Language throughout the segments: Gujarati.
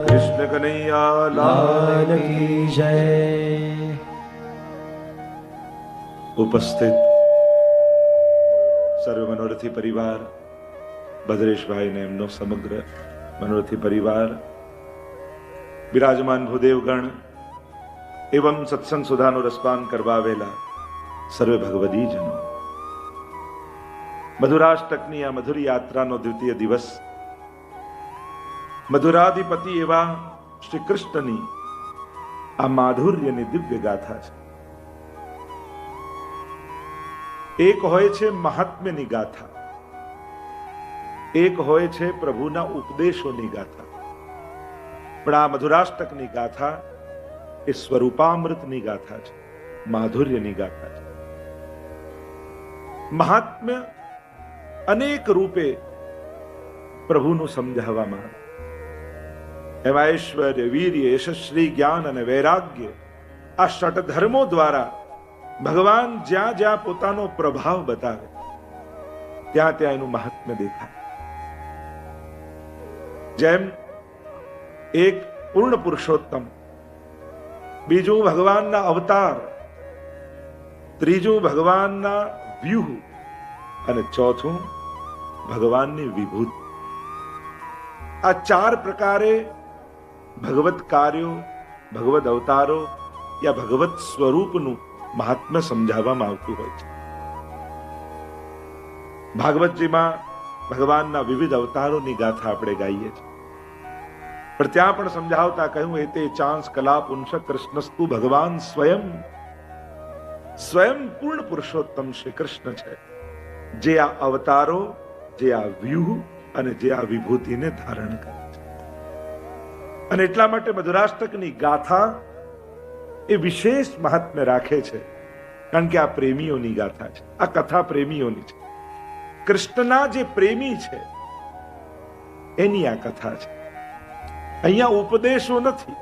કૃષ્ણ કનૈયા લાલ કી જય. ઉપસ્થિત સર્વ મનોરથી પરિવાર, ભદ્રેશભાઈ ને એમનો સમગ્ર મનોરથી પરિવાર, બિરાજમાન ભૂદેવગણ એવં સત્સંગ સુધાનો રસપાન કરવા આવેલા સર્વે ભગવદીજનો, મધુરાષ્ટકની આ મધુર યાત્રાનો દ્વિતીય દિવસ, મધુરાધિપતિ એવા શ્રી કૃષ્ણની આ માધુર્યની દિવ્ય ગાથા છે. એક હોય છે મહાત્મ્યની ગાથા, એક હોય છે પ્રભુના ઉપદેશોની ગાથા. પણ આ મધુરાષ્ટકની ગાથા એ સ્વરૂપામૃતની ગાથા છે, માધુર્યની ગાથા છે. મહાત્મ્ય અનેક રૂપે પ્રભુનું સમજાવવામાં આવે. એમાં ઐશ્વર્ય, વીર્ય, યશસ્વી, જ્ઞાન અને વૈરાગ્ય, આ ષટ ધર્મો દ્વારા ભગવાન જ્યાં જ્યાં પોતાનો પ્રભાવ બતાવે ત્યાં ત્યાં એનું મહાત્મ્ય દેખાય. જેમ એક પૂર્ણ પુરુષોત્તમ, બીજું ભગવાનના અવતાર, ત્રીજું ભગવાનના વ્યૂહ અને ચોથું ભગવાનની વિભૂતિ. આ ચાર પ્રકારે ભગવત કાર્યો, ભગવત અવતારો યા ભગવત સ્વરૂપનું મહાત્મ્ય સમજાવવામાં આવતું હોય છે. ભાગવતજીમાં ભગવાનના વિવિધ અવતારોની ગાથા આપણે ગાઈએ છીએ, પણ ત્યાં પણ સમજાવતા કહ્યું એતે ચાંસ કલા પુંસ કૃષ્ણસ્તુ ભગવાન સ્વયં. સ્વયં પૂર્ણ પુરુષોત્તમ શ્રી કૃષ્ણ છે, જે આ અવતારો, જે આ વ્યૂહ અને જે આ વિભૂતિને ધારણ કરે છે. અને એટલા માટે મધુરાષ્ટકની ગાથા એ વિશેષ મહાત્મ્ય રાખે છે, કારણ કે આ પ્રેમીઓની ગાથા છે, આ કથા પ્રેમીઓની છે. કૃષ્ણના જે પ્રેમી છે એની આ કથા છે. અહીંયા ઉપદેશો નથી,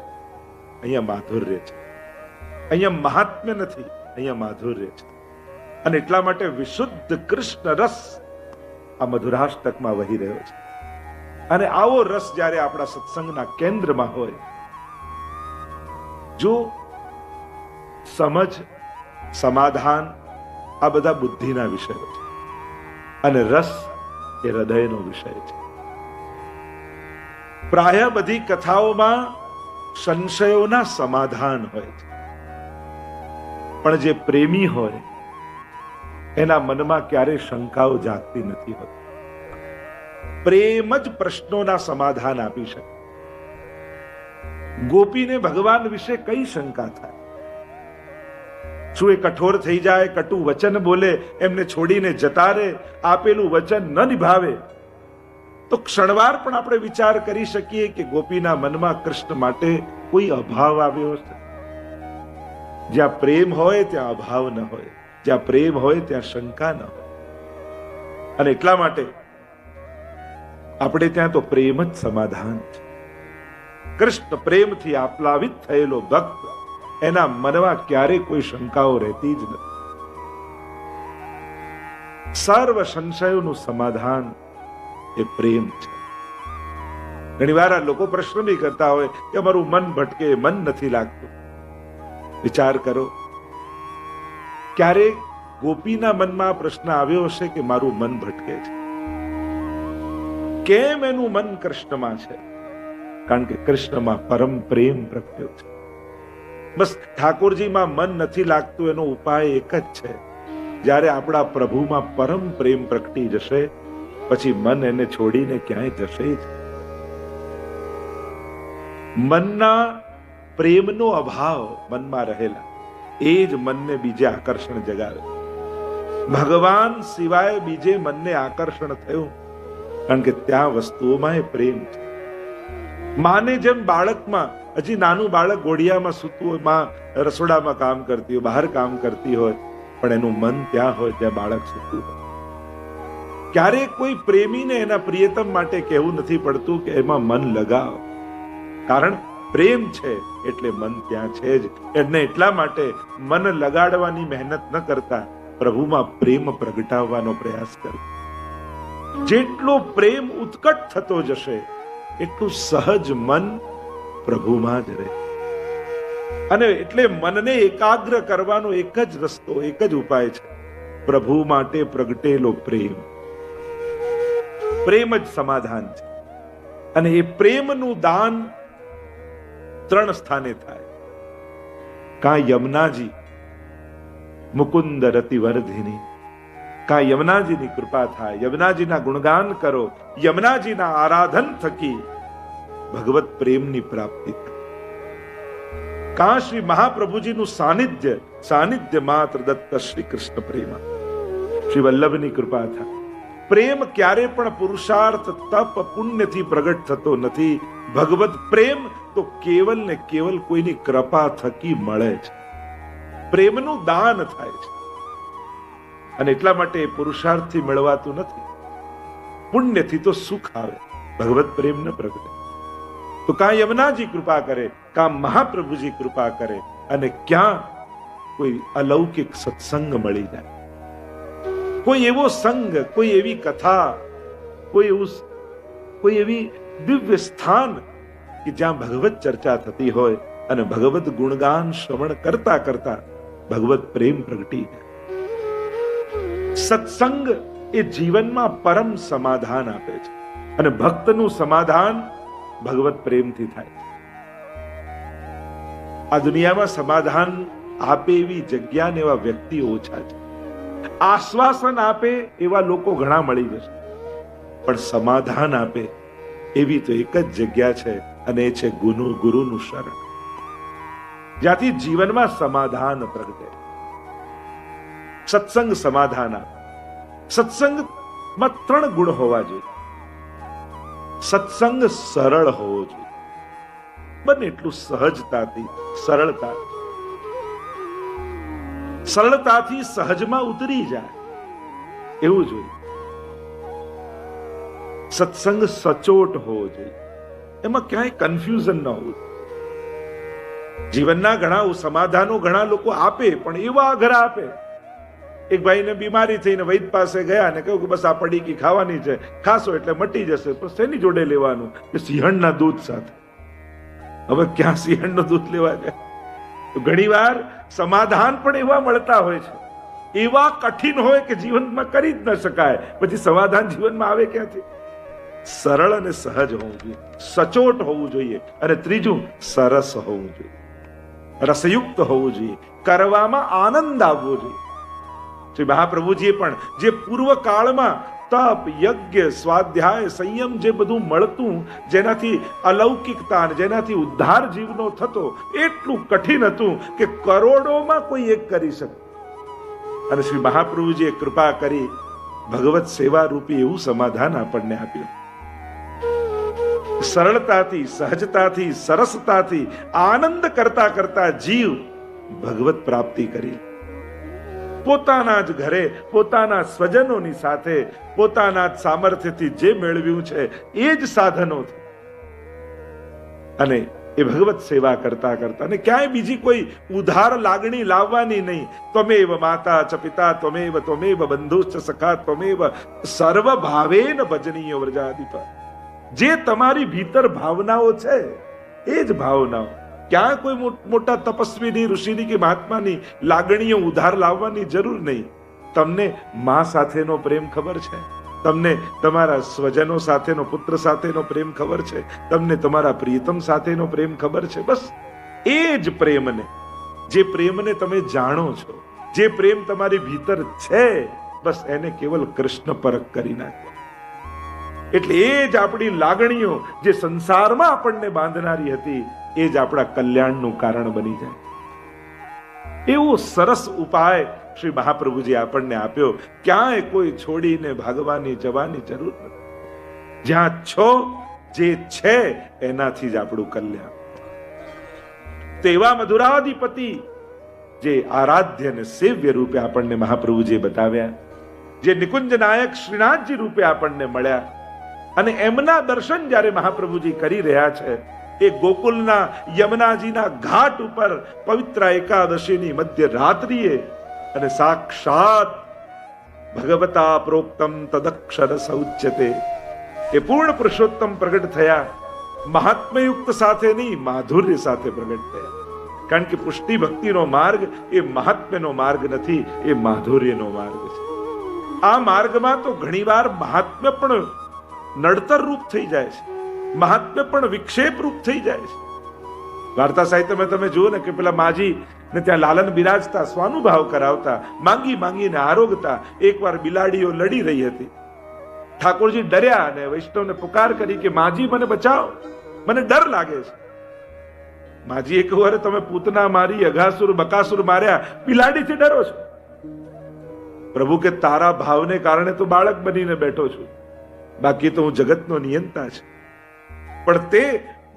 અહીંયા માધુર્ય છે. અહીંયા મહાત્મ્ય નથી, અહીંયા માધુર્ય છે. અને એટલા માટે વિશુદ્ધ કૃષ્ણ રસ આ મધુરાષ્ટકમાં વહી રહ્યો છે. અને આવો રસ જ્યારે આપણા સત્સંગના કેન્દ્રમાં હોય, જો સમજ, સમાધાન આ બધા બુદ્ધિના વિષયો છે અને રસ એ હૃદયનો વિષય છે. પ્રાય બધી કથાઓમાં સંશયોના સમાધાન હોય છે, પણ જે પ્રેમી હોય એના મનમાં ક્યારેય શંકાઓ જાગતી નથી હોતી. પ્રેમ જ પ્રશ્નોના સમાધાન આપી શકે. ગોપીને ભગવાન વિશે કઈ શંકા થાય? શું એ કઠોર થઈ જાય, કટુ વચન બોલે, એમને છોડીને જતા રહે, આપેલું વચન ન નિભાવે? તો ક્ષણવાર પણ આપણે વિચાર કરી શકીએ કે ગોપીના મનમાં કૃષ્ણ માટે કોઈ અભાવ આવ્યો છે. જ્યાં પ્રેમ હોય ત્યાં અભાવ ન હોય, જ્યાં પ્રેમ હોય ત્યાં શંકા ન હોય. અને એટલા માટે આપણે ત્યાં તો પ્રેમ જ સમાધાન છે. કૃષ્ણ પ્રેમથી આપ્લાવિત થયેલો ભક્ત, એના મનમાં ક્યારેય કોઈ શંકાઓ રહેતી જ નથી. સર્વ સંશયોનું સમાધાન એ પ્રેમ છે. ઘણી વાર આ લોકો પ્રશ્ન બી કરતા હોય કે અમારું મન ભટકે, મન નથી લાગતું. વિચાર કરો, ક્યારેક ગોપીના મનમાં પ્રશ્ન આવ્યો હશે કે મારું મન ભટકે છે? કેમ એનું મન કૃષ્ણમાં છે? કારણ કે કૃષ્ણમાં પરમ પ્રેમ પ્રગટ્યો છે. બસ ઠાકોરજીમાં મન નથી લાગતું, એનો ઉપાય એક જ છે, જ્યારે આપણા પ્રભુમાં પરમ પ્રેમ પ્રગટી જશે પછી મન એને છોડીને ક્યાંય જશે જ. મનના પ્રેમનો અભાવ મનમાં રહેલા એ જ મનને બીજે આકર્ષણ જગાવે. ભગવાન સિવાય બીજે મનને આકર્ષણ થયું કારણ કે ત્યાં વસ્તુઓમાં એ પ્રેમ છે. માને જેમ બાળકમાં, હજી નાનું બાળક ઘોડિયામાં સૂતું હોય, માં રસોડામાં કામ કરતી હોય, બહાર કામ કરતી હોય, પણ એનું મન ત્યાં હોય જ્યાં બાળક સૂતું હોય. ક્યારેક કોઈ પ્રેમીને એના પ્રિયતમ માટે કહેવું નથી પડતું કે એમાં મન લગાવ, કારણ પ્રેમ છે એટલે મન ત્યાં છે જ. એટલે એટલા માટે મન લગાડવાની મહેનત ન કરતા પ્રભુમાં પ્રેમ પ્રગટાવવાનો પ્રયાસ કરો. જેટલો પ્રેમ ઉત્કટ થતો જશે એટલું સહજ મન પ્રભુમાં જ રહે. અને એટલે મનને એકાગ્ર કરવાનો એક જ રસ્તો, એક જ ઉપાય છે, પ્રભુ માટે પ્રગટેલો પ્રેમ. પ્રેમ જ સમાધાન છે. અને એ પ્રેમનું દાન 3 સ્થાને થાય. કા યમુનાજી મુકુંદ રતિવર્ધિની, કા યમુનાજીની કૃપા થાય, યમુનાજીના ગુણગાન કરો, યમુનાજીના આરાધન થકી ભગવત પ્રેમની પ્રાપ્તિ થાય. કા શ્રી મહાપ્રભુજીનું સાનિધ્ય માત્ર દત્ત શ્રી કૃષ્ણ પ્રેમ, શ્રી વલ્લભની કૃપા થાય. પ્રેમ ક્યારે પણ પુરુષાર્થ, તપ, પુણ્યથી પ્રગટ થતો નથી. ભગવત પ્રેમ તો કેવલ ને કેવલ કોઈની કૃપા થકી મળે છે. પ્રેમનું દાન થાય છે. અને એટલા માટે પુરુષાર્થથી મેળવાતું નથી. પુણ્યથી તો સુખ આવે, ભગવત પ્રેમ ન પ્રગટે. તો કાં યમુનાજી કૃપા કરે, કાં મહાપ્રભુજી કૃપા કરે, અને ક્યાં કોઈ અલૌકિક સત્સંગ મળી જાય, કોઈ એવો સંગ, કોઈ એવી કથા, કોઈ એવી દિવ્ય સ્થાન કે જ્યાં ભગવત ચર્ચા થતી હોય અને ભગવત ગુણગાન શ્રવણ કરતા કરતા ભગવત પ્રેમ પ્રગટી જાય. સત્સંગ એ જીવનમાં પરમ સમાધાન આપે છે. અને ભક્તનું સમાધાન ભગવત પ્રેમથી થાય છે. આ દુનિયામાં સમાધાન આપે એવી જગ્યા ને એવા વ્યક્તિ ઓછા છે. આશ્વાસન આપે એવા લોકો ઘણા મળી જશે, પણ સમાધાન આપે એવી તો એક જ જગ્યા છે, અને એ છે ગુરુનું શરણ, જ્યાંથી જીવનમાં સમાધાન પ્રગટે. સત્સંગ સમાધાન આપે. સત્સંગમાં 3 ગુણ હોવા જોઈએ. સત્સંગ સરળ હોવો જોઈએ, બને એટલું સહજતાથી, સરળતાથી સહજમાં ઉતરી જાય એવું જોઈએ. સત્સંગ સચોટ હોવો જોઈએ, એમાં ક્યાંય કન્ફ્યુઝન ન હોવું. જીવનના ઘણા સમાધાનો ઘણા લોકો આપે, પણ એવા અઘરા આપે. એક ભાઈને બીમારી થઈને વૈદ્ય પાસે ગયા ને કહ્યું કે બસ આ પડીકી ખાવાની છે, ખાશો એટલે મટી જશે. પણ શેની જોડે લેવાનું? કે સિંહણના દૂધ સાથે. હવે ક્યાં સિંહણનું દૂધ લેવા જાય? તો ઘણી વાર સમાધાન પણ એવા મળતા હોય છે, એવા કઠિન હોય કે જીવનમાં કરી જ ન શકાય. પછી સમાધાન જીવનમાં આવે ક્યાંથી? સરળ અને સહજ હોવું જોઈએ, સચોટ હોવું જોઈએ. અને ત્રીજું, સરસ હોવું જોઈએ, રસયુક્ત હોવું જોઈએ, કરવામાં આનંદ આવવો જોઈએ. શ્રી મહાપ્રભુજીએ પણ જે પૂર્વ કાળમાં તપ, યજ્ઞ, સ્વાધ્યાય, સંયમ જે બધું મળતું, જેનાથી અલૌકિકતા, જેનાથી ઉદ્ધાર જીવનો થતો, એટલું કઠિન હતું કે કરોડોમાં કોઈ એક કરી શકે. અને શ્રી મહાપ્રભુજીએ કૃપા કરી ભગવત સેવા રૂપી એવું સમાધાન આપણને આપ્યું. સરળતાથી, સહજતાથી, સરસતાથી આનંદ કરતા કરતા જીવ ભગવત પ્રાપ્તિ કરી. પોતાના જ ઘરે, પોતાના સ્વજનોની સાથે, પોતાના જ સામર્થ્યથી જે મેળવ્યું છે એ જ સાધનોથી, અને એ ભગવત સેવા કરતા કરતા, અને ક્યાંય બીજી કોઈ ઉધાર લાગણી લાવવાની નહીં. ત્વમેવ માતા ચ પિતા ત્વમેવ બંધુશ્ચ સખા ત્વમેવ સર્વ ભાવેન ભજનીય વ્રજાધિપ. જે તમારી ભીતર ભાવનાઓ છે એ જ ભાવનાઓ. ક્યાં કોઈ મોટા તપસ્વીની, ઋષિની કે મહાત્માની લાગણીઓ ઉધાર લાવવાની જરૂર નહીં. તમને મા સાથેનો પ્રેમ ખબર છે, તમને તમારા સ્વજનો સાથેનો, પુત્ર સાથેનો પ્રેમ ખબર છે, તમને તમારા પ્રિયતમ સાથેનો પ્રેમ ખબર છે. બસ એ જ પ્રેમને, જે પ્રેમને તમે જાણો છો, જે પ્રેમ તમારી ભીતર છે, બસ એને કેવલ કૃષ્ણ પરક કરી નાખો. એટલે એ જ આપણી લાગણીઓ જે સંસારમાં આપણને બાંધનારી હતી, એ જ આપણા કલ્યાણનું કારણ બની જાય. એવો સરસ ઉપાય શ્રી મહાપ્રભુજી આપણને આપ્યો. ક્યાંય કોઈ છોડીને ભાગવાની, જવાની જરૂર નથી. જ્યાં છો, જે છે એનાથી જ આપણું કલ્યાણ. તેવા મધુરાધિપતિ જે આરાધ્ય અને સેવ્ય રૂપે આપણને મહાપ્રભુજીએ બતાવ્યા, જે નિકુંજ નાયક શ્રીનાથજી રૂપે આપણને મળ્યા, અને એમના દર્શન જ્યારે મહાપ્રભુજી કરી રહ્યા છે એ ગોકુલના યમુનાજીના ઘાટ ઉપર પવિત્ર એકાદશીની મધ્ય રાત્રિએ, અને સાક્ષાત ભગવતા પ્રોક્તમ તદક્ષર સૌચ્યતે, એ પૂર્ણ પુરુષોત્તમ પ્રગટ થયા. મહાત્મયુક્ત સાથે નહીં, માધુર્ય સાથે પ્રગટ થયા. કારણ કે પુષ્ટિ ભક્તિનો માર્ગ એ મહાત્મ્યનો માર્ગ નથી, એ માધુર્યનો માર્ગ છે. આ માર્ગમાં તો ઘણીવાર મહાત્મ્ય પણ નડતર રૂપ થઈ જાય છે, મહાત્મ્ય પણ વિક્ષેપ રૂપ થઈ જાય છે. વાર્તા સાહિત્યમાં તમે જુઓ ને કે પેલા માજી ને ત્યાં લાલન બિરાજતા, સ્વાનુભાવ કરાવતા, માંગી માંગીને આરોગતા. એકવાર બિલાડીઓ લડી રહી હતી. ઠાકોરજી ડર્યા અને વૈષ્ણવને પુકાર કરી કે માજી મને બચાવો, મને ડર લાગે છે. માજીએ કહ્યું, અરે તમે પૂતના મારી, અઘાસુર બકાસુર માર્યા, બિલાડીથી ડરો છો? પ્રભુ કે તારા ભાવને કારણે તો બાળક બનીને બેઠો છું, બાકી તો હું જગતનો નિયંતા છું. પણ તે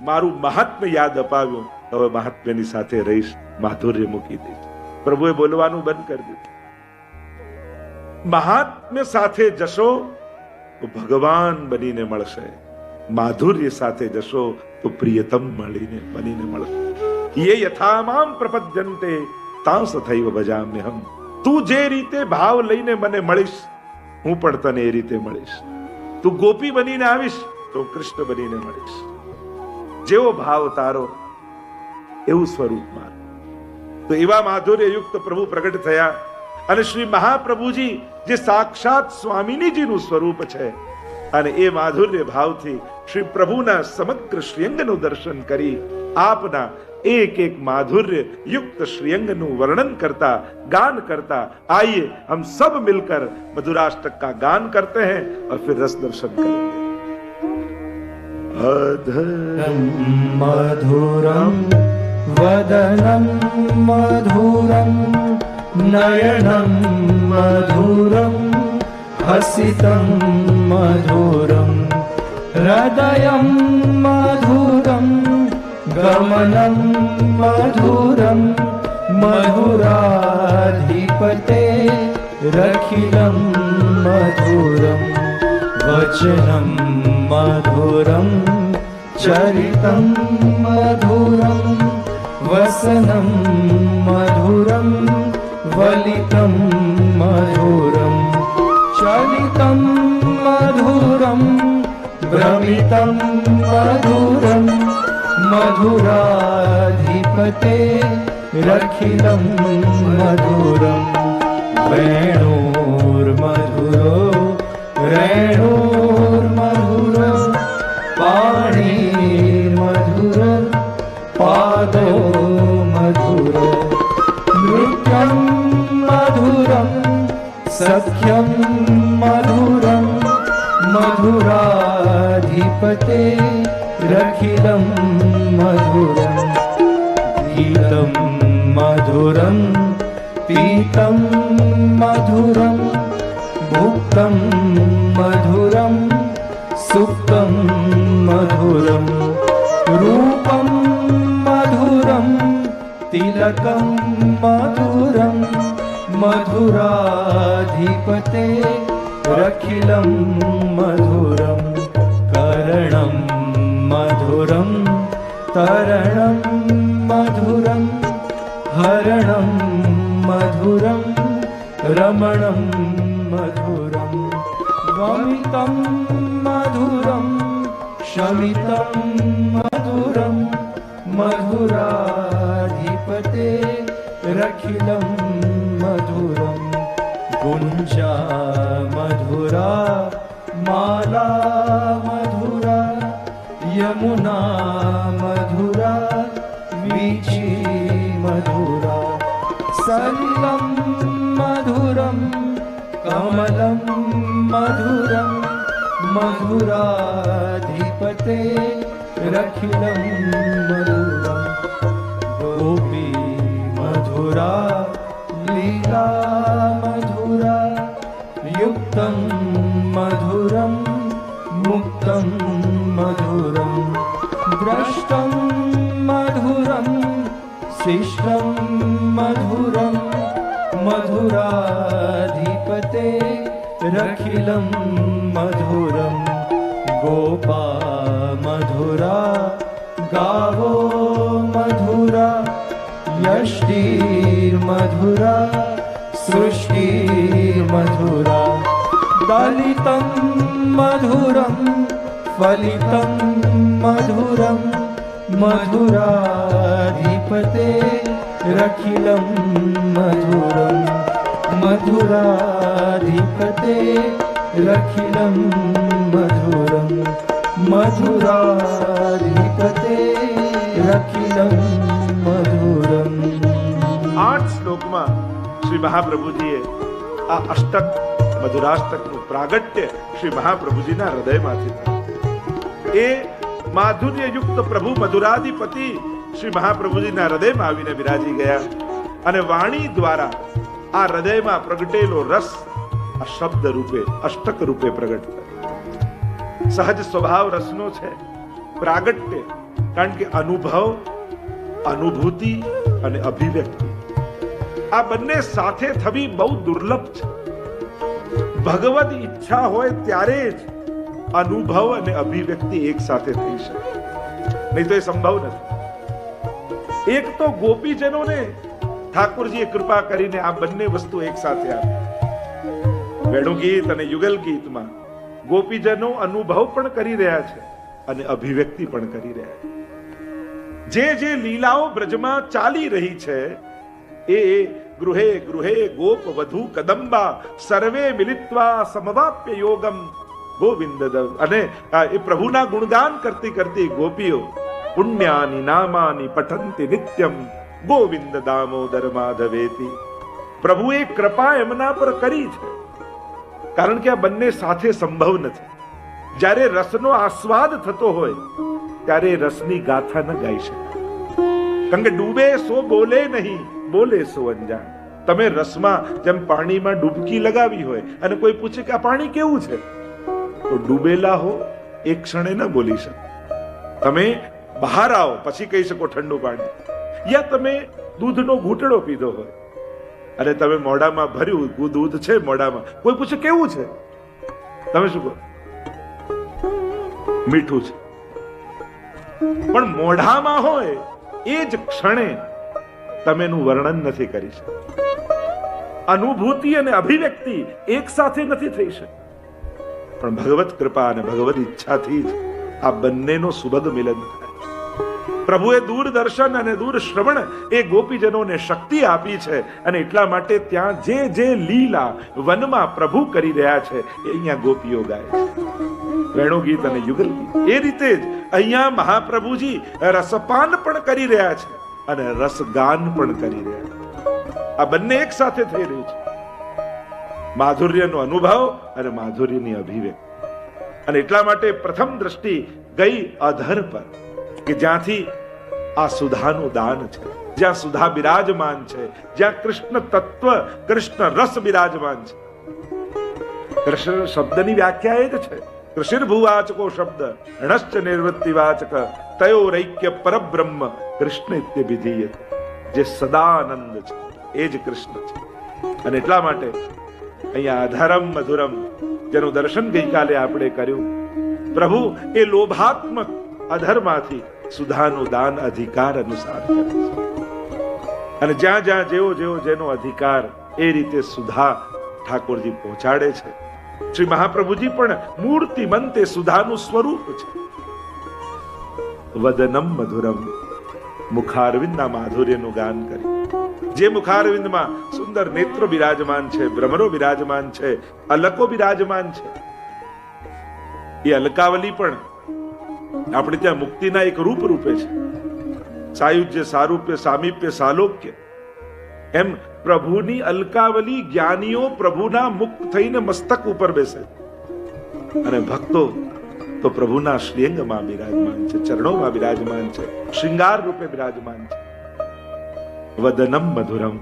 મારું મહાત્મ્ય યાદ અપાવ્યું, હવે મહાત્મ્યની સાથે રહીશ, માધુર્ય મૂકી દઈશ. પ્રભુએ બોલવાનું બંધ કરી દીધું. મહાત્મ્ય સાથે જશો તો ભગવાન બનીને મળશે, માધુર્ય સાથે જશો તો પ્રિયતમ બનીને મળશે. યે યથામામ પ્રપદ્યન્તે તાં તથૈવ ભજામ્યહમ. તું જે રીતે ભાવ લઈને મને મળીશ, હું પણ તને એ રીતે મળીશ. તું ગોપી બનીને આવીશ તો કૃષ્ણ બનીને મળીશ. જેવો ભાવ તારો એવું સ્વરૂપ મારું. તો એવા માધુર્ય યુક્ત પ્રભુ પ્રગટ થયા. અને શ્રી મહાપ્રભુજી જે સાક્ષાત સ્વામિનીજીનું સ્વરૂપ છે, અને એ માધુર્ય ભાવથી શ્રી પ્રભુના સમગ્ર શ્રીઅંગનું દર્શન કરી આપના एक एक माधुर्य युक्त श्रीअंग वर्णन करता, गान करता. आइए हम सब मिलकर मधुराष्टक का गान करते हैं और फिर रस दर्शन करेंगे. अधरं मधुरं वदनं मधुरं नयनं मधुरं हसितं मधुरं हृदयं मधुरं गमनं मधुरं मधुराधिपते रखिलं मधुरं वचनं मधुरं चरितं मधुरं वसनं मधुरं वलितं मधुरं चलितं मधुरं भ्रमितं मधुरं मधुराधिपते रखिलं मधुरं वेणुर्मधुरो रेणुर्मधुरो पाणिर्मधुरो पादो मधुरो नृत्यं मधुरं सख्यं मधुरं मधुराधिपते रखिलं मधुरं गीतं मधुरं पीतं मधुरं भुक्तं मधुरं सुप्तं मधुरं रूपं मधुरं तिलकं मधुरं मधुराधिपते रखिलं मधुरं करणं मधुरं तरणं मधुरं हरणं मधुरं रमणं मधुरं वमितं मधुरं शमितं मधुरं मधुराधिपते रखिलं मधुरं गुञ्जा मधुरा माला मधुरा यमुना मधुरा वीची मधुरा सलिलं मधुरं कमलं मधुरं मधुराधिपते रखिलं मधुरं गोपी मधुरा लीला मधुरा युक्तं मधुरं मुक्तं मधुरं द्रष्टं मधुरं शिष्टं मधुरं मधुराधिपते रखिलं मधुरं गोपा मधुरा गावो मधुरा यष्टिर्मधुरा सृष्टिर्मधुरा दलितं मधुरं फलितं मधुरं मधुराधिपते रखिलं मधुरं मधुराधिपते रखिलं मधुरं मधुराधिपते रखिलं मधुरं। 8 શ્લોકમાં શ્રી મહાપ્રભુજીએ આ અષ્ટક મધુરાષ્ટકનું પ્રાગટ્ય શ્રી મહાપ્રભુજીના હૃદયમાંથી થયું. એ માધુર્યયુક્ત પ્રભુ મધુરાધિપતિ શ્રી મહાપ્રભુજીના હૃદયમાં આવીને બિરાજી ગયા અને વાણી દ્વારા આ હૃદયમાં પ્રગટેલો રસ આ શબ્દ રૂપે અષ્ટક રૂપે પ્રગટ થયો. સહજ સ્વભાવ રસનો છે પ્રાગટ્ય, કારણ કે અનુભવ, અનુભૂતિ અને અભિવ્યક્તિ આ બંને સાથે થવી બહુ દુર્લભ છે. ભગવદ ઈચ્છા હોય ત્યારે જ અનુભવ અને અભિવ્યક્તિ એક સાથે થઈ શકે, નહીં તો એ સંભવ નથી. એક તો ગોપીજનોને ઠાકોરજીએ કૃપા કરીને આ બંને વસ્તુ એક સાથે આપી. વેણુ ગીત અને યુગલ ગીતમાં ગોપીજનો અનુભવ પણ કરી રહ્યા છે અને અભિવ્યક્તિ પણ કરી રહ્યા છે. જે લીલાઓ બ્રજમાં ચાલી રહી છે એ ગૃહે ગૃહે ગોપ વધુ કદંબા સર્વે મિલિત્વા સમવાપ્ય યોગમ ગોવિંદ. અને એ પ્રભુના ગુણગાન કરતી કરતી ગોપીઓ પુણ્યાની નામાની પઠંતિ નિત્યમ ગોવિંદ દામોદર માધવેતી. પ્રભુએ કૃપા એમના પર કરી છે, કારણ કે આ બંને સાથે સંભવ નથી. જ્યારે રસનો આસ્વાદ થતો હોય ત્યારે રસની ગાથા ન ગાઈ શકે, કારણ કે ડૂબે સો બોલે નહીં, બોલે સો અંજાન. તમે રસમાં જેમ પાણીમાં ડૂબકી લગાવી હોય અને કોઈ પૂછે કે આ પાણી કેવું છે, તો ડૂબેલા હો એક ક્ષણે ન બોલી શકો. તમે બહાર આવો પછી કહી શકો ઠંડુ પાણી. યા તમે દૂધનો ઘૂંટડો પીધો હોય અને તમે મોઢામાં ભર્યું દૂધ છે મોઢામાં, કોઈ પૂછે કેવું છે, તમે શું કહો? મીઠું છે. પણ મોઢામાં હોય એ જ ક્ષણે તમે એનું વર્ણન નથી કરી શકતા. અનુભૂતિ અને અભિવ્યક્તિ એક સાથે નથી થઈ શકતી. પણ ભગવત કૃપા અને ભગવત ઈચ્છાથી જ આ બંનેનો સુભગ મિલન થાય. પ્રભુએ દૂરદર્શન અને દૂર શ્રવણ એ ગોપીજનોને શક્તિ આપી છે અને એટલા માટે ત્યાં જે લીલા વનમાં પ્રભુ કરી રહ્યા છે એ અહીંયા ગોપીઓ ગાય છે. વેણુ ગીત અને યુગલ ગીત. એ રીતે જ અહીંયા મહાપ્રભુજી રસપાન પણ કરી રહ્યા છે અને રસગાન પણ કરી રહ્યા છે. આ બંને એક સાથે થઈ રહ્યું છે. માધુર્યનો અનુભવ અને માધુર્યની અભિવ્યક્તિ. અને એટલા માટે પ્રથમ દ્રષ્ટિ ગઈ અધર પર, કે જ્યાંથી આ સુધાનું દાન છે, જ્યાં સુધા બિરાજમાન છે, જ્યાં કૃષ્ણ તત્વ કૃષ્ણ રસ બિરાજમાન છે. કૃષ્ણ શબ્દની વ્યાખ્યા એ જ છે. કૃષિર્ભુવાચકો શબ્દ ણશ્ચ નિવૃત્તિવાચક તયોરૈક્ય પરબ્રહ્મ કૃષ્ણ ઇત્યભિધીયતે. જે સદાનંદ છે એ જ કૃષ્ણ છે. અને એટલા માટે અહીંયા અધરમ મધુરમ જેનું દર્શન ગઈકાલે આપણે કર્યું, પ્રભુ એ લોભાત્મક અધરમાંથી સુધાનું દાન અધિકાર અનુસાર કરે છે. અને જ્યાં જ્યાં જેવો જેનો અધિકાર એ રીતે સુધા ઠાકોરજી પહોંચાડે છે. શ્રી મહાપ્રભુજી પણ મૂર્તિમંત એ સુધાનું સ્વરૂપ છે. વદનમ મધુરમ, મુખારવિંદના માધુર્યનું ગાન કરી. જે મુખારવિંદમાં સુંદર નેત્રો બિરાજમાન છે, ભ્રમરો બિરાજમાન છે, અલકો બિરાજમાન છે. એ અલકાવલી પણ આપણે ત્યાં મુક્તિના એક રૂપ રૂપે છે. સાયુજ્ય, સારૂપ્ય, સામીપ્ય, સાલોક્ય. એમ પ્રભુની અલકાવલી જ્ઞાનીઓ પ્રભુના મુક્ત થઈને મસ્તક ઉપર બેસે અને ભક્તો તો પ્રભુના શ્રીઅંગમાં બિરાજમાન છે, ચરણોમાં બિરાજમાન છે, શૃંગાર રૂપે બિરાજમાન છે. વદનમ મધુરમ,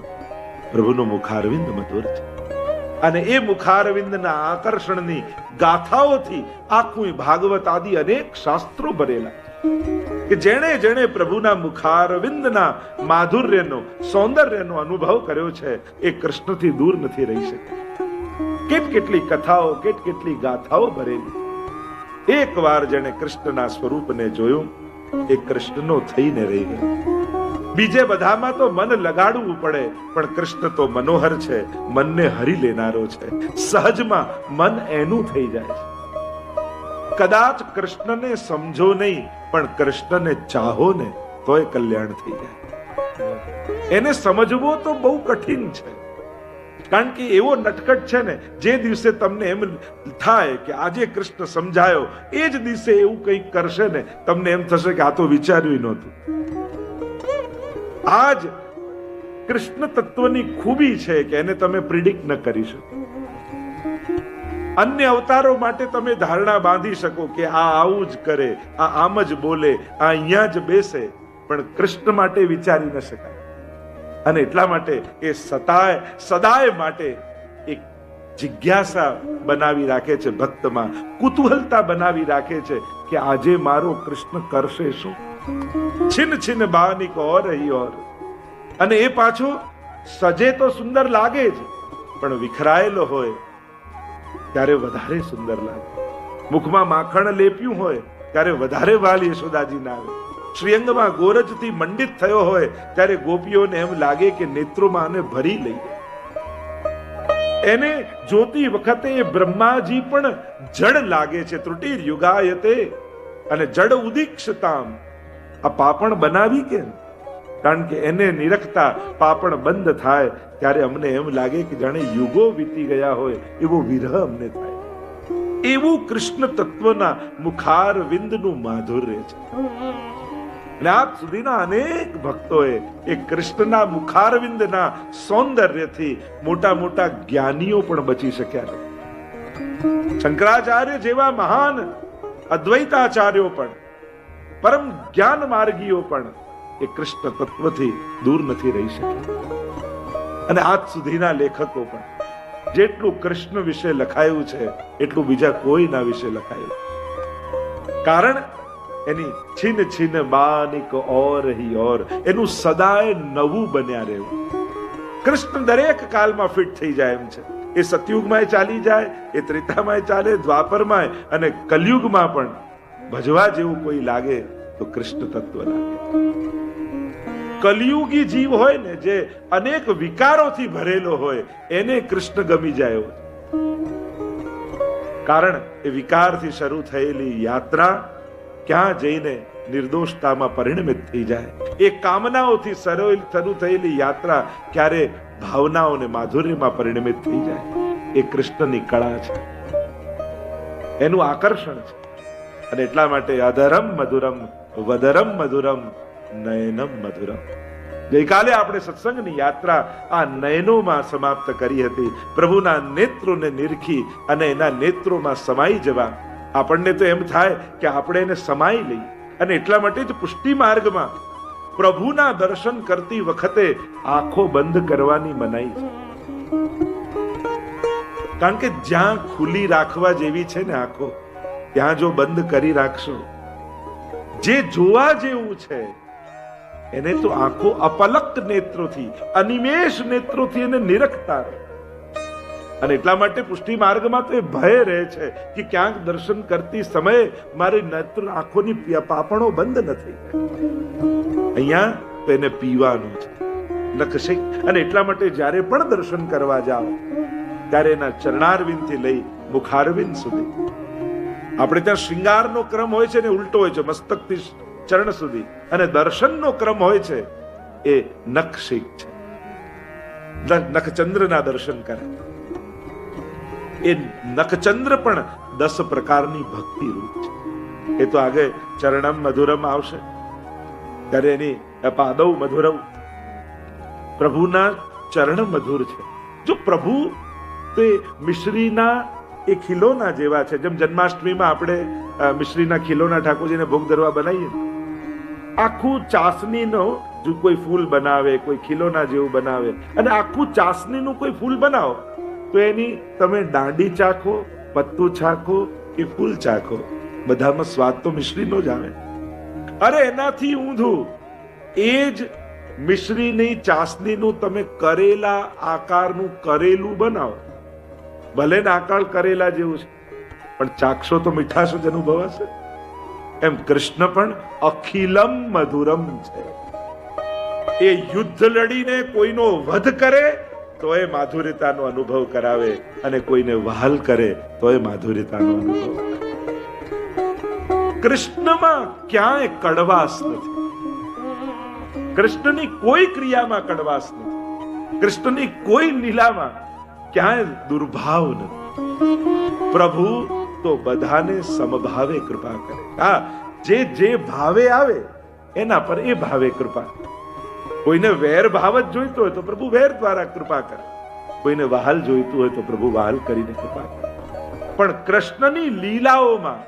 પ્રભુનું મુખારવિંદ મધુર છે. અને એ મુખારવિંદના આકર્ષણની ગાથાઓથી આખું ભાગવત આદિ અનેક શાસ્ત્રો ભરેલા કે જેણે પ્રભુના મુખારવિંદના માધુર્યનો, સૌંદર્યનો અનુભવ કર્યો છે એ કૃષ્ણથી દૂર નથી રહી શકે. કેટલી કથાઓ, કેટલી ગાથાઓ ભરેલી. એકવાર જેણે કૃષ્ણના સ્વરૂપને જોયું એ કૃષ્ણનો થઈને રહી ગયો. બીજે બધામાં તો મન લગાડવું પડે, પણ કૃષ્ણ તો મનોહર છે, મનને હરી લેનારો છે. સહજમાં મન એનું થઈ જાય છે. કદાચ કૃષ્ણને સમજો નહીં, પણ કૃષ્ણને ચાહો ને તોય કલ્યાણ થઈ જાય. એને સમજવો તો બહુ કઠિન છે, કારણ કે એવો નટખટ છે ને, જે દિવસે તમને એમ થાય કે આજે કૃષ્ણ સમજાયો, એ જ દિવસે એવું કંઈક કરશે ને, તમને એમ થશે કે આ તો વિચાર્યું નહોતું. આજ કૃષ્ણ તત્વની ખૂબી છે કે એને તમે પ્રિડિક્ટ ન કરી શકો. અન્ય અવતારો માટે તમે ધારણા બાંધી શકો કે આ આવું જ કરે, આ આમ જ બોલે, આ અહીંયા જ બેસે, પણ કૃષ્ણ માટે વિચારી ન શકાય. અને એટલા માટે એ સદાય માટે એક જિજ્ઞાસા બનાવી રાખે છે ભક્તમાં, કુતૂહલતા બનાવી રાખે છે કે આજે મારો કૃષ્ણ કરશે શું. છિન છિન બાનિક ઓર રહી ઓર. અને એ પાછો સજે તો સુંદર લાગે જ, પણ વિખરાયેલો હોય ત્યારે વધારે સુંદર લાગે. મુખમાં માખણ લેપ્યું હોય ત્યારે વધારે વાલ યશોદાજી ના આવે. શ્રીઅંગમાં ગોરજથી મંડિત થયો હોય ત્યારે ગોપીઓને એમ લાગે કે નેત્રોમાં આને ભરી લઈએ. એને જોતી વખતે બ્રહ્માજી પણ જડ લાગે છે. ત્રુટિર યુગાયતે અને જડ ઉદીક્ષતામ. આ પાપણ બનાવી કેમ? કારણ કે એને નિરખતા પાપણ બંધ થાય ત્યારે અમને એમ લાગે કે જાણે યુગો વીતી ગયા હોય એવો વિરહ અમને થાય. એવું કૃષ્ણ તત્વના મુખાર વિંદનું માધુર્ય છે. અને આજ સુધીના અનેક ભક્તોએ એ કૃષ્ણના મુખારવિંદના સૌંદર્યથી મોટા મોટા જ્ઞાનીઓ પણ બચી શક્યા નથી. શંકરાચાર્ય જેવા મહાન અદ્વૈતાચાર્યો પણ, પરમ જ્ઞાન માર્ગીઓ પણ એ કૃષ્ણ તત્વથી દૂર નથી રહી શક્યા. અને આજ સુધીના લેખકો પણ જેટલું કૃષ્ણ વિશે લખાયું છે એટલું બીજા કોઈના વિશે લખાયું. કારણ એની છીન છીન બાનિક ઓર હી ઓર, એનું સદાય નવું બન્યા રહેવું. કૃષ્ણ દરેક કાલમાં ફિટ થઈ જાય એમ છે. એ સતયુગમાં ચાલી જાય, એ ત્રેતામાં ચાલે, દ્વાપરમાં અને કલયુગમાં પણ ભજવા જેવું કોઈ લાગે તો કૃષ્ણ તત્વ લાગે. કલયુગી જીવ હોય ને, જે અનેક વિકારોથી ભરેલો હોય, એને કૃષ્ણ ગમી જાય. કારણ એ વિકારથી શરૂ થયેલી યાત્રા ક્યાં જઈને નિર્દોષતામાં પરિણમિત થઈ જાય. એ કામનાઓથી શરૂ થયેલી યાત્રા ક્યારે ભાવનાઓને માધુર્યમાં પરિણમિત થઈ જાય. એ કૃષ્ણની કળા છે, એનું આકર્ષણ છે. અને એટલા માટે અધરમ મધુરમ વદરમ મધુરમ નયનમ મધુરમ. ગઈકાલે આપણે સત્સંગની યાત્રા આ નયનોમાં સમાપ્ત કરી હતી. પ્રભુના નેત્રોને નિરખી અને એના નેત્રોમાં સમાઈ જવા. આપણને તો એમ થાય કે આપણે એને સમાઈ લઈએ. અને એટલા માટે જ પુષ્ટિ માર્ગમાં પ્રભુના દર્શન કરતી વખતે આંખો બંધ કરવાની મનાઈ છે. કારણ કે જ્યાં ખુલ્લી રાખવા જેવી છે ને આંખો, ત્યાં જો બંધ કરી રાખશો, જે જોવા જેવું છે એને તો આંખો અપલક નેત્રોથી, અનિમેષ નેત્રોથી એને નિરખતા રહે. અને એટલા માટે પુષ્ટિ માર્ગમાં તો એ ભય રહે છે કે ક્યાંક દર્શન કરતી સમયે મારી નેત્ર આંખોની પાપણો બંધ નથી. અહીંયા તો એને પીવાનું છે, નખશે. અને એટલા માટે જ્યારે પણ દર્શન કરવા જાઓ ત્યારે એના ચરણારવિંદથી લઈ મુખારવિંદ સુધી. આપણે ત્યાં શૃંગારનો ક્રમ હોય છે ને ઉલટો હોય છે, મસ્તકથી ચરણ સુધી. અને દર્શનનો ક્રમ હોય છે એ નખશીક છે. નખચંદ્રના દર્શન કરે. એ નખચંદ્ર પણ 10 પ્રકારની ભક્તિ રૂપ છે. એ તો આગળ ચરણમ મધુરમ આવશે ત્યારે એની પાદૌ મધુરમ. પ્રભુના ચરણ મધુર છે. જો પ્રભુ તે મિશ્રીના એ ખીલોના જેવા છે. જેમ જન્માષ્ટમીમાં આપણે મિશ્રીના ખીલોના ઠાકોરજીને ભોગ ધરવા બનાવીએ, આખું ચાસણીનો જો કોઈ ફૂલ બનાવે, કોઈ ખીલોના જેવું બનાવે, અને આખું ચાસણીનું કોઈ ફૂલ બનાવો તો એની તમે દાંડી ચાખો, પત્તું ચાખો કે ફૂલ ચાખો, બધામાં સ્વાદ તો મિશ્રીનો જ આવે. અરે એનાથી ઊંધું એ જ મિશ્રીની ચાસણીનું તમે કરેલા આકારનું કરેલું બનાવો, ભલે ને આકાર કરેલા જેવું છે, પણ ચાખશો તો મીઠાશ જ અનુભવાશે. એમ કૃષ્ણ પણ અખિલમ મધુરમ છે. એ યુદ્ધ લડીને કોઈનો વધ કરે તો એ માધુર્યતાનો અનુભવ કરાવે, અને કોઈને વહાલ કરે તો એ માધુર્યતાનો અનુભવ. કૃષ્ણમાં ક્યાંય કડવાશ નથી. કૃષ્ણની કોઈ ક્રિયામાં કડવાશ નથી. કૃષ્ણની કોઈ લીલામાં ક્યાંય દુર્ભાવ નથી. પ્રભુ તો બધાને સમભાવે કૃપા કરે. હા, જે ભાવે આવે એના પર એ ભાવે કૃપા. કોઈને વેર ભાવ જ જોઈતો હોય તો પ્રભુ વેર દ્વારા કૃપા કરે. કોઈને વહાલ જોઈતું હોય તો પ્રભુ વહાલ કરીને કૃપા કરે. પણ કૃષ્ણની લીલાઓમાં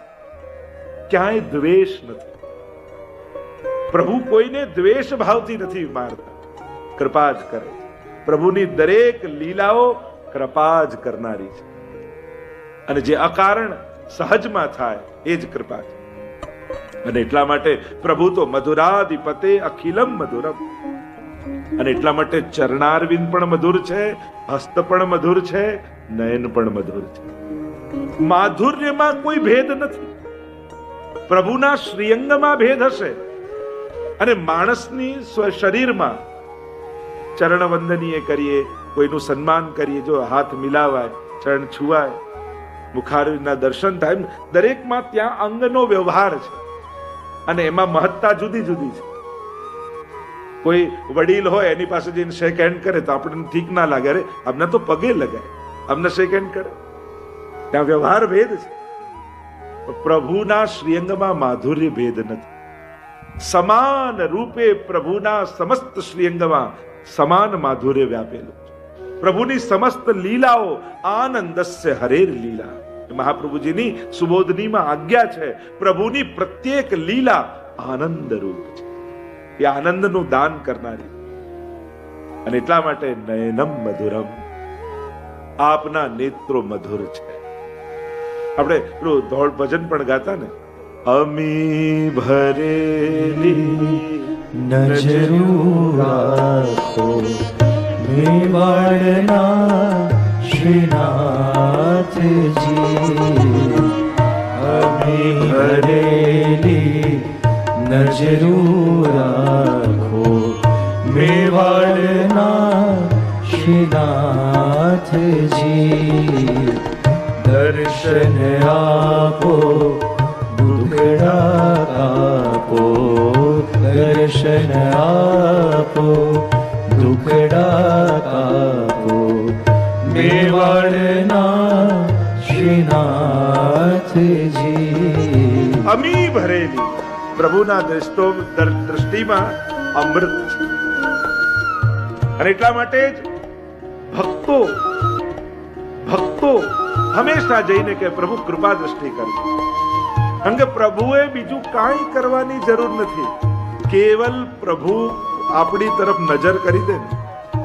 ક્યાંય દ્વેષ નથી. પ્રભુ કોઈને દ્વેષ ભાવથી નથી મારતા, કૃપા જ કરે. પ્રભુની દરેક લીલાઓ કૃપા જ કરનારી છે. અને જે અકારણ સહજમાં થાય એ જ કૃપા છે. અને એટલા માટે પ્રભુ તો મધુરાધિપતે અખિલમ મધુરમ. અને એટલા માટે ચરણારવિંદ પણ મધુર છે, હસ્ત પણ મધુર છે, નયન પણ મધુર છે. માધુર્યમાં કોઈ ભેદ નથી. પ્રભુના શ્રીઅંગમાં ભેદ હશે અને માણસની શરીરમાં ચરણ વંદનીય કરીએ, કોઈનું સન્માન કરીએ, જો હાથ મિલાવાય, ચરણ છુવાય, મુખારવિંદના દર્શન થાય, દરેકમાં ત્યાં અંગનો વ્યવહાર છે અને એમાં મહત્તા જુદી જુદી છે. કોઈ વડીલ હોય એની પાસે જઈને શેક હેન્ડ કરે તો આપણને ઠીક ના લાગે. અરે અમને તો પગે લગાય, અમને શેક હેન્ડ કરે. ત્યાં વ્યવહાર ભેદ છે. પ્રભુના શ્રીઅંગમાં માધુર્ય ભેદ નથી. સમાન રૂપે પ્રભુના સમસ્ત શ્રીઅંગમાં સમાન માધુર્ય વ્યાપેલું છે. પ્રભુની સમસ્ત લીલાઓ આનંદસ્ય હરેર લીલા. મહાપ્રભુજીની સુબોધનીમાં આજ્ઞા છે. પ્રભુની પ્રત્યેક લીલા આનંદ રૂપ છે. એ આનંદનું દાન કરનારી. અને એટલા માટે નયનમ મધુરમ, આપના નેત્રો મધુર છે. આપણે પેલું ધોળ ભજન પણ ગાતા ને, અમી ભરેલી નજરું રાખો મેવાડના શ્રીનાથજી. અમી ભરેલી નજરું રાખો મેવાડના શ્રીનાથજી. દર્શન આપો દુખડા કાપો, દર્શન આપો દુખડા કાપો મેવાડના શ્રીનાથજી. અમી ભરેલી, પ્રભુના દ્રષ્ટિમાં અમૃત છે. અને એટલા માટે જ ભક્તો હંમેશા જઈને કે પ્રભુ કૃપા દ્રષ્ટિ કરજો. કારણ કે પ્રભુએ બીજું કાંઈ કરવાની જરૂર નથી. કેવલ પ્રભુ આપણી તરફ નજર કરી દે ને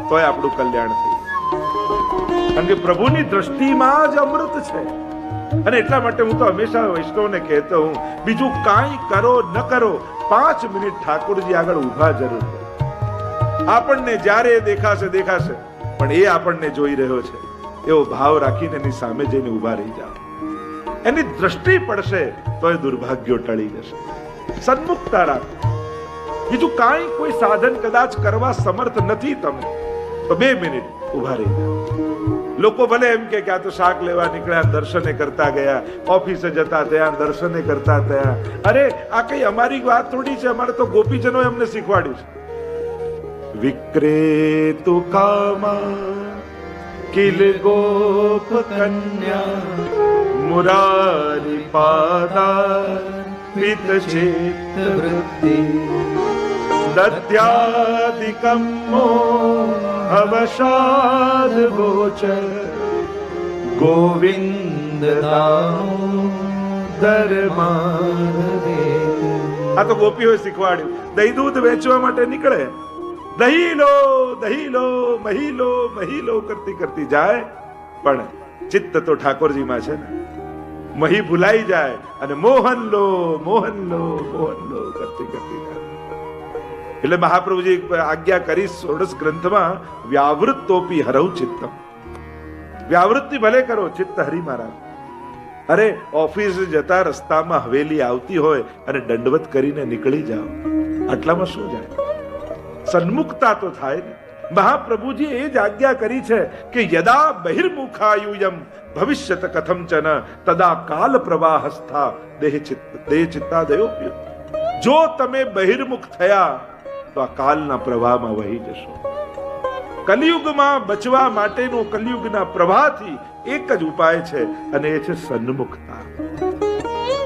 તોય આપણું કલ્યાણ થઈ. કારણ કે પ્રભુની દ્રષ્ટિમાં જ અમૃત છે. અને એટલા માટે હું તો હંમેશા વૈષ્ણવને કહેતો હું, બીજું કાંઈ કરો ન કરો, 5 મિનિટ ઠાકોરજી આગળ ઊભા જરૂર કરો. આપણને જ્યારે દેખાશે, પણ એ આપણને જોઈ રહ્યો છે એવો ભાવ રાખીને એની સામે જઈને ઊભા રહી જાઓ. એની દ્રષ્ટિ પડશે તો એ દુર્ભાગ્યો ટળી જશે. સન્મુખતા રાખો. બીજું કાંઈ કોઈ સાધન કદાચ કરવા સમર્થ નથી તમે તો 2 મિનિટ ઊભા રહી જાઓ. લોકો ભલે એમ કે આ તો શાક લેવા નીકળ્યા, દર્શને કરતા ગયા, ઓફિસે જતા થયા, દર્શને કરતા થયા. અરે આ કઈ અમારી વાત થોડી છે, અમારે તો ગોપીજનો અમને શીખવાડ્યું છે. વિક્રેતુ કામા કિલ ગોપ કન્યા મુરારી પાદા પિત ચેત વૃત્તિ દધ્યાદિકમ અવસાદ ગોચર ગોવિંદ દરમાન. આ તો ગોપીઓએ શીખવાડ્યું. દહીં દૂધ વેચવા માટે નીકળે, દહીં લો મહી લો કરતી કરતી જાય, પણ ચિત્ત તો ઠાકોરજીમાં છે ને. મહી ભૂલાઈ જાય અને મોહન લો કરતી કરતી જાય. એટલે મહાપ્રભુજી આજ્ઞા કરી ષોડશ ગ્રંથમાં, વ્યાવૃત્તોપી હરૌ ચિત્તમ. વ્યાવૃત્તિ ભલે કરો, ચિત્ત હરિમાં રાખો. અરે ઓફિસ જતા રસ્તામાં હવેલી આવતી હોય અને દંડવત કરીને નીકળી જાઓ, આટલામાં શું જાય? સન્મુખતા તો થાય ને. મહાપ્રભુજી એ જ આજ્ઞા કરી છે કે યદા બહિર્મુખાયુયમ ભવિષ્યત કથમચન તદા કાલ પ્રવાહસ્થા દેહ ચિત્તાદયો. જો તમે બહિર્મુખ થયા તો આ કાલના પ્રવાહમાં વહી જશો. કલિયુગમાં બચવા માટેનો કલિયુગના પ્રવાહથી એક જ ઉપાય છે અને એ છે સન્મુખતા.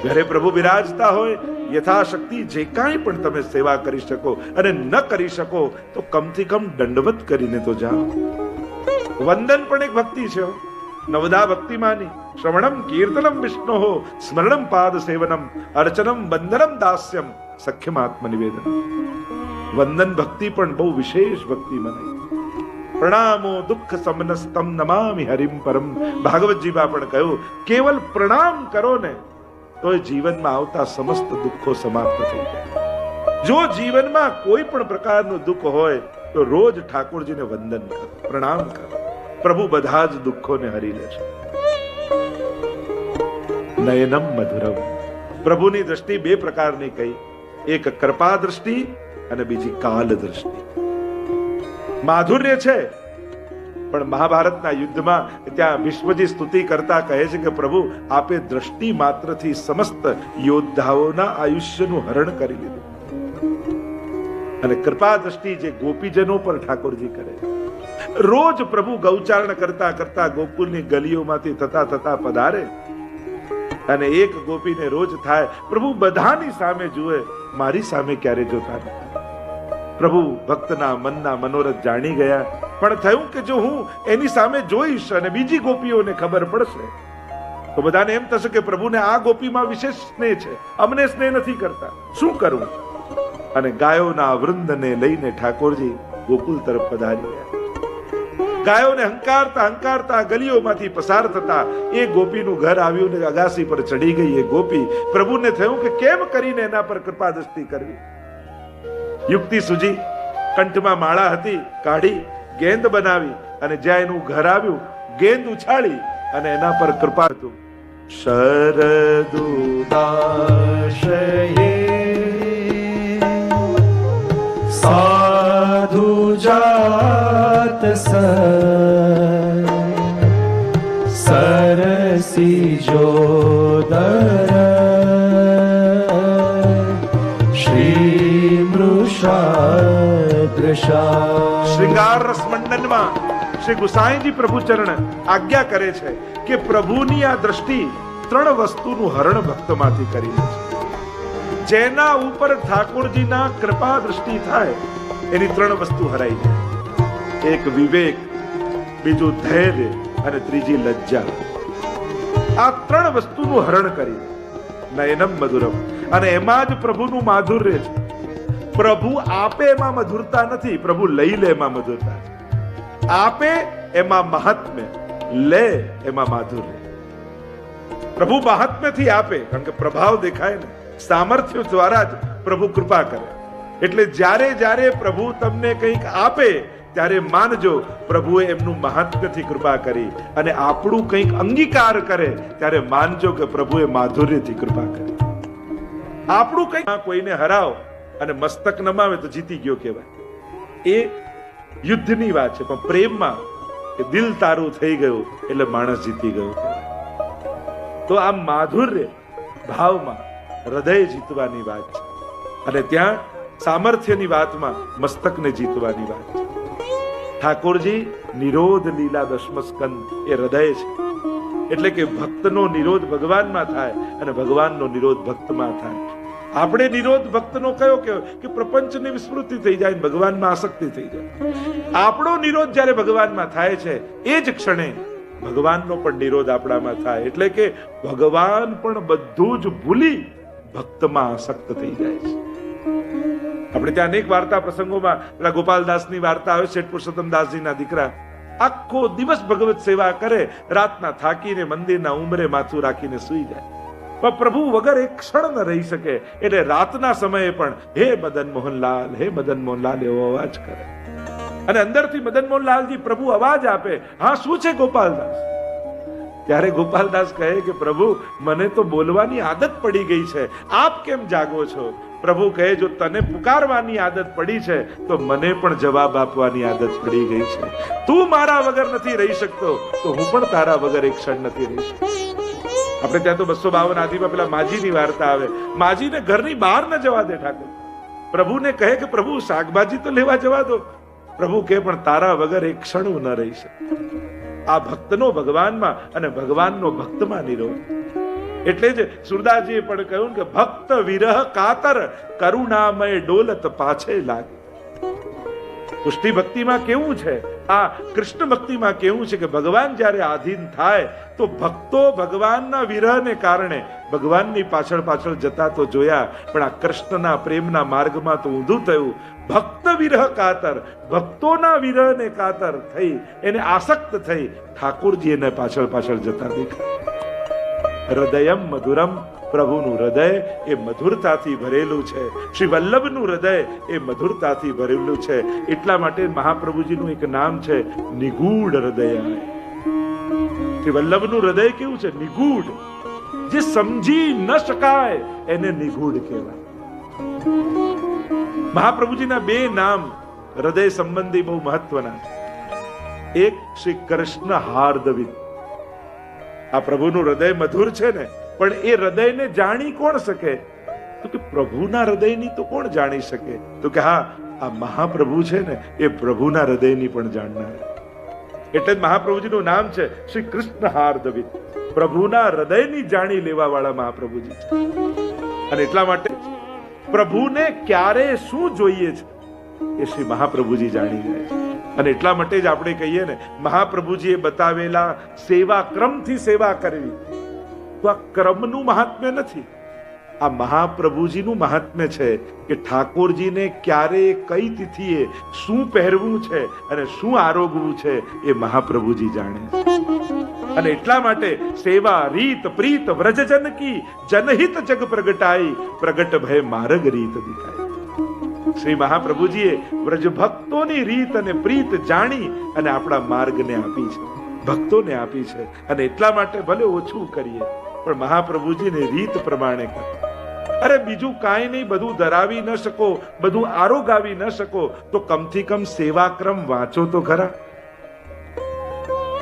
ઘરે પ્રભુ બિરાજતા હોય, યથાશક્તિ જે કાંઈ પણ તમે સેવા કરી શકો, અને ન કરી શકો તો કમથી કમ દંડવત કરીને તો જાઓ. વંદન પણ એક ભક્તિ છે. નવદા ભક્તિમાની શ્રવણમ કીર્તનમ વિષ્ણો સ્મરણમ પાદ સેવનમ અર્ચનમ વંદનમ દાસ્યમ સખ્યમ આત્મનિવેદન. વંદન ભક્તિ પણ બહુ વિશેષ ભક્તિ મનાય. પ્રણામો દુઃખ સમનસ્તમ નમામિ હરિમ પરમ. ભાગવતજીમાં પણ કહ્યું, કેવલ પ્રણામ કરો ને તો જીવનમાં આવતા સમસ્ત દુઃખો સમાપ્ત થઈ જાય. જો જીવનમાં કોઈ પણ પ્રકારનું દુઃખ હોય તો રોજ ઠાકોરજીને વંદન કરો, પ્રણામ કરો. પ્રભુ બધા જ દુઃખોને હરી લેશે. નયનમ મધુરમ. પ્રભુની દ્રષ્ટિ બે પ્રકારની કહી, એક કૃપા દ્રષ્ટિ અને બીજી કાલ દ્રષ્ટિ. માધુર્ય છે, પણ મહાભારતના યુદ્ધમાં ત્યાં વિશ્વજી સ્તુતિ કરતા કહે છે કે પ્રભુ આપે દ્રષ્ટિ માત્રથી સમસ્ત યોદ્ધાઓના આયુષ્યનું હરણ કરી લીધું. અને કૃપા દ્રષ્ટિ જે ગોપીજનો પર ઠાકોરજી કરે. રોજ પ્રભુ ગૌચારણ કરતા કરતા ગોકુળની ગલીઓમાંથી થતા થતા પધારે અને એક ગોપીને રોજ થાય પ્રભુ બધાની સામે જુએ, મારી સામે ક્યારે જોતા નથી. પ્રભુ ભક્તના મનના મનોરથ જાણી ગયા, પણ થયું કે જો હું એની સામે જોઈશ અને બીજી ગોપીઓને ખબર પડશે તો બધાને એમ થશે કે પ્રભુને આ ગોપીમાં વિશેષ સ્નેહ છે, અમને સ્નેહ નથી કરતા, શું કરવું? અને ગાયોના વૃંદને લઈને ઠાકોરજી ગોકુલ તરફ પધારી ગયા. ગાયોને હંકારતા હંકારતા ગલીઓમાંથી પસાર થતા એ ગોપીનું ઘર આવ્યું ને અગાસી પર ચડી ગઈ એ ગોપી. પ્રભુને થયું કે કેમ કરીને એના પર કૃપા દ્રષ્ટિ કરવી. યુક્તિ સૂજી, કંઠમાં માળા હતી, કાઢી ગેંદ બનાવી અને જ્યાં એનું ઘર આવ્યું ગેંદ ઉછાળી અને એના પર કૃપા હતું. શરદુદાશયે સાધુ જાત સરસી જોદર શ્રી મૃષાદ્રશા. શ્રૃંગાર રસ મંડનમાં શ્રી ગુસાઈજી પ્રભુ ચરણ આજ્ઞા કરે છે કે પ્રભુની આ દ્રષ્ટિ ત્રણ વસ્તુનું હરણ ભક્તમાંથી કરી લે છે. જેના ઉપર ઠાકોરજીના કૃપા દ્રષ્ટિ થાય એની ત્રણ વસ્તુ હરાઈ જાય. એક વિવેક, બીજું ધૈર્ય અને ત્રીજી લજ્જા. આ ત્રણ વસ્તુનું હરણ કરી નયનમ મધુરમ. અને એમાં જ પ્રભુનું માધુર્ય છે. પ્રભુ આપે એમાં મધુરતા નથી, પ્રભુ લઈ લે એમાં મધુરતા છે. આપે એમાં મહાત્મ્ય, લે એમાં માધુર્ય. પ્રભુ મહાત્મ્યથી આપે, કારણ કે પ્રભાવ દેખાય ને, સામર્થ્ય દ્વારા જ પ્રભુ કૃપા કરે. એટલે જ્યારે જ્યારે પ્રભુ તમને કંઈક આપે ત્યારે માનજો પ્રભુએ એમનું મહાત્મ્યથી કૃપા કરી, અને આપણું કંઈક અંગીકાર કરે ત્યારે માનજો કે પ્રભુએ માધુર્યથી કૃપા કરી. આપણું કંઈક કોઈને હરાવ અને મસ્તક નમાવે તો જીતી ગયો કહેવાય, એ યુદ્ધની વાત છે. પણ પ્રેમમાં કે દિલ તારું થઈ ગયું એટલે માણસ જીતી ગયો કહેવાય. તો આ માધુર્ય ભાવમાં હૃદય જીતવાની વાત છે, અને ત્યાં સામર્થ્યની વાતમાં મસ્તકને જીતવાની વાત છે. ઠાકોરજી નિરોધ લીલા દશમ સ્કંદ એ હૃદય છે. એટલે કે ભક્તનો નિરોધ ભગવાનમાં થાય અને ભગવાનનો નિરોધ ભક્તમાં થાય. આપણે નિરોધ ભક્તનો કયો કે પ્રપંચની વિસ્મૃતિ થઈ જાય, ભગવાનમાં આસક્તિ થઈ જાય. આપણો નિરોધ જ્યારે ભગવાનમાં થાય છે એ જ ક્ષણે ભગવાનનો પણ નિરોધ આપણામાં થાય. એટલે કે ભગવાન પણ બધું જ ભૂલી ભક્તમાં આસક્ત થઈ જાય છે. આપણે ત્યાં અનેક વાર્તા પ્રસંગોમાં પેલા ગોપાલદાસની વાર્તા આવે, શેઠ પુરુષોત્તમદાસજીના દીકરા આખો દિવસ ભગવત સેવા કરે, રાતના થાકીને મંદિરના ઉંબરે માથું રાખીને સૂઈ જાય, પણ પ્રભુ વગર એક ક્ષણ ન રહી શકે. એટલે રાતના સમયે પણ હે મદન મોહનલાલ, હે મદન મોહનલાલ એવો અવાજ કરે, અને અંદરથી મદન મોહનલાલજી પ્રભુ અવાજ આપે, હા શું છે ગોપાલદાસ? ત્યારે ગોપાલદાસ કહે કે પ્રભુ મને તો બોલવાની આદત પડી ગઈ છે, આપ કેમ જાગો છો? પ્રભુ કહે જો તને પુકારવાની આદત પડી છે તો મને પણ જવાબ આપવાની આદત પડી ગઈ છે. તું મારા વગર નથી રહી શકતો તો હું પણ તારા વગર એક ક્ષણ નથી રહી શકતો. આપણે ત્યાં તો 252 આદિમાં પેલા માજીની વાર્તા આવે. માજીને ઘરની બહાર ન જવા દે ઠાકોર. પ્રભુને કહે કે પ્રભુ શાકભાજી તો લેવા જવા દો. પ્રભુ કહે પણ તારા વગર એક ક્ષણ હું ન રહી શકું. આ ભક્તનો ભગવાનમાં અને ભગવાનનો ભક્તમાં નિરોધ. એટલે જ સુરદાસજીએ પણ કહ્યું કે ભક્ત વિરહ કાતર કરુણામય ડોલત પાછે લાગે. પુષ્ટિ ભક્તિમાં કેવું છે, આ કૃષ્ણ ભક્તિમાં કેવું છે કે ભગવાન જ્યારે આધીન થાય તો ભક્તો ભગવાનના વિરહને કારણે ભગવાનની પાછળ પાછળ જતા તો જોયા, પણ આ કૃષ્ણના પ્રેમના માર્ગમાં તો ઊંધું થયું. ભક્ત વિરહ કાતર, ભક્તોના વિરહને કાતર થઈ, એને આસક્ત થઈ ઠાકોરજી એને પાછળ પાછળ જતા દેખાય. હૃદયમ મધુરમ, પ્રભુનું હૃદય એ મધુરતાથી ભરેલું છે. શ્રી વલ્લભનું હૃદય એ મધુરતાથી ભરેલું છે. એટલા માટે મહાપ્રભુજીનું એક નામ છે નિગૂઢ હૃદય. શ્રી વલ્લભનું હૃદય કેવું છે? નિગૂઢ. જે સમજી ન શકાય એને નિગૂઢ કહેવાય. મહાપ્રભુજીના બે નામ હૃદય સંબંધી બહુ મહત્વના છે. એક શ્રી કૃષ્ણ હાર્દવિદ. આ પ્રભુનું હૃદય મધુર છે ને, પણ એ હૃદયને જાણી કોણ શકે? તો કે પ્રભુના હૃદયની તો કોણ જાણી શકે? તો કે હા, આ મહાપ્રભુ છે ને એ પ્રભુના હૃદયની પણ જાણનાર. એટલે જ મહાપ્રભુજીનું નામ છે શ્રી કૃષ્ણ હાર્દવિદ. પ્રભુના હૃદયની જાણી લેવા વાળા મહાપ્રભુજી છે. અને એટલા માટે પ્રભુને ક્યારે શું જોઈએ છે એ શ્રી મહાપ્રભુજી જાણી જાય છે. અને એટલા માટે જ આપણે કહીએ ને, મહાપ્રભુજીએ બતાવેલા સેવા ક્રમથી સેવા કરવી, તો આ ક્રમનું મહાત્મ્ય નથી, આ મહાપ્રભુજીનું મહાત્મ્ય છે કે ઠાકોરજીને ક્યારે કઈ તિથિએ શું પહેરવું છે અને શું આરોગવું છે એ મહાપ્રભુજી જાણે છે. અને એટલા માટે સેવા રીત પ્રીત વ્રજજન કી જનહિત જગ પ્રગટાઈ, પ્રગટ ભય માર્ગ રીત દિખાય. શ્રી મહાપ્રભુજીએ વ્રજ ભક્તોની રીત અને પ્રીત જાણી અને આપણા માર્ગને આપી છે, ભક્તોને આપી છે. અને એટલા માટે ભલે ઓછું કરીએ પણ મહાપ્રભુજીની રીત પ્રમાણે કરો. અરે બીજું કાંઈ નહીં, બધું ધરાવી ન શકો, બધું આરોગાવી ન શકો તો કમથી કમ સેવાક્રમ વાંચો તો ખરા.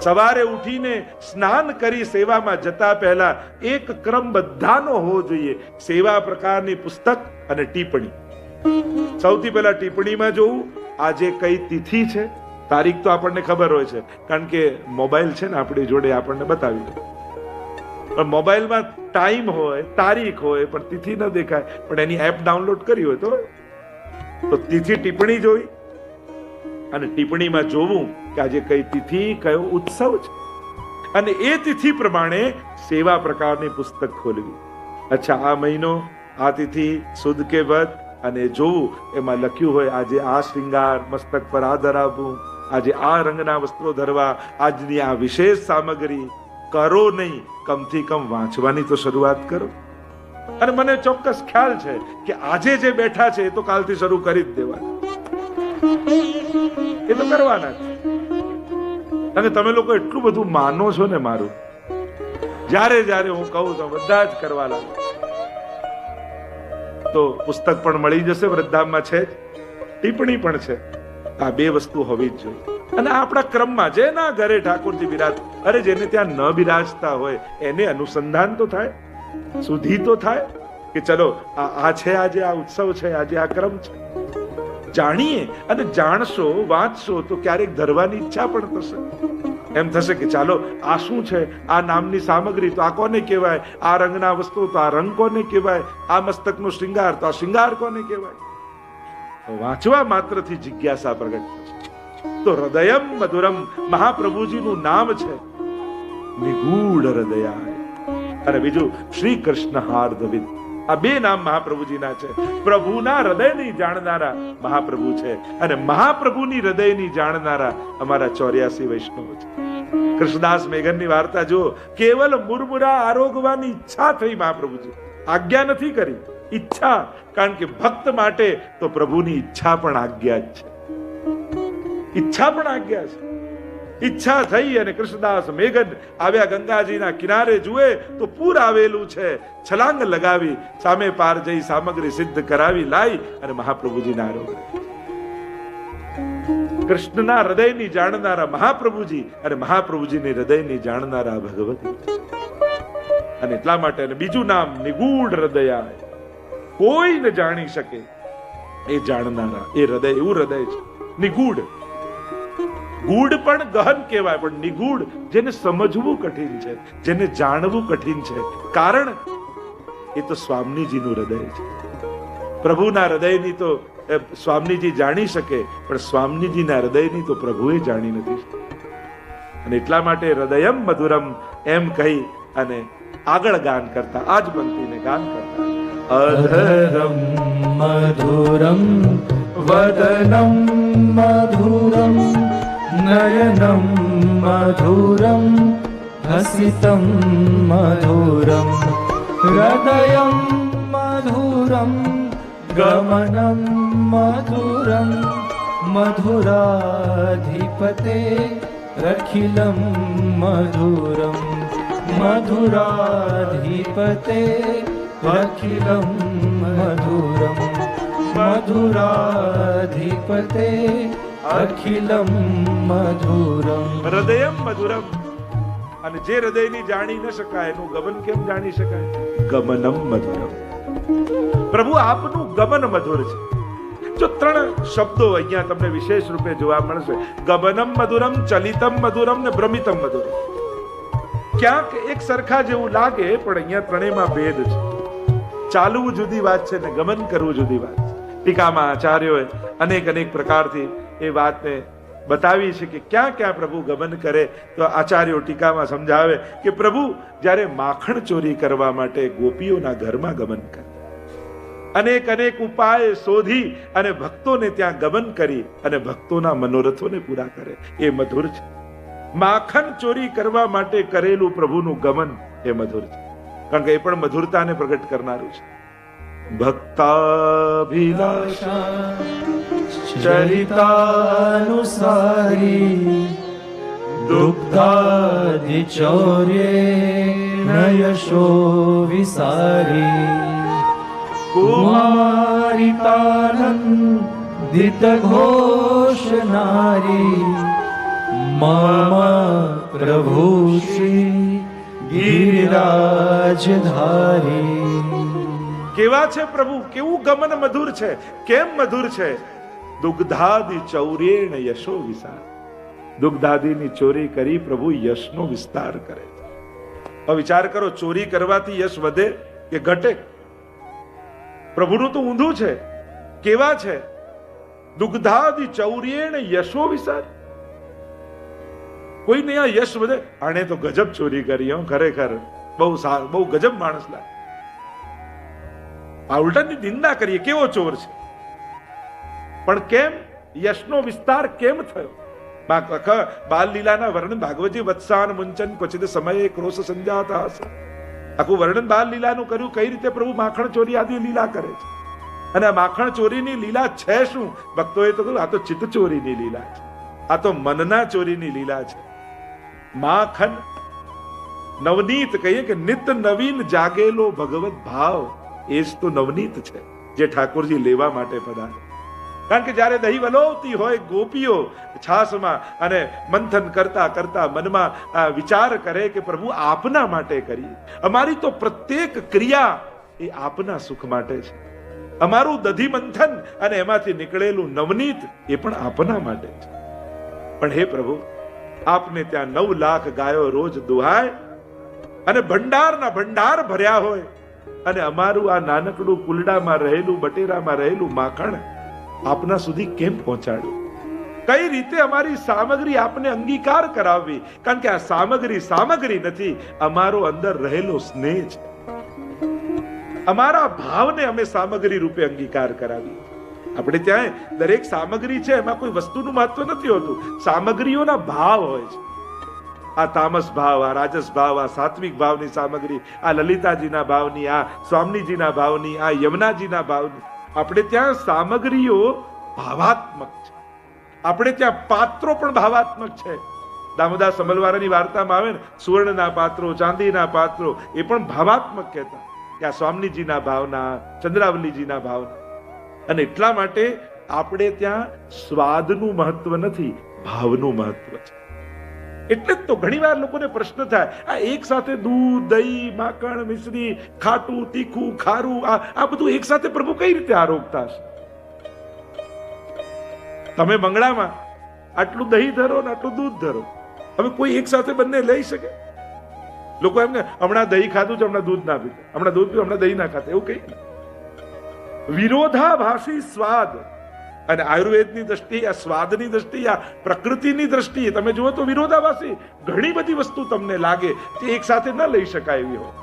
સવારે ઉઠીને સ્નાન કરી સેવામાં જતા પહેલા એક ક્રમ બધાનો હોવો જોઈએ. સેવા પ્રકારની પુસ્તક અને ટિપ્પણી. સૌથી પહેલા ટિપ્પણીમાં જોવું આજે કઈ તિથિ છે. તારીખ તો આપણને ખબર હોય છે કારણ કે મોબાઈલ છે ને આપણી જોડે, આપણને બતાવી દે. પણ મોબાઈલમાં ટાઈમ હોય, તારીખ હોય, પણ તિથિ ન દેખાય. પણ એની એપ ડાઉનલોડ કરી હોય તો તિથિ ટિપ્પણી જોઈ અને ટિપ્પણીમાં જોવું કે આજે કઈ તિથિ, કયો ઉત્સવ છે, અને એ તિથિ પ્રમાણે સેવા પ્રકારની પુસ્તક ખોલવી. અચ્છા, આ મહિનો, આ તિથિ, સુદ કે વદ, અને જોવું એમાં લખ્યું હોય આજે આ શ્રૃંગાર, મસ્તક પર આ ધરાવવું, આજે આ રંગના વસ્ત્રો ધરવા, આજની આ વિશેષ સામગ્રી. કરો નહીં, કમથી કમ વાંચવાની તો શરૂઆત કરો. અને મને ચોક્કસ ખ્યાલ છે કે આજે જે બેઠા છે એ તો કાલથી શરૂ કરી જ દેવાના, એ તો કરવાના છે. અને તમે લોકો એટલું બધું માનો છો ને મારું, જ્યારે જ્યારે હું કહું તો બધા જ કરવા લાગે. તો પુસ્તક પણ મળી જશે, વૃદ્ધામમાં છે, ટિપ્પણી પણ છે. આ બે વસ્તુ હોવી જ જોઈએ. અને આપણા ક્રમમાં જેના ઘરે ઠાકોરજી બિરાજ, અરે જેને ત્યાં ન બિરાજતા હોય એને અનુસંધાન તો થાય, સુધી તો થાય કે ચલો આ છે, આજે આ ઉત્સવ છે, આજે આ ક્રમ છે. જાણીએ અને જાણશો, વાંચશો તો ક્યારેક ધરવાની ઈચ્છા પણ થશે. એમ થશે કે ચાલો આ શું છે, આ નામની સામગ્રી તો આ કોને કહેવાય, આ રંગના વસ્તુ તો આ રંગ કોને કહેવાય, આ મસ્તકનો શૃંગાર તો આ શૃંગાર કોને કહેવાય. વાંચવા માત્રથી જિજ્ઞાસા પ્રગટ થશે. તો હૃદયમ મધુરમ મહાપ્રભુજીનું નામ છે, નિગૂઢ હૃદયાય. અને બીજું શ્રી કૃષ્ણ હાર્દવિદ. આ બે નામ મહાપ્રભુજીના છે. પ્રભુના હૃદયની જાણનારા મહાપ્રભુ છે, અને મહાપ્રભુની હૃદયની જાણનારા અમારા 84 વૈષ્ણવ છે. કૃષ્ણદાસ મેઘનની વાર્તા જુઓ, કેવલ મુરમુરા આરોગવાની ઈચ્છા થઈ મહાપ્રભુજી, આજ્ઞા નથી કરી, ઈચ્છા. કારણ કે ભક્ત માટે તો પ્રભુની ઈચ્છા પણ આજ્ઞા જ છે, ઈચ્છા પણ આજ્ઞા છે. ઈચ્છા થઈ અને કૃષ્ણદાસ મેઘન આવ્યા ગંગાજીના કિનારે જુએ તો પૂર આવેલું છે. છલાંગ લગાવી સામે પાર જઈ સામગ્રી સિદ્ધ કરાવી લાઈ અને મહાપ્રભુજીના આરોગ્ય. કૃષ્ણના હૃદયની જાણનારા મહાપ્રભુજી અને મહાપ્રભુજીની હૃદયની જાણનારા ભગવતી. અને એટલા માટે બીજું નામ નિગૂઢ હૃદય, કોઈ ન જાણી શકે એ જાણનારા એ હૃદય. એવું હૃદય છે નિગૂઢ. ગૂઢ પણ ગહન કહેવાય, પણ નિગૂઢ જેને સમજવું કઠિન છે, જેને જાણવું કઠિન છે. કારણ એ તો સ્વામીજીનું હૃદય છે. પ્રભુના હૃદયની તો સ્વામીજી જાણી શકે, પણ સ્વામીજીના હૃદયની તો પ્રભુએ જાણી નથી. અને એટલા માટે હૃદયમ મધુરમ એમ કહી અને આગળ ગાન કરતા, આજ પંક્તિને ગાન કરતા. અધરમ મધુરમ વદનમ મધુરમ નયનમ મધુરમ હસિતમ મધુરમ હૃદયમ મધુરમ ગમનમ મધુરમ મધુરાધિપતે અખિલમ મધુરમ મધુરાધિપતે અખિલમ મધુરમ મધુરાધિપતે અખિલમ મધુરમ. હૃદયમ મધુરમ. અને જે હૃદયની જાણી ન શકાય એનું ગમન કેમ જાણી શકાય? ગમનમ મધુરમ. પ્રભુ આપનું ગમન મધુર છે. જો ત્રણ શબ્દો અહીંયા તમને વિશેષ રૂપે જોવા મળશે, ગમનમ મધુરમ, ચલિતમ મધુરમ ને ભ્રમિતમ મધુરમ. ક્યાંક એક સરખા જેવું લાગે, પણ અહીંયા ત્રણેયમાં ભેદ છે. ચાલવું જુદી વાત છે ને ગમન કરવું જુદી વાત છે. ટીકામાં આચાર્યોએ અનેક પ્રકારથી એ વાતને બતાવી છે કે ક્યાં ક્યાં પ્રભુ ગમન કરે. તો આચાર્યો ટીકામાં સમજાવે કે પ્રભુ જ્યારે માખણ ચોરી કરવા માટે ગોપીઓના ઘરમાં ગમન કરે, અનેક ઉપાય શોધી અને ભક્તોને ત્યાં ગમન કરી અને ભક્તોના મનોરથોને પૂરા કરે, એ મધુર છે. માખણ ચોરી કરવા માટે કરેલું પ્રભુનું ગમન એ મધુર છે. કારણ કે એ પણ મધુરતાને પ્રગટ કરનારું છે. ભક્તાભિલાષા ચરિતાનુસારી દુગ્ધાદિ ચૌર્યેણ યશો વિસારી કુમારિતાનંદિત ઘોષ નારી મમ પ્રભુ શ્રી ગિરિરાજધારી. કેવા છે પ્રભુ? કેવું ગમન મધુર છે. કેમ મધુર છે? દુગ્ધાદિ ચૌર્યેણ યશો વિસાર. દુગ્ધાદિની ચોરી કરી પ્રભુ યશનો વિસ્તાર કરે છે. હવે વિચાર કરો, ચોરી કરવાથી યશ વધે કે ઘટે? પ્રભુનું તો ઊંધું છે. કેવા છે? દુગ્ધાદિ ચૌર્યેણ યશો વિસાર. કોઈને આ યશ વધે, આણે તો ગજબ ચોરી કરી, ખરેખર બહુ ગજબ માણસ લાગે. આ ઉલટાની નિંદા કરીએ, કેવો ચોર છે. પણ કેમ? યશનો વિસ્તાર કેમ થયો? બાલ લીલાના વર્ણન ભાગવતી વત્સાન મુંચન ક્વચિત સમયે ક્રોશ સંજાતા હશે. આખું વર્ણન બાલ લીલાનું કર્યું, કઈ રીતે પ્રભુ માખણ ચોરી આદિ લીલા કરે છે. અને આ માખણ ચોરીની લીલા છે શું? ભક્તોએ તો કહ્યું આ તો ચિત્ત ચોરીની લીલા છે, આ તો મનના ચોરીની લીલા છે. માખણ નવનીત કહીએ કે નિત નવીન જાગેલો ભગવત ભાવ, એ જ તો નવનીત છે જે ઠાકોરજી લેવા માટે પધારે. કારણ કે જ્યારે દહીં વલોવતી હોય ગોપીઓ છાસમાં અને મંથન કરતા કરતા મનમાં વિચાર કરે કે પ્રભુ આપના માટે કરીએ, અમારી તો પ્રત્યેક ક્રિયા એ આપના સુખ માટે છે. અમારું દધી મંથન અને એમાંથી નીકળેલું નવનીત એ પણ આપના માટે છે. પણ હે પ્રભુ, આપને ત્યાં 9 લાખ ગાયો રોજ દુહાય અને ભંડારના ભંડાર ભર્યા હોય, અને અમારું આ નાનકડું કુલડામાં રહેલું, બટેરામાં રહેલું માખણ આપના સુધી કેમ પહોંચાડ્યું? કઈ રીતે અમારી સામગ્રી આપને અંગીકાર કરાવવી? કારણ કે આ સામગ્રી નથી, અમારો અંદર રહેલો સ્નેહ છે. અમારા ભાવને અમે સામગ્રી રૂપે અંગીકાર કરાવી. આપણે ત્યાં દરેક સામગ્રી છે, એમાં કોઈ વસ્તુનું મહત્વ નથી હોતું, સામગ્રીઓના ભાવ હોય છે. આ તામસ ભાવ, આ રાજસ ભાવ, આ સાત્વિક ભાવની સામગ્રી, આ લલિતાજીના ભાવની, આ સ્વામીજીના ભાવની, આ યમુનાજીના ભાવની. આપણે ત્યાં સામગ્રીઓ ભાવાત્મક છે. આપણે ત્યાં પાત્રો પણ ભાવાત્મક છે. દામોદાસ અમલવારાની વાર્તામાં આવે ને, સુવર્ણના પાત્રો, ચાંદીના પાત્રો, એ પણ ભાવાત્મક કહેતા કે આ સ્વામીજીના ભાવના, ચંદ્રાવલીજીના ભાવના. અને એટલા માટે આપણે ત્યાં સ્વાદનું મહત્વ નથી, ભાવનું મહત્વ છે. એટલે જ તો ઘણીવાર લોકોને પ્રશ્ન થાય, આ એક સાથે દૂધ, દહીં, માખણ, મિશ્રી, ખાટું, તીખું, ખારું, આ બધું એક સાથે પ્રભુ કઈ રીતે આરોગતા હશે? તમે બંગલામાં આટલું દહીં ધરો ને આટલું દૂધ ધરો, હવે કોઈ એક સાથે બંને લઈ શકે? લોકો એમ કે હમણાં દહીં ખાધું છે, હમણાં દૂધ ના પીધું, હમણાં દૂધ પીધું, હમણાં દહીં ના ખાતા, એવું કઈ નહીં. વિરોધાભાસી સ્વાદ. અને આયુર્વેદની દ્રષ્ટિએ, આ સ્વાદની દ્રષ્ટિએ, આ પ્રકૃતિની દ્રષ્ટિએ તમે જુઓ તો વિરોધાભાસી ઘણી બધી વસ્તુ તમને લાગે કે એક સાથે ન લઈ શકાય એવી હોય.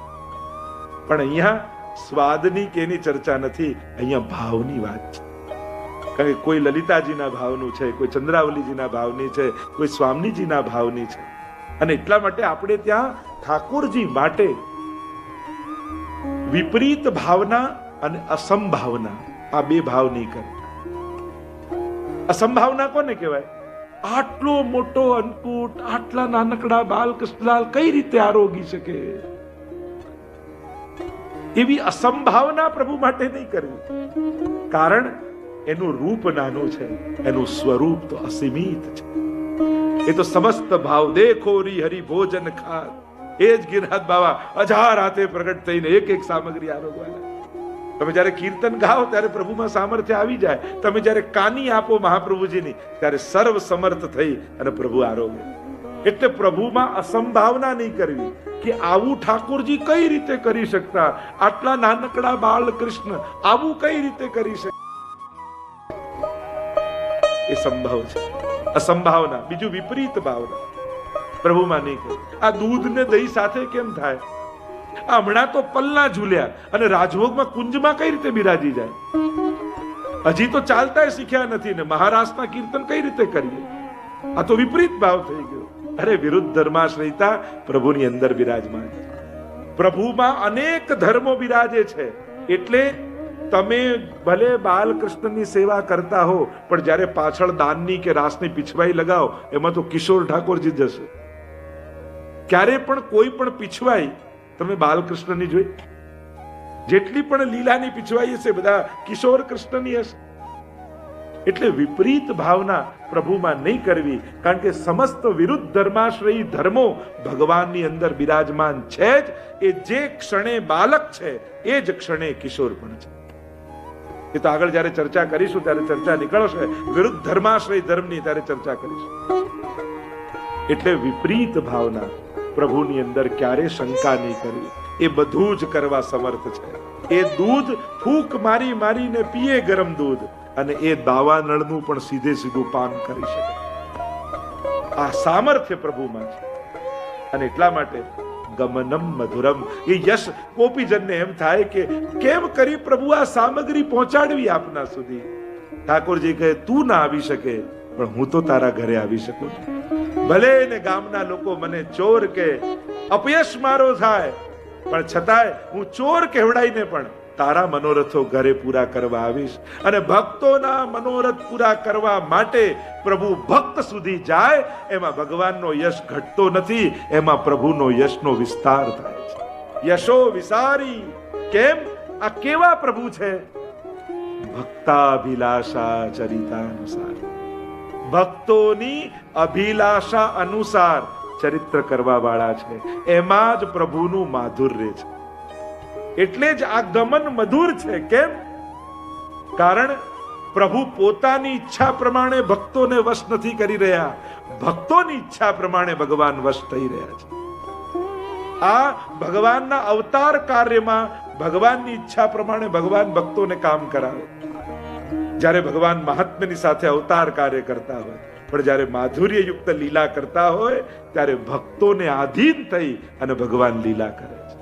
પણ અહીંયા સ્વાદની કે એની ચર્ચા નથી, અહીંયા ભાવની વાત છે. કારણ કે કોઈ લલિતાજીના ભાવનું છે, કોઈ ચંદ્રાવલીજીના ભાવની છે, કોઈ સ્વામીજીના ભાવની છે. અને એટલા માટે આપણે ત્યાં ઠાકોરજી માટે વિપરીત ભાવના અને અસંભાવના, આ બે ભાવ નહીં કરે. અસંભાવના કોને કહેવાય? આટલો મોટો અન્નકૂટ, આટલા નાનકડા બાલ કૃષ્ણલાલ કઈ રીતે આરોગી શકે? એવી અસંભાવના પ્રભુ માટે નહીં કરવી. કારણ એનું રૂપ નાનું છે, એનું સ્વરૂપ તો અસીમિત છે. એ તો સમસ્ત ભાવ દેખો રી હરિ ભોજન ખાત. એ જ ગિરનાથ બાવા 1000 હાથે પ્રગટ થઈને એક એક સામગ્રી આરોગવાના. તમે જયારે કીર્તન ગાઓ ત્યારે પ્રભુમાં સામર્થ્ય આવી જાય. તમે જયારે કાની આપો મહાપ્રભુજીની ત્યારે સર્વ સમર્થ થઈ અને પ્રભુ આરોગે. એટલે પ્રભુમાં અસંભાવના નહીં કરવી કે આવું ઠાકોરજી કઈ રીતે કરી શકતા, આટલા નાનકડા બાળ કૃષ્ણ આવું કઈ રીતે કરી શકે, એ સંભવ છે. અસંભાવના. બીજું વિપરીત ભાવના પ્રભુમાં નહીં કરવી. આ દૂધ ને દહીં સાથે કેમ થાય? હમણાં તો પલ્લા ઝૂલ્યા અને રાજભોગમાં કુંજમાં કઈ રીતે બિરાજી જાય? હજી તો ચાલતા શીખ્યા નથી ને મહારાષ્ટ્રના કીર્તન કઈ રીતે કરીએ? આ તો વિપરીત ભાવ થઈ ગયો. અરે વિરુદ્ધ ધર્માશ્રયતા પ્રભુની અંદર બિરાજમાન. પ્રભુમાં અનેક ધર્મો બિરાજે છે. એટલે તમે ભલે બાલકૃષ્ણની સેવા કરતા હો, પણ જ્યારે પાછળ દાનની કે રાસની પીછવાઈ લગાવો, એમાં તો કિશોર ઠાકોરજી જશે. ક્યારે પણ કોઈ પણ પીછવાઈ તમે બાલકૃષ્ણની જોઈ? જેટલી પણ લીલાની પીછવાઈ હશે બધા કિશોર કૃષ્ણની હશે. એટલે વિપરીત ભાવના પ્રભુમાં નહીં કરવી. કારણ કે સમસ્ત વિરુદ્ધ ધર્માશ્રયી ધર્મો ભગવાનની અંદર બિરાજમાન છે જ. એ જે ક્ષણે બાલક છે એ જ ક્ષણે કિશોર પણ છે. એ તો આગળ જયારે ચર્ચા કરીશું ત્યારે ચર્ચા નીકળશે વિરુદ્ધ ધર્માશ્રય ધર્મની, ત્યારે ચર્ચા કરીશું. એટલે વિપરીત ભાવના પ્રભુની અંદર ક્યારે શંકા નહીં કરવી. એ બધું જ કરવા સમર્થ છે. એ દૂધ ફૂંક મારી મારીને પીએ ગરમ દૂધ, અને એ દાવાનળનું પણ સીધે સીધું પાન કરી શકે. આ સામર્થ્ય પ્રભુમાં છે. અને એટલા માટે ગમનમ મધુરમ. એ યશ ગોપીજનને એમ થાય કે કેમ કરી પ્રભુ આ સામગ્રી પહોંચાડવી આપના સુધી. ઠાકોરજી કહે તું ના આવી શકે, પણ હું તો તારા ઘરે આવી શકું. ભલે ને ગામના લોકો મને ચોર કે, અપયશ મારો થાય, પણ છતાંય હું ચોર કહેવડાઈને પણ તારા મનોરથો ઘરે પૂરા કરવા આવીશ. અને ભક્તોના મનોરથ પૂરા કરવા માટે પ્રભુ ભક્ત સુધી જાય, એમાં ભગવાનનો યશ ઘટતો નથી, એમાં પ્રભુનો યશનો વિસ્તાર થાય છે. યશો વિસારી. કેમ? આ કેવા પ્રભુ છે? ભક્તાભિલાષા ચરિતાનુસાર. ભક્તોની અભિલાષા અનુસાર ચરિત્ર કરવા વાળા છે. એમાં જ પ્રભુનું માધુર્ય છે. એટલે જ આ ગમન મધુર છે. કેમ? કારણ પ્રભુ પોતાની ઈચ્છા પ્રમાણે ભક્તોને વશ નથી કરી રહ્યા, ભક્તોની ઈચ્છા પ્રમાણે ભગવાન વશ થઈ રહ્યા છે. આ ભગવાનના અવતાર કાર્યમાં ભગવાનની ઈચ્છા પ્રમાણે ભગવાન ભક્તોને કામ કરાવે. જ્યારે ભગવાન મહાત્મ્યની સાથે અવતાર કાર્ય કરતા હોય, પણ જ્યારે માધુર્ય યુક્ત લીલા કરતા હોય ત્યારે ભક્તોને આધીન થઈ અને ભગવાન લીલા કરે છે.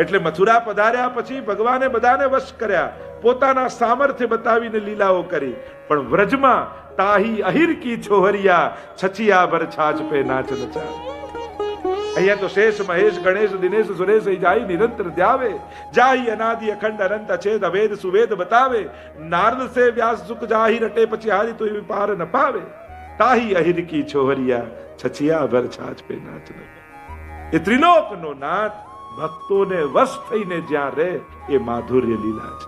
એટલે મથુરા પધાર્યા પછી ભગવાને બધાને વશ કર્યા, પોતાના સામર્થ્ય બતાવીને લીલાઓ કરી. પણ વ્રજમાં તાહી અહિર કી છોહરિયા, છછિયા ભર છાછ પે નાચ નચા. અહીંયા તો શેષ મહેશ ગણેશ દિનેશ સુરેશ જાય નિરંતર ધ્યાવે, જાહી અનાદિ અખંડ અનંત અછેદ અભેદ સુવેદ બતાવે. નારદ સે વ્યાસ સુખ જાહી રટે પછી હારી તો એવી પાર ન પાવે. તાહી અહિર કી છોહરિયા છછિયા ભર છાછ પે નાચનો. એ ત્રિલોકનો નાથ ભક્તોને વશ થઈને જ્યાં રહે એ માધુર્ય લીલા છે.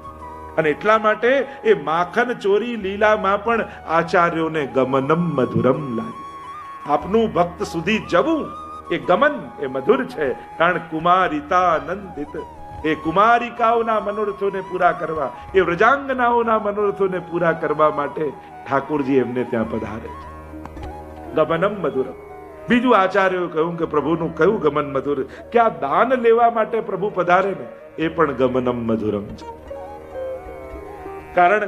અને એટલા માટે એ માખન ચોરી લીલામાં પણ આચાર્યોને ગમનમ મધુરમ લાગે. આપનું ભક્ત સુધી જવું એ ગમન એ મધુર છે. કારણ કુમારિતા આનંદિત, એ કુમારિકાઓના મનોરથોને પૂરા કરવા, એ વ્રજાંગનાઓના મનોરથોને પૂરા કરવા માટે ઠાકોરજી એમને ત્યાં પધારે છે. ગમનમ મધુરમ. બીજું આચાર્યોએ કહ્યું કે પ્રભુનું કયું ગમન મધુર, કે આ દાન લેવા માટે પ્રભુ પધારે ને એ પણ ગમનમ મધુરમ છે. કારણ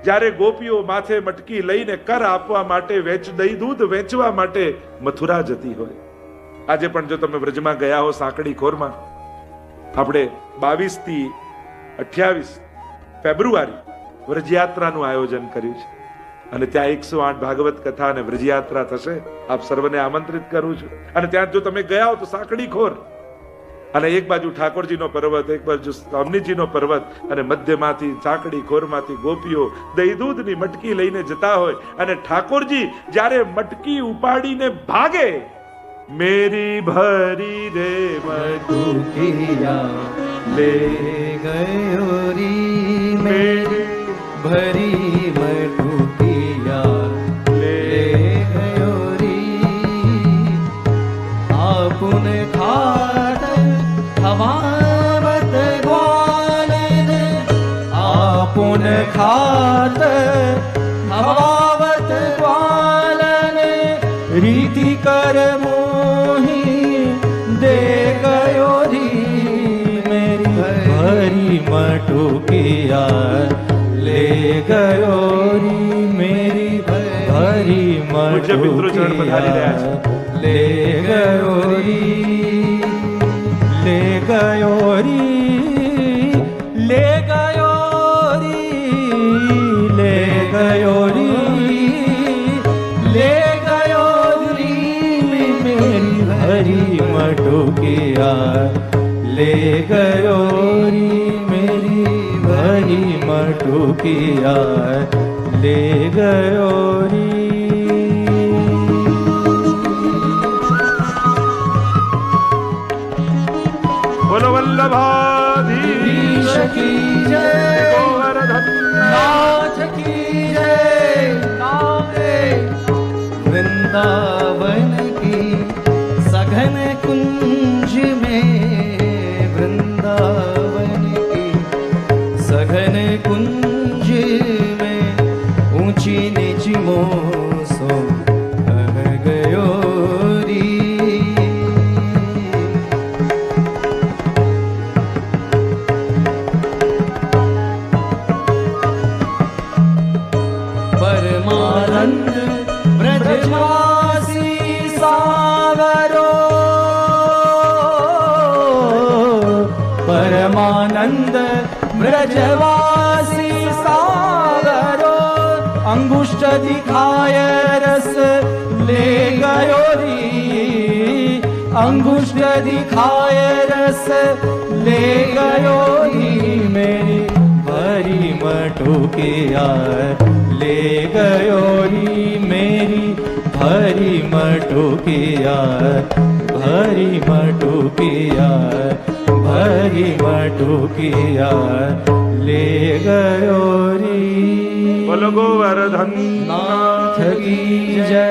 જ્યારે ગોપીઓ માથે મટકી લઈને કર આપવા માટે દહીં દૂધ વેચવા માટે મથુરા જતી હોય. આજે પણ જો તમે વ્રજમાં ગયા હો સાંકડી ખોરમાં, આપણે 22 થી 28 ફેબ્રુઆરી વ્રજયાત્રાનું આયોજન કર્યું છે. અને ત્યાં 108 ભાગવત કથા અને વ્રજયાત્રા થશે. આપ સર્વને આમંત્રિત કરું છું. અને ત્યાં જો તમે ગયા હો તો સાંકડી ખોર, અને એક બાજુ ઠાકોરજીનો પર્વત, એક બાજુ સ્વામીજીનો પર્વત, અને મધ્યમાંથી સાંકડી ખોરમાંથી ગોપીઓ દહીં દૂધની મટકી લઈને જતા હોય, અને ઠાકોરજી જ્યારે મટકી ઉપાડીને ભાગે, મેરી ભરી રે મટુકિયા લે ગયો રી મેરી ભરી મટુકિયા લે ગયો રી. આપુન ખાત હવાવત ગ્વાલન, આપુન ખાત હવાવત ગ્વાલન, રીતિ કર મોહી દે ગયો રી મેરી ભરી મટુકિયા લે ગયો રી મેરી ભરી મટુકિયા લે ગયો રી, લે ગયો રી, લે ગયો રી, લે ગયો રી, લે ગયો રી મેરી ભરી મટુકિયા લે ગયો રી મેરી ભરી મટુકિયા લે ગયો રી. બોલો વલ્લભાધીશ કી જય, ગોવર્ધન નાથ કી જય. નામે वृंदावन की सघन कुंज में, वृंदावन की सघन कुंज में ऊंची निज मोसो कह गयो री. परमानंद ब्रजवासी सागरो, परमानंद ब्रजवासी सागरो, अंगुष्ठ दिखाय रस ले गयो री, अंगुष्ठ दिखाय रस ले गयो री मेरी भरी मटुकिया ले गयो री मेरी भरी मटुकिया, भरी मटुकिया, भरी मटुकिया ले गयो री. બોલો ગોવર્ધન નાથ કી જય.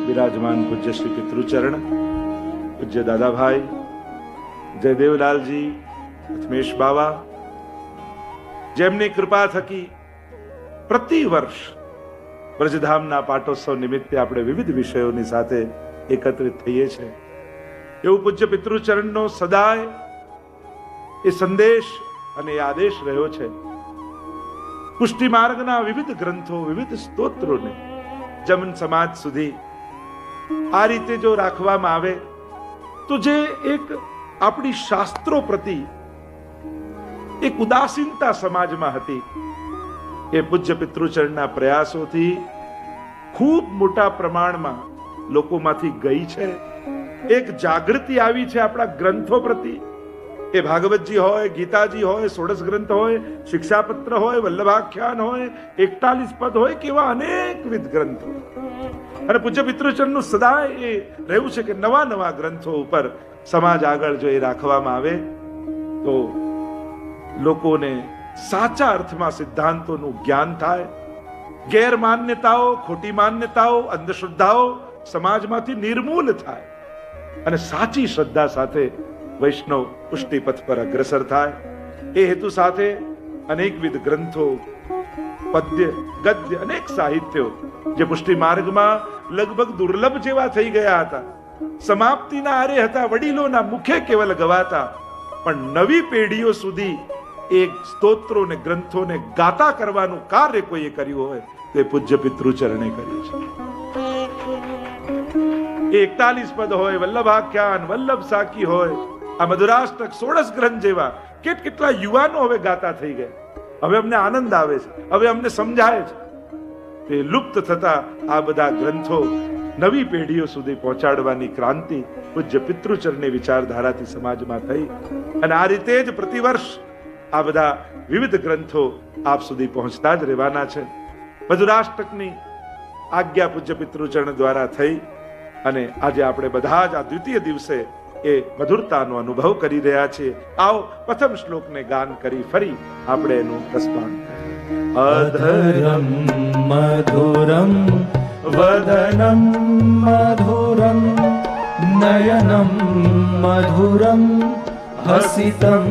બિરાજમાન પૂજ્ય શ્રી પિતૃચરણ, પૂજ્ય દાદાભાઈ જયદેવલાલજી, લક્ષ્મેશ બાવા, જેમની કૃપા થકી પ્રતિ વર્ષ બ્રજધામના પાટોત્સવ નિમિત્તે આપણે વિવિધ વિષયોની સાથે એકત્રિત થઈએ છીએ. એવું પૂજ્ય પિતૃચરણનો સદાય એ સંદેશ અને એ આદેશ રહ્યો છે. પુષ્ટિ માર્ગના વિવિધ ગ્રંથો, વિવિધ સ્તોત્રોને જમન સમાજ સુધી આ રીતે જો રાખવામાં આવે તો જે એક આપણી શાસ્ત્રો પ્રતિ એક ઉદાસીનતા સમાજમાં હતી, એ પૂજ્ય પિતૃચરણના પ્રયાસોથી ખૂબ મોટા પ્રમાણમાં લોકોમાંથી ગઈ છે. એક જાગૃતિ આવી છે આપણા ગ્રંથો પ્રતિ, એ ભાગવતજી હોય, ગીતાજી હોય, ષોડશ ગ્રંથ હોય, શિક્ષાપત્ર હોય, વલ્લભાખ્યાન હોય, 41 પદ હોય, કેવા અનેકવિધ ગ્રંથો. અને પૂજ્ય પિતૃચરણનું સદા એ રહ્યું છે કે નવા નવા ગ્રંથો ઉપર સમાજ આગળ જો એ રાખવામાં આવે તો લોકોને સાચા અર્થમાં સિદ્ધાંતોનું જ્ઞાન થાય. ગેરમાન્યતાઓ, ખોટી માન્યતાઓ, અંધશ્રદ્ધાઓ સમાજમાંથી નિર્મૂલ થાય અને સાચી શ્રદ્ધા સાથે વૈષ્ણવ પુષ્ટિ પથ પર અગ્રસર થાય. એ હેતુ સાથે અનેકવિધ ગ્રંથો, પદ્ય, ગદ્ય, અનેક સાહિત્યો જે પુષ્ટિ માર્ગમાં લગભગ દુર્લભ જેવા થઈ ગયા હતા, સમાપ્તિના આરે હતા, વડીલોના મુખે કેવલ ગવાતા, પણ નવી પેઢીઓ સુધી એ સ્તોત્રોને, ગ્રંથોને ગાતા કરવાનું કાર્ય કોઈએ કર્યું હોય તે પૂજ્ય પિતૃચરણે કર્યું છે. 41 પદ હોય, વલ્લભાખ્યાન, વલ્લભ સાકી હોય, આ મધુરાષ્ટક, ષોડશ ગ્રંથ જેવા કેટલા યુવાનો હવે ગાતા થઈ ગયા. હવે અમને આનંદ આવે છે, હવે અમને સમજાય છે. તે લુપ્ત થતા આ બધા ગ્રંથો નવી પેઢીઓ સુધી પહોંચાડવાની ક્રાંતિ પૂજ્ય પિતૃચરણની વિચારધારાથી સમાજમાં થઈ. અને આ રીતે જ પ્રતિવર્ષ આ બધા વિવિધ ગ્રંથો આપ સુધી પહોંચતા જ રહેવાના છે. મધુરાષ્ટકની આજ્ઞા પૂજ્ય પિતૃચરણ દ્વારા થઈ અને આજે આપણે બધા જ આ દ્વિતીય દિવસે એ મધુરતાનો અનુભવ કરી રહ્યા છીએ. આવો પ્રથમ શ્લોકને ગાન કરી ફરી આપણે એનું રસપાન કરીએ. અધરમ મધુરમ વદનમ મધુરમ નયનમ મધુરમ હસિતમ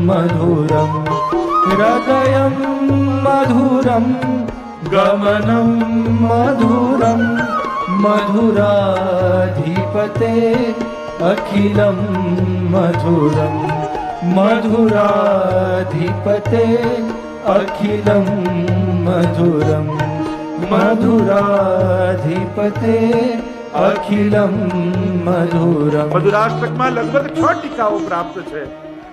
મધુરમ હૃદયમ મધુરમ ગમનમ મધુરમ મધુરાધિપતે અખિલમ મધુરમ મધુરાધિપતે અખિલમ મધુરમ મધુરાધિપતે અખિલમ મધુરમ. મધુરાષ્ટકમાં લગભગ 6 ટીકાઓ પ્રાપ્ત છે.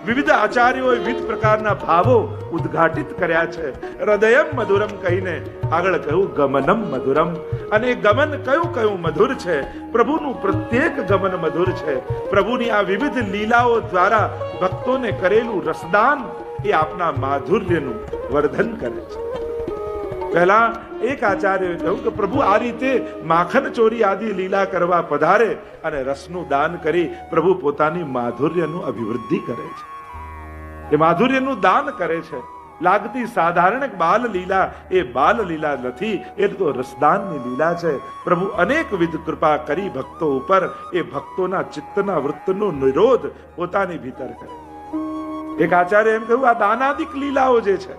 વિવિધ આચાર્યોએ વિવિધ પ્રકારના ભાવો ઉદ્ઘાટિત કર્યા છે. હૃદયમ મધુરમ કહીને આગળ કહ્યું ગમનમ મધુરમ. અને ગમન કયું મધુર છે? પ્રભુનું પ્રત્યેક ગમન મધુર છે. પ્રભુની આ વિવિધ લીલાઓ દ્વારા ભક્તોને કરેલું રસદાન એ આપના માધુર્યનું વર્ધન કરે છે. પહેલા એક આચાર્યએ કહ્યું કે પ્રભુ આ રીતે માખન ચોરી આદિ લીલા કરવા પધારે અને રસનું દાન કરી પ્રભુ પોતાની માધુર્યનું અભિવૃદ્ધિ કરે છે. એ માધુર્યનું દાન કરે છે. લાગતી સાધારણ બાલ લીલા એ બાલ લીલા નથી, એ તો રસદાનની લીલા છે. પ્રભુ અનેકવિધ કૃપા કરી ભક્તો ઉપર, એ ભક્તોના ચિત્તના વૃત્તનો નિરોધ પોતાની ભીતર કરે. એક આચાર્ય એમ કહ્યું આ દાનાદિક લીલાઓ જે છે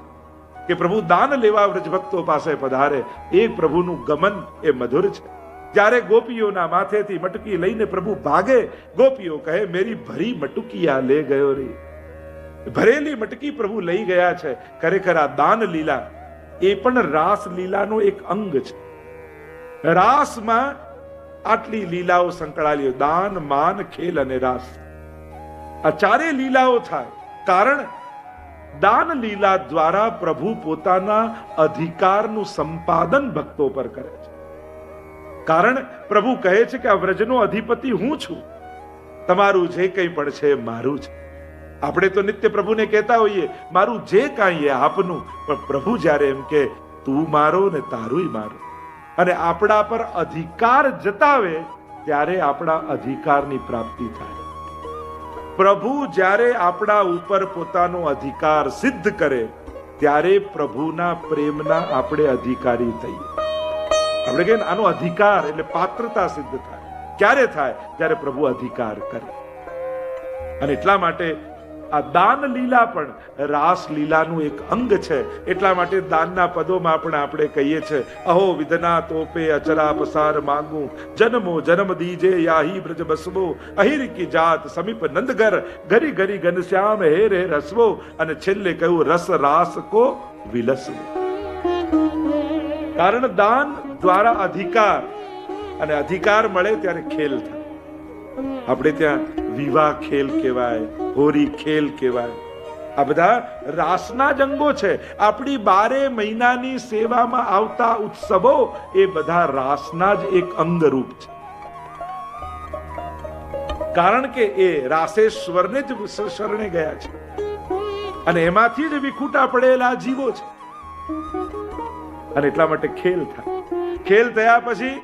કે પ્રભુ દાન લેવા વ્રજ ભક્તો પાસે પધારે, એ પ્રભુનું ગમન એ મધુર છે. જ્યારે ગોપીઓના માથેથી મટકી લઈને પ્રભુ ભાગે, ગોપીઓ કહે મેરી ભરી મટુકિયા લે ગયો રે. ભરેલી મટકી પ્રભુ લઈ ગયા છે. ખરેખર આ દાન લીલા એ પણ રાસ લીલાનો એક અંગ છે. રાસમાં આટલી લીલાઓ સંકળાયેલી, દાન, માન, ખેલ અને રાસ, આ ચારે લીલાઓ થાય. કારણ દાન લીલા દ્વારા પ્રભુ પોતાના અધિકારનું સંપાદન ભક્તો પર કરે છે. કારણ પ્રભુ કહે છે કે આ વ્રજનો અધિપતિ હું છું, તમારું જે કંઈ પણ છે મારું છે. આપણે તો નિત્ય પ્રભુને કહેતા હોઈએ મારું જે કાંઈ એ આપનું, પણ પ્રભુ જ્યારે એમ કે તું મારો ને તારુંય મારું, અને આપણા પર અધિકાર જતાવે ત્યારે આપણા અધિકારની પ્રાપ્તિ થાય. પ્રભુ જ્યારે આપણા ઉપર પોતાનો અધિકાર સિદ્ધ કરે ત્યારે પ્રભુના પ્રેમના આપણે અધિકારી થઈએ. આપણે કહીએ આનો અધિકાર એટલે પાત્રતા સિદ્ધ થાય. ક્યારે થાય? જ્યારે પ્રભુ અધિકાર કરે. અને એટલા માટે આ દાન લીલા પણ રાસ લીલાનું એક અંગ છે. એટલા માટે દાનના પદોમાં પણ આપણે કહીએ છીએ અહો વિધના તોપે અચરા પસાર માંગુ, જન્મો જન્મ દીજે યાહી બ્રજ બસવો, અહિર કી જાત સમીપ નંદગર, ગરી ગરી ઘનશ્યામ હે રે રસવો. અને છેલ્લે કહ્યું રસ રાસ કો વિલસવો. કારણ દાન દ્વારા અધિકાર, અને અધિકાર મળે ત્યારે ખેલ થાય. આપણે ત્યાં વિવાહ ખેલ કહેવાય, હોરી ખેલ કહેવાય. આ બધા રાસના જ અંગો છે. આપણી 12 મહિનાની સેવામાં આવતા ઉત્સવો એ બધા રાસના જ એક અંગરૂપ છે. કારણ કે એ રાસેશ્વરને જ શરણે ગયા છે અને એમાંથી જ વિખૂટા પડેલા જીવો છે. અને એટલા માટે ખેલ થાય. ખેલ થયા પછી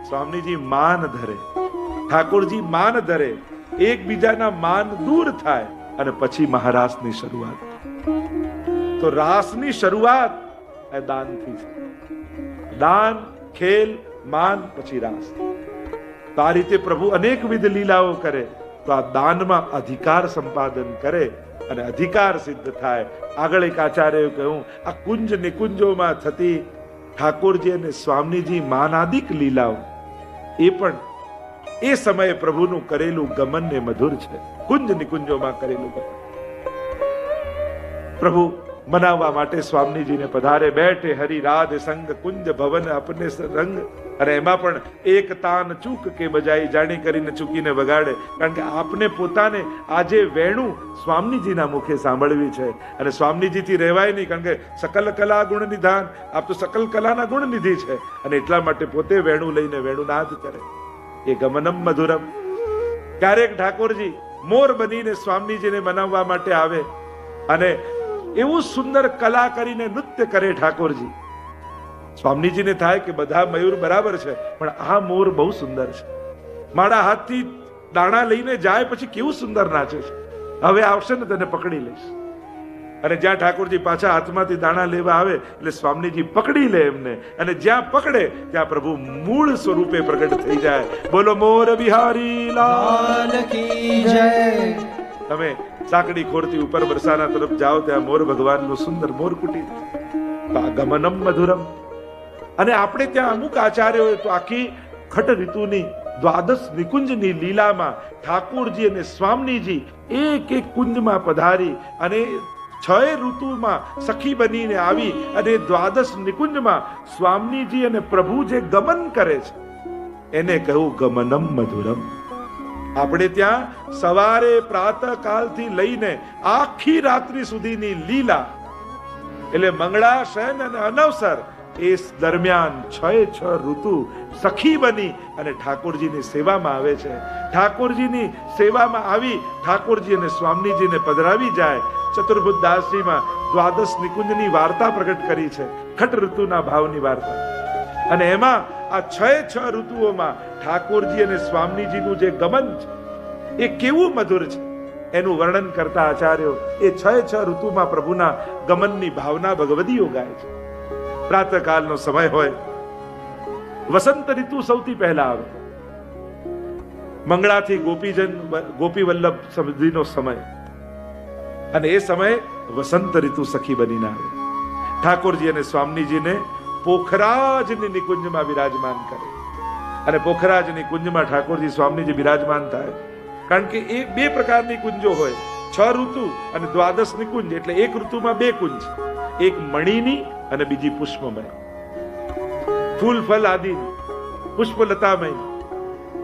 સ્વામીજી માન ધરે, ઠાકોરજી માન ધરે, એકબીજાના માન દૂર થાય અને પછી મહારાસની શરૂઆત. તો રાસની શરૂઆત એ દાનથી છે. દાન, ખેલ, માન, પછી રાસ. તો આ રીતે પ્રભુ અનેકવિધ લીલાઓ કરે. તો આ દાનમાં અધિકાર સંપાદન કરે અને અધિકાર સિદ્ધ થાય. આગળ એક આચાર્ય કહ્યું, આ કુંજ નિકુંજોમાં થતી ઠાકોરજી અને સ્વામીજી માનાદિક લીલાઓ એ પણ એ સમયે પ્રભુનું કરેલું ગમન ને મધુર છે. કુંજ નિકુંજોમાં કરેલું ગમન પ્રભુ મનાવવા માટે સ્વામીજીને પધારે. બેઠે હરિ રાધ સંગ કુંજ ભવન અપને રંગ. અને એમાં પણ એક તાન ચૂક કે બજાઈ, જાણી કરીને ચૂકીને વગાડે. કારણ કે આપને પોતાને આજે વેણું સ્વામીજીના મુખે સાંભળવી છે અને સ્વામીજીથી રહેવાય નહીં. કારણ કે સકલ કલા ગુણ નિધાન, આપ તો સકલ કલાના ગુણ નિધિ છે અને એટલા માટે પોતે વેણું લઈને વેણુનાદ કરે. એ ગમનમ મધુરમ. ક્યારેક ઠાકોરજી મોર બનીને સ્વામીજીને મનાવવા માટે આવે અને એવું સુંદર કલા કરીને નૃત્ય કરે ઠાકોરજી. સ્વામીજીને થાય કે બધા મયુર બરાબર છે પણ આ મોર બહુ સુંદર છે. મારા હાથથી દાણા લઈને જાય પછી કેવું સુંદર નાચે છે. હવે આવશે ને તને પકડી લઈશ. અને જ્યાં ઠાકોરજી પાછા હાથમાંથી દાણા લેવા આવે એટલે સ્વામીજી પકડી લે એમને અને જ્યાં પકડે ત્યાં પ્રભુ મૂળ સ્વરૂપે પ્રગટ થઈ જાય. બોલો મોર બિહારી લાલ કી જય. તમે સાંકડી ખોરથી ઉપર બરસાના તરફ જાઓ ત્યાં મોર ભગવાનનું સુંદર મોર કુટીર. ગમનમ મધુરમ. અને આપણે ત્યાં અમુક આચાર્યો તો આખી ખટ ઋતુની દ્વાદશ નિકુંજની લીલામાં ઠાકોરજી અને સ્વામીજી એક એક કુંજમાં પધારી અને 6 ઋતુમાં સખી બનીને આવી અને દ્વાદશ નિકુંજમાં સ્વામીજી અને પ્રભુ જે ગમન કરે છે એને કહ્યું ગમનમ મધુરમ. આપણે ત્યાં સવારે પ્રાતઃ કાલથી લઈને આખી રાત્રિ સુધીની લીલા એટલે મંગળા શયન અને અનવસર એ દરમિયાન 6 ઋતુ સખી બની અને ઠાકોરજીની સેવામાં આવે છે. ઠાકોરજીની સેવામાં આવી ઠાકોરજી અને સ્વામીજીને પધરાવી જાય. ચતુર્ભુજ દાસજીમાં દ્વાદશ નિકુંજની વાર્તા પ્રગટ કરી છે, ખટ ઋતુના ભાવની વાર્તા. અને એમાં આ 6 ઋતુઓમાં ઠાકોરજી અને સ્વામીજીનું જે ગમન છે એ કેવું મધુર છે એનું વર્ણન કરતા આચાર્યો એ 6 ઋતુમાં પ્રભુના ગમનની ભાવના ભગવદીઓ ગાય છે. પ્રાતઃકાલનો સમય હોય, વસંત ઋતુ સૌથી પહેલા આવે. મંગળાથી ગોપી વલ્લભ સુધીનો સમય અને એ સમયે વસંત ઋતુ સખી બનીને આવે. ઠાકોરજી અને સ્વામીજીને પોખરાજની નિકુંજમાં બિરાજમાન કરે અને પોખરાજની કુંજમાં ઠાકોરજી સ્વામીજી બિરાજમાન થાય. કારણ કે એ 2 પ્રકારની કુંજો હોય, 6 ઋતુ અને દ્વાદશ નિકુંજ. એટલે એક ઋતુમાં 2 કુંજ, એક મણીની અને બીજી પુષ્પમય, ફૂલ ફલ આદિ પુષ્પલતામય.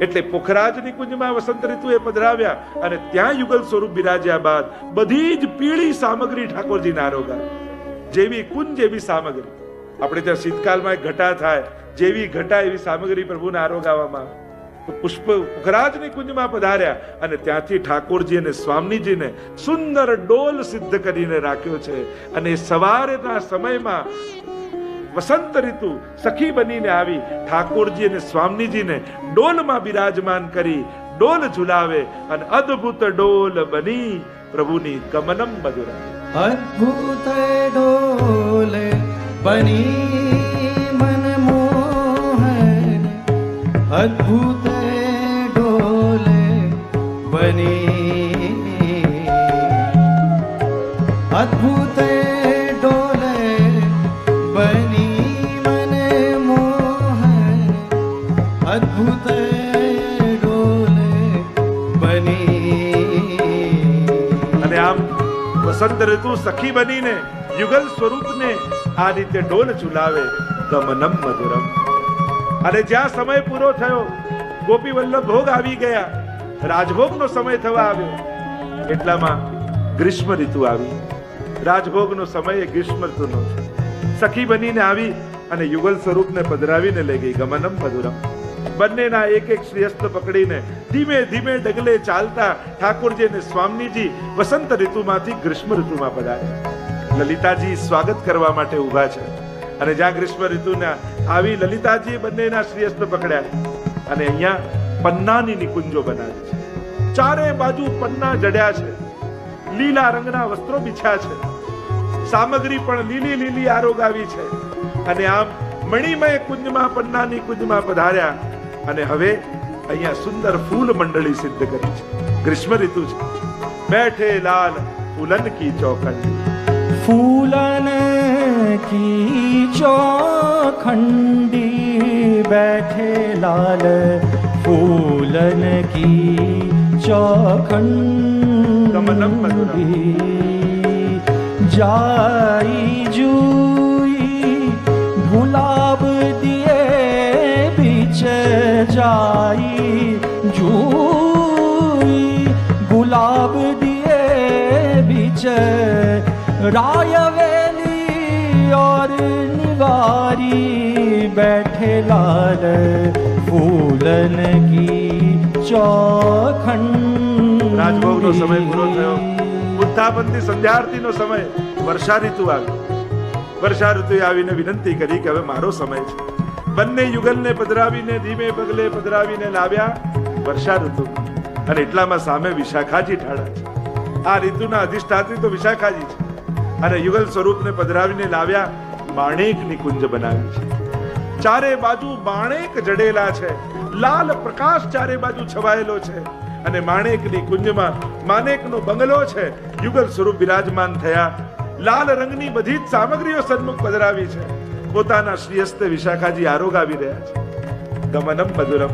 એટલે પોખરાજની કુંજમાં વસંત ઋતુએ પધરાવ્યા અને ત્યાં યુગલ સ્વરૂપ બિરાજ્યા બાદ બધી જ પીળી સામગ્રી ઠાકોરજીના આરોગા. જેવી કુંજ એવી સામગ્રી. આપણે ત્યાં શીતકાલમાં એક ઘટા થાય, જેવી ઘટા એવી સામગ્રી પ્રભુના આરોગાવામાં આવે. તો પોખરાજની કુંજમાં પધાર્યા અને ત્યાંથી ઠાકોરજી અને સ્વામીજીને સુંદર ડોલ સિદ્ધ કરીને રાખ્યો છે. અને સવારના સમયમાં વસંત ઋતુ સખી બનીને આવી ઠાકોરજી અને સ્વામીજીને ડોલમાં બિરાજમાન કરી ડોલ ઝુલાવે અને અદ્ભુત ડોલ બની પ્રભુની ગમનમ મધુર. અદ્ભુત ડોલ બની મન મોહન, અદ્ભુત ડોલ બની, અદ્ભુત ડોલ બની મન મોહન, અદ્ભુત ડોલ બની. અને આમ વસંત ઋતુ સખી બનીને યુગલ સ્વરૂપને આ રીતે ડોલ ઝુલાવે. ગમનમ મધુરમ. અને જ્યાં સમય પૂરો થયો, ગોપી વલ્લભ ભોગ આવી ગયા, રાજભોગનો સમય થવા આવ્યો, એટલામાં ગ્રીષ્મ ઋતુ આવી. રાજભોગનો સમય એ ગ્રીષ્મ ઋતુનો છે. સખી બનીને આવી અને યુગલ સ્વરૂપને પધરાવીને લઈ ગઈ. ગમનમ મધુરમ. બંનેના એક એક શ્રીહસ્ત પકડીને ધીમે ધીમે ડગલે ચાલતા ઠાકોરજી અને સ્વામીજી વસંત ઋતુમાંથી ગ્રીષ્મ ઋતુમાં પધાર્યા. લલિતાજી સ્વાગત કરવા માટે ઊભા છે અને જ્યાં ગ્રીષ્મ ઋતુના આવી લલિતાજી બંનેના શ્રીહસ્ત પકડ્યા અને અહીંયા પન્નાની નિકુંજો બનાવી છે. ચારે બાજુ પન્ના જડ્યા છે, લીલા રંગના વસ્ત્રો બિછ્યા છે, સામગ્રી પણ લીલી લીલી આરોગાવી છે અને આમ મણિમય કુંજમાં પન્નાની કુંજમાં પધાર્યા અને હવે અહીંયા સુંદર ફૂલ મંડળી સિદ્ધ કરી છે. ગ્રીષ્મ ઋતુ છે. બેઠે લાલ ફૂલન કી ચોખંડી, फूलन की चौखंडी बैठे लाल फूलन की चौखंडी जाई जूई गुलाब दिए बीच जाई जूई गुलाब दिए बीच रायवेली और निवारी बैठे लाल फूलन की चौखंड. રાજભોગનો સમય પૂરો થયો. ઉત્થાપનથી સંધ્યાઆરતીનો સમય. વર્ષા ઋતુ આવી. વર્ષા ઋતુએ આવીને વિનંતી કરી કે હવે મારો સમય છે. બંને યુગલને પધરાવીને ધીમે પગલે પધરાવીને લાવ્યા વર્ષા ઋતુ અને એટલામાં સામે વિશાખાજી ઠાડા છે. આ ઋતુના અધિષ્ઠાત્રી તો વિશાખાજી છે અને યુગલ સ્વરૂપને પધરાવીને લાવ્યા બાણેકની કુંજ બનાવી છે. ચારે બાજુ બાણેક જડેલા છે, લાલ પ્રકાશ ચારે બાજુ છવાયેલો છે અને માણેકની કુંજમાં માણેકનો બંગલો છે. યુગલ સ્વરૂપ બિરાજમાન થયા. લાલ રંગની બધી જ સામગ્રીઓ સન્મુખ પધરાવી છે. પોતાના શ્રીહસ્તે વિશાખાજી આરોગાવી રહ્યા છે. ગમનમ મધુરમ.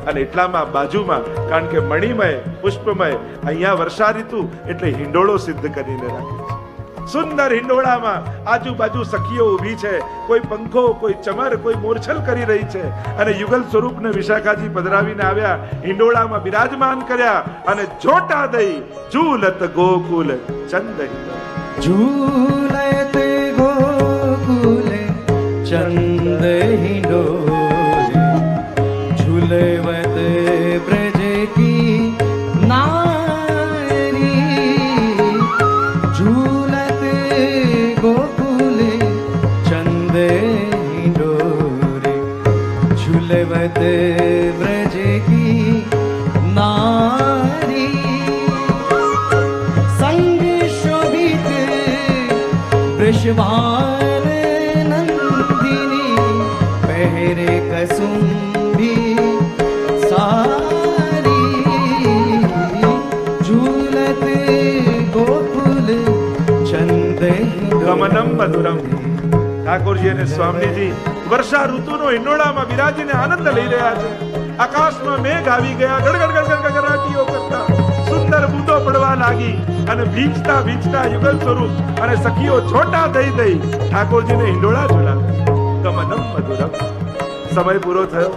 અને એટલામાં બાજુમાં, કારણ કે મણિમય પુષ્પમય, અહીંયા વર્ષા ઋતુ એટલે હિંડોળો સિદ્ધ કરીને રાખે છે. સુંદર હિંડોળામાં આજુબાજુ સખીઓ ઊભી છે. કોઈ પંખો, કોઈ ચમર, કોઈ મોરછલ કરી રહી છે અને યુગલ સ્વરૂપને વિશાખાજી પધરાવીને આવ્યા, હિંડોળામાં બિરાજમાન કર્યા અને જોટા દઈ ઝૂલત ગોકુલ ચંદ झूलत गोकुल चंद हिंडोरे झूलवत ब्रज की नारी झूलत गोकुल चंद हिंडोरे झूलवत ब्रज की नारी वृषभान नंदिनी पहरे कसुंभी सारी झूलत गोकुल चंद ગમનમ મધુરમ. ઠાકોરજી અને સ્વામીજી વર્ષા ઋતુનો હિંડોળામાં બિરાજીને આનંદ લઈ રહ્યા છે. આકાશમાં મેઘ આવી ગયા, ગડગડ ગડગડ ગગરાટીઓ કરતા સુંદર બૂંદો પડવા લાગી અને ભીંચતા ભીંચતા યુગલ સ્વરૂપ અને સખીઓ છોટા દઈ દઈ ઠાકોરજીને હિંડોળા ઝુલાવ્યા. ગમનમ મધુરમ. સમય પૂરો થયો,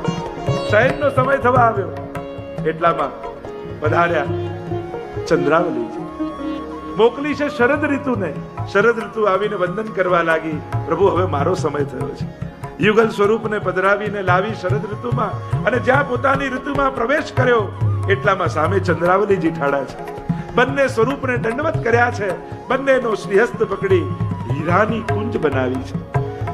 શયનનો સમય થવા આવ્યો. એટલામાં પધાર્યા ચંદ્રાવલીજી. મોકલી છે શરદ ઋતુને. શરદ ઋતુ આવીને વંદન કરવા લાગી. પ્રભુ હવે મારો સમય થયો છે. યુગલ સ્વરૂપને પધરાવીને લાવી શરદ ઋતુમાં અને જ્યાં પોતાની ઋતુમાં પ્રવેશ કર્યો એટલામાં સામે ચંદ્રાવલીજી ઠાડા છે. બંને સ્વરૂપને દંડવત કર્યા છે. બંનેનો શ્રીહસ્ત પકડી હીરાની કુંજ બનાવી છે.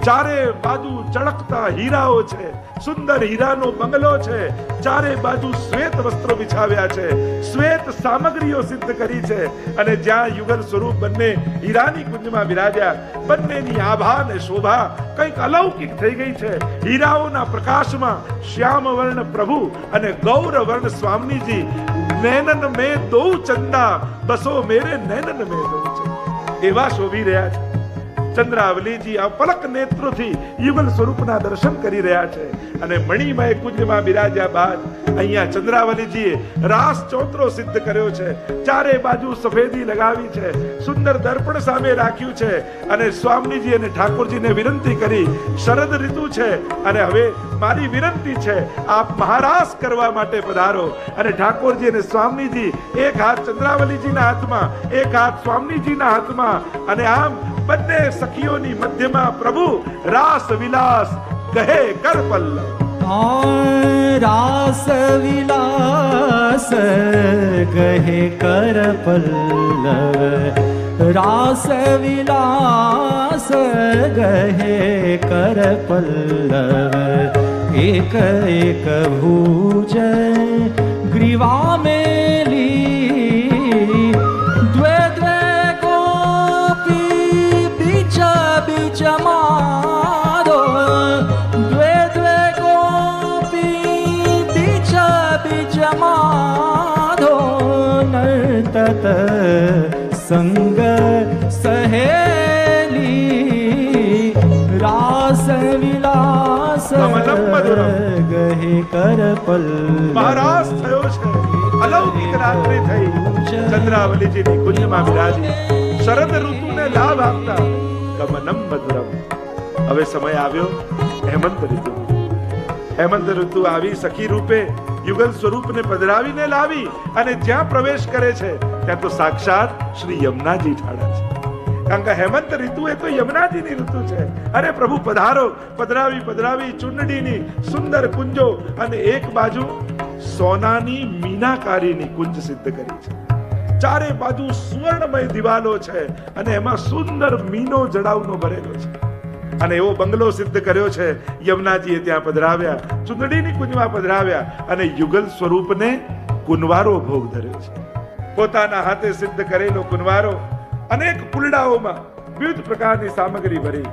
ચારે બાજુ ચળકતા હીરાઓ છે. સુંદર હીરાનો બંગલો છે. ચારે બાજુ શ્વેત વસ્ત્રો બિછાવ્યા છે. શ્વેત સામગ્રીઓ સિદ્ધ કરી છે અને જ્યાં યુગલ સ્વરૂપ બંને હીરાની કુંજમાં બિરાજ્યા, બંનેની આભા અને શોભા કંઈક અલૌકિક થઈ ગઈ છે. હીરાઓના પ્રકાશમાં શ્યામ વર્ણ પ્રભુ અને ગૌર વર્ણ સ્વામીજી નૈનન મેં દો ચંદા બસો મેરે નૈનન મેં દો ચંદા એવા શોભી રહ્યા છે. ચંદ્રાવલીજી આ પલક નેત્રોથી યુગલ સ્વરૂપના દર્શન કરી રહ્યા છે અને મણિમય કુંજમાં બિરાજ્યા બાદ અહીંયા ચંદ્રાવલીજીએ રાસ ચોતરો સિદ્ધ કર્યો છે. ચારે બાજુ સફેદી લગાવી છે. સુંદર દર્પણ સામે રાખ્યું છે અને સ્વામીજી અને ઠાકોરજીને વિનંતી કરી, શરદ ઋતુ છે અને હવે મારી વિનંતી છે આપ મહારાસ કરવા માટે પધારો. અને ઠાકોરજી અને સ્વામીજી એક હાથ ચંદ્રાવલીજીના હાથમાં, એક હાથ સ્વામીજીના હાથમાં અને આમ બંને સખીઓની મધ્યમાં પ્રભુ રાસ વિલાસ કહે કર પલ્લવ. रास विलास गहे कर पल्लव, रास विलास गहे कर पल्लव, एक एक भूज ग्रीवा मेली, द्वे द्वे गोपी बीच बीच मारो, द्वे द्वे गोपी बीच बीच मारो, नर्तत संग सहेली, रास विलास गहे कर पल्लव. મહારાજ થયો છે, અલૌકિક રાત્રિ થઈ. ચંદ્રાવલીજીની કુંજમાં બિરાજી શરદ ઋતુને લાભ આપતા ગમનમ મધુરમ. હવે સમય આવ્યો હેમંત ઋતુ. હેમંત ઋતુ આવી સખી રૂપે યુગલ સ્વરૂપને પધરાવીને લાવી અને જ્યાં પ્રવેશ કરે છે ત્યાં તો સાક્ષાત શ્રી યમુનાજી ઠાડા છે. કારણ કે હેમંત ઋતુ એ તો યમુનાજીની ઋતુ છે. અરે પ્રભુ પધારો. પધરાવી પધરાવી ચુંડડીની સુંદર કુંજો અને એક બાજુ સોનાની મીનાકારીની કુંજ સિદ્ધ કરી છે. ચારે બાજુ સુવર્ણમય દિવાલો છે અને એમાં સુંદર મીનો જડાવનો ભરેલો છે અને એવો બંગલો સિદ્ધ કર્યો છે. યમુનાજીએ ત્યાં પધરાવ્યા, ચુંદડીની કુંજમાં પધરાવ્યા અને યુગલ સ્વરૂપને કુંવારો ભોગ ધર્યો છે. પોતાના હાથે સિદ્ધ કરેલો કુંવારો અનેક કુલડાઓમાં વિવિધ પ્રકારની સામગ્રી ભરી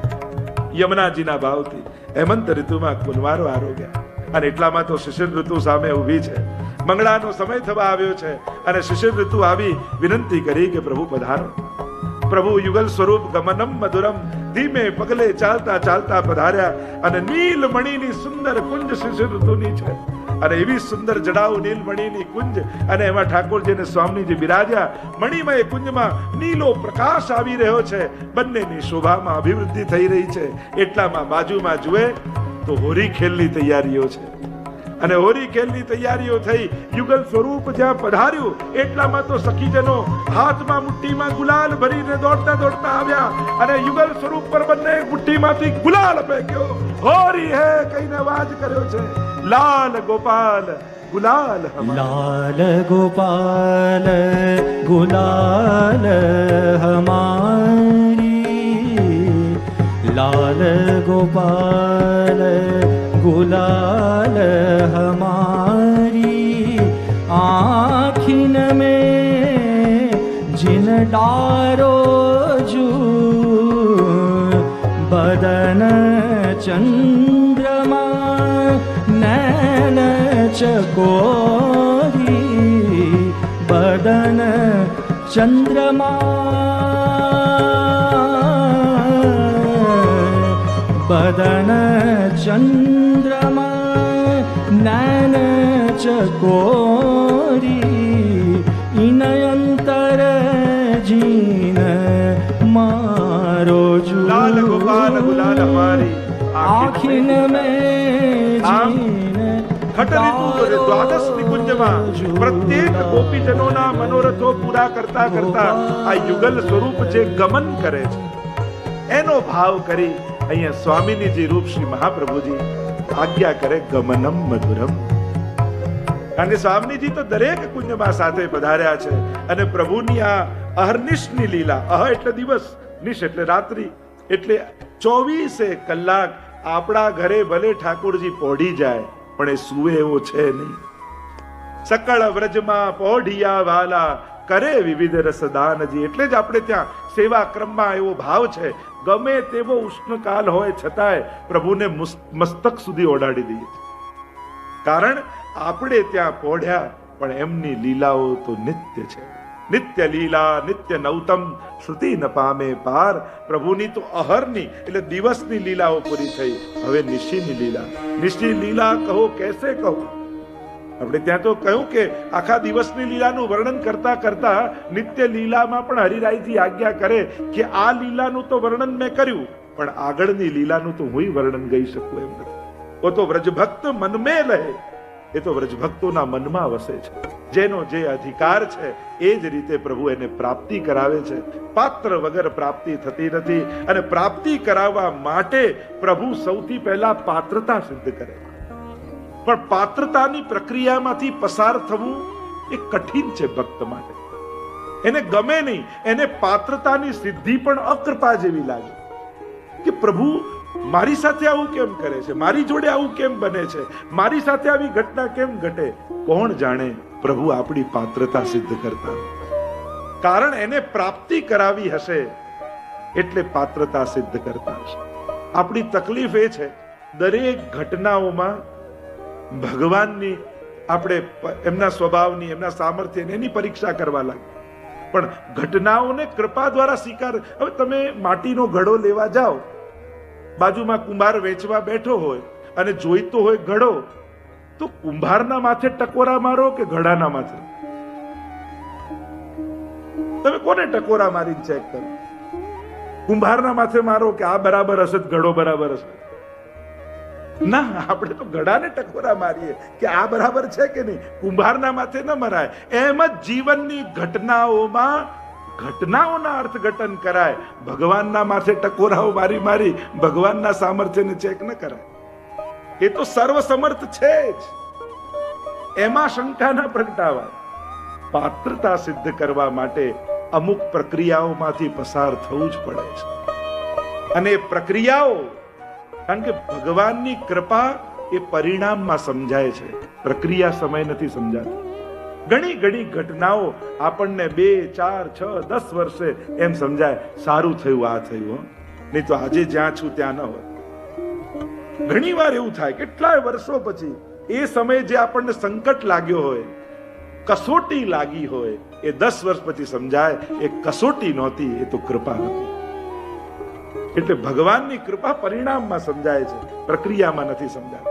યમુનાજીના ભાવથી હેમંત ઋતુમાં કુંવારો આરોગ્યા. અને એટલામાં તો શિશિર ઋતુ સામે ઊભી છે. મંગળાનો સમય થવા આવ્યો છે અને શિશિર ઋતુ આવી વિનંતી કરી કે પ્રભુ પધારો. પ્રભુ યુગલ સ્વરૂપ ગમનમ મધુરમ ધીમે પગલે ચાલતા ચાલતા પધાર્યા અને નીલમણીની સુંદર કુંજ શિશિર ઋતુની છે અને એવી સુંદર જડાઉ નીલમણીની કુંજ અને એમાં ઠાકોરજી અને સ્વામીજી બિરાજ્યા. મણિમય કુંજમાં નીલો પ્રકાશ આવી રહ્યો છે. બંનેની શોભામાં અભિવૃદ્ધિ થઈ રહી છે. એટલામાં બાજુમાં જુએ તો હોરી ખેલની તૈયારીઓ છે અને હોરી ખેલની તૈયારીઓ થઈ. યુગલ સ્વરૂપ જ્યાં પધાર્યું એટલામાં તો સખીજનો હાથમાં મુઠ્ઠીમાં ગુલાલ ભરીને દોડતા દોડતા આવ્યા અને યુગલ સ્વરૂપ પર બંને મુઠ્ઠીમાંથી ગુલાલ ફેંક્યો. હોરી હે કહીને અવાજ કર્યો છે. લાલ ગોપાલ ગુલાલ લાલ ગોપાલ ગુલાલ હમારી, લાલ ગોપાલ गुलाल हमारी, आँखिन में जिन डारो जू, बदन चंद्रमा नैन चकोरी, बदन चंद्रमा बदन चंद्रमा नैन चकोरी, इनयंतर जीन मारो जू, लाल गोपाल गुलाल हमारी, आखिन में जीन. છઠ ઋતુ દ્વાદશ નિકુંજમાં પ્રત્યેક ગોપીજનોના મનોરથો પૂરા કરતા કરતા આ યુગલ સ્વરૂપ જે ગમન કરે છે એનો ભાવ કરી અહીંયા સ્વામીજીજી રૂપ શ્રી મહાપ્રભુજી આજ્ઞા કરે ગમનમ મધુરમ. કારણ કે સ્વામીજી તો દરેક કુંજમાં સાથે પધાર્યા છે અને પ્રભુની આ અહર્નિશની લીલા, અહ એટલે દિવસ, નિશ એટલે રાત્રિ, એટલે 24 કલાક આપણા ઘરે ભલે ઠાકોરજી પોઢી જાય પણ એ સુવે એવો છે નહીં. સકળ વ્રજમાં પોઢિયા વાલા કરે વિવિધ રસદાનજી. એટલે જ આપણે ત્યાં સેવા ક્રમમાં એવો ભાવ છે, ગમે તેવો ઉષ્ણકાલ હોય છતાંય પ્રભુને મસ્તક સુધી ઓઢાડી દઈએ. કારણ આપણે ત્યાં પોઢ્યા પણ એમની લીલાઓ તો નિત્ય છે. નિત્ય લીલા નિત્ય નૌતમ શ્રુતિ ન પામે પાર. પ્રભુની તો અહરની એટલે દિવસની લીલાઓ પૂરી થઈ. હવે નિશીની લીલા. નિશી લીલા કહો કેસે કહો. આપણે ત્યાં તો કહ્યું કે આખા દિવસની લીલાનું વર્ણન કરતા કરતા નિત્ય લીલામાં પણ હરિરાયજી આજ્ઞા કરે કે આ લીલાનું તો વર્ણન મેં કર્યું પણ આગળની લીલાનું તો હું વર્ણન ગઈ શકું એમ નથી. ઓ તો વ્રજભક્ત મનમે લહે. એ તો વ્રજભક્તોના મનમાં વસે છે. જેનો જે અધિકાર છે એ જ રીતે પ્રભુ એને પ્રાપ્તિ કરાવે છે. પાત્ર વગર પ્રાપ્તિ થતી નથી અને પ્રાપ્તિ કરાવવા માટે પ્રભુ સૌથી પહેલા પાત્રતા સિદ્ધ કરે. પણ પાત્રતાની પ્રક્રિયામાંથી પસાર થવું એ કઠિન છે ભક્ત માટે. એને ગમે નહીં, એને પાત્રતાની સિદ્ધિ પણ અકૃપા જેવી લાગે કે પ્રભુ મારી સાથે આવું કેમ કરે છે, મારી જોડે આવું કેમ બને છે, મારી સાથે આવી ઘટના કેમ ઘટે. કોણ જાણે પ્રભુ આપણી પાત્રતા સિદ્ધ કરતા, કારણ એને પ્રાપ્તિ કરાવી હશે એટલે પાત્રતા સિદ્ધ કરતા હશે. આપણી તકલીફ એ છે દરેક ઘટનાઓમાં ભગવાનની આપણે એમના સ્વભાવની, એમના સામર્થ્યની એની પરીક્ષા કરવા લાગે. પણ ઘટનાઓને કૃપા દ્વારા સ્વીકાર. હવે તમે માટીનો ઘડો લેવા જાઓ, બાજુમાં કુંભાર વેચવા બેઠો હોય અને જોઈતો હોય ઘડો, તો કુંભારના માથે ટકોરા મારો કે ઘડાના માથે? તમે કોને ટકોરા મારી ચેક કરો? કુંભારના માથે મારો કે આ બરાબર હશે, ઘડો બરાબર હશે? ના, આપણે તો ઘડાને ટકોરા મારીએ કે આ બરાબર છે કે નહીં. કુંભારના માથે ન મરાય. એમ જ જીવનની ઘટનાઓમાં ઘટનાઓના અર્થઘટન કરાય. ભગવાનના માથે ટકોરાઓ મારી મારી ભગવાનના સામર્થ્યને ચેક ન કરાય. એ તો સર્વસમર્થ છે જ, એમાં શંકા ન પ્રગટાવાય. પાત્રતા સિદ્ધ કરવા માટે અમુક પ્રક્રિયાઓમાંથી પસાર થવું જ પડે છે. અને એ પ્રક્રિયાઓ, કારણ કે ભગવાનની કૃપા એ પરિણામમાં સમજાય છે, પ્રક્રિયા સમય નથી સમજાતી. ઘણી ઘણી ઘટનાઓ આપણને 2, 4, 6, 10 વર્ષે એમ સમજાય સારું થયું, આ થયું, નહીં તો આજે જ્યાં છું ત્યાં ન હોય. ઘણી વાર એવું થાય, કેટલાય વર્ષો પછી એ સમયે જે આપણને સંકટ લાગ્યો હોય, કસોટી લાગી હોય, એ 10 વર્ષ પછી સમજાય એ કસોટી નહોતી, એ તો કૃપા હતી. એટલે ભગવાનની કૃપા પરિણામમાં સમજાય છે, પ્રક્રિયામાં નથી સમજાય.